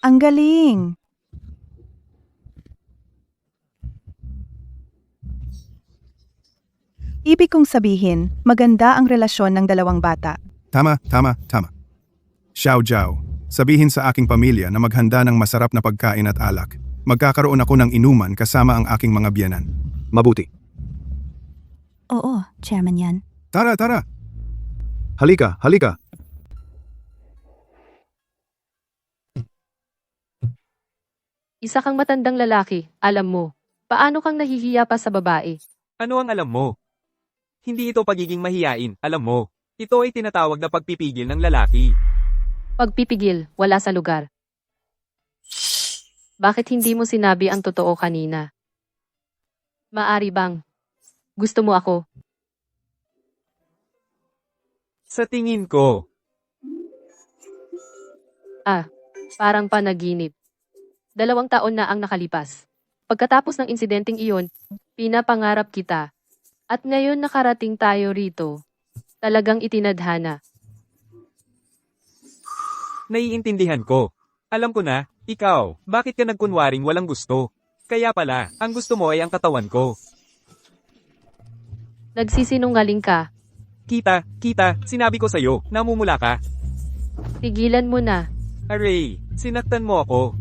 Ang galing! Ibig kong sabihin, maganda ang relasyon ng dalawang bata. Tama. Xiao Jiao, sabihin sa aking pamilya na maghanda ng masarap na pagkain at alak. Magkakaroon ako ng inuman kasama ang aking mga biyenan. Mabuti. Oo, Chairman yan. Tara! Halika. Isa kang matandang lalaki, alam mo. Paano kang nahihiya pa sa babae? Ano ang alam mo? Hindi ito pagiging mahiyain, alam mo. Ito ay tinatawag na pagpipigil ng lalaki. Pagpipigil, wala sa lugar. Bakit hindi mo sinabi ang totoo kanina? Maari bang? Gusto mo ako? Sa tingin ko, Parang panaginip. 2 taon na ang nakalipas. Pagkatapos ng insidenteng iyon, pinapangarap kita. At ngayon nakarating tayo rito. Talagang itinadhana. Naiintindihan ko. Alam ko na, ikaw, bakit ka nagkunwaring walang gusto? Kaya pala, ang gusto mo ay ang katawan ko. Nagsisinungaling ka. Kita, sinabi ko sa'yo, namumula ka. Tigilan mo na. Aray, sinaktan mo ako.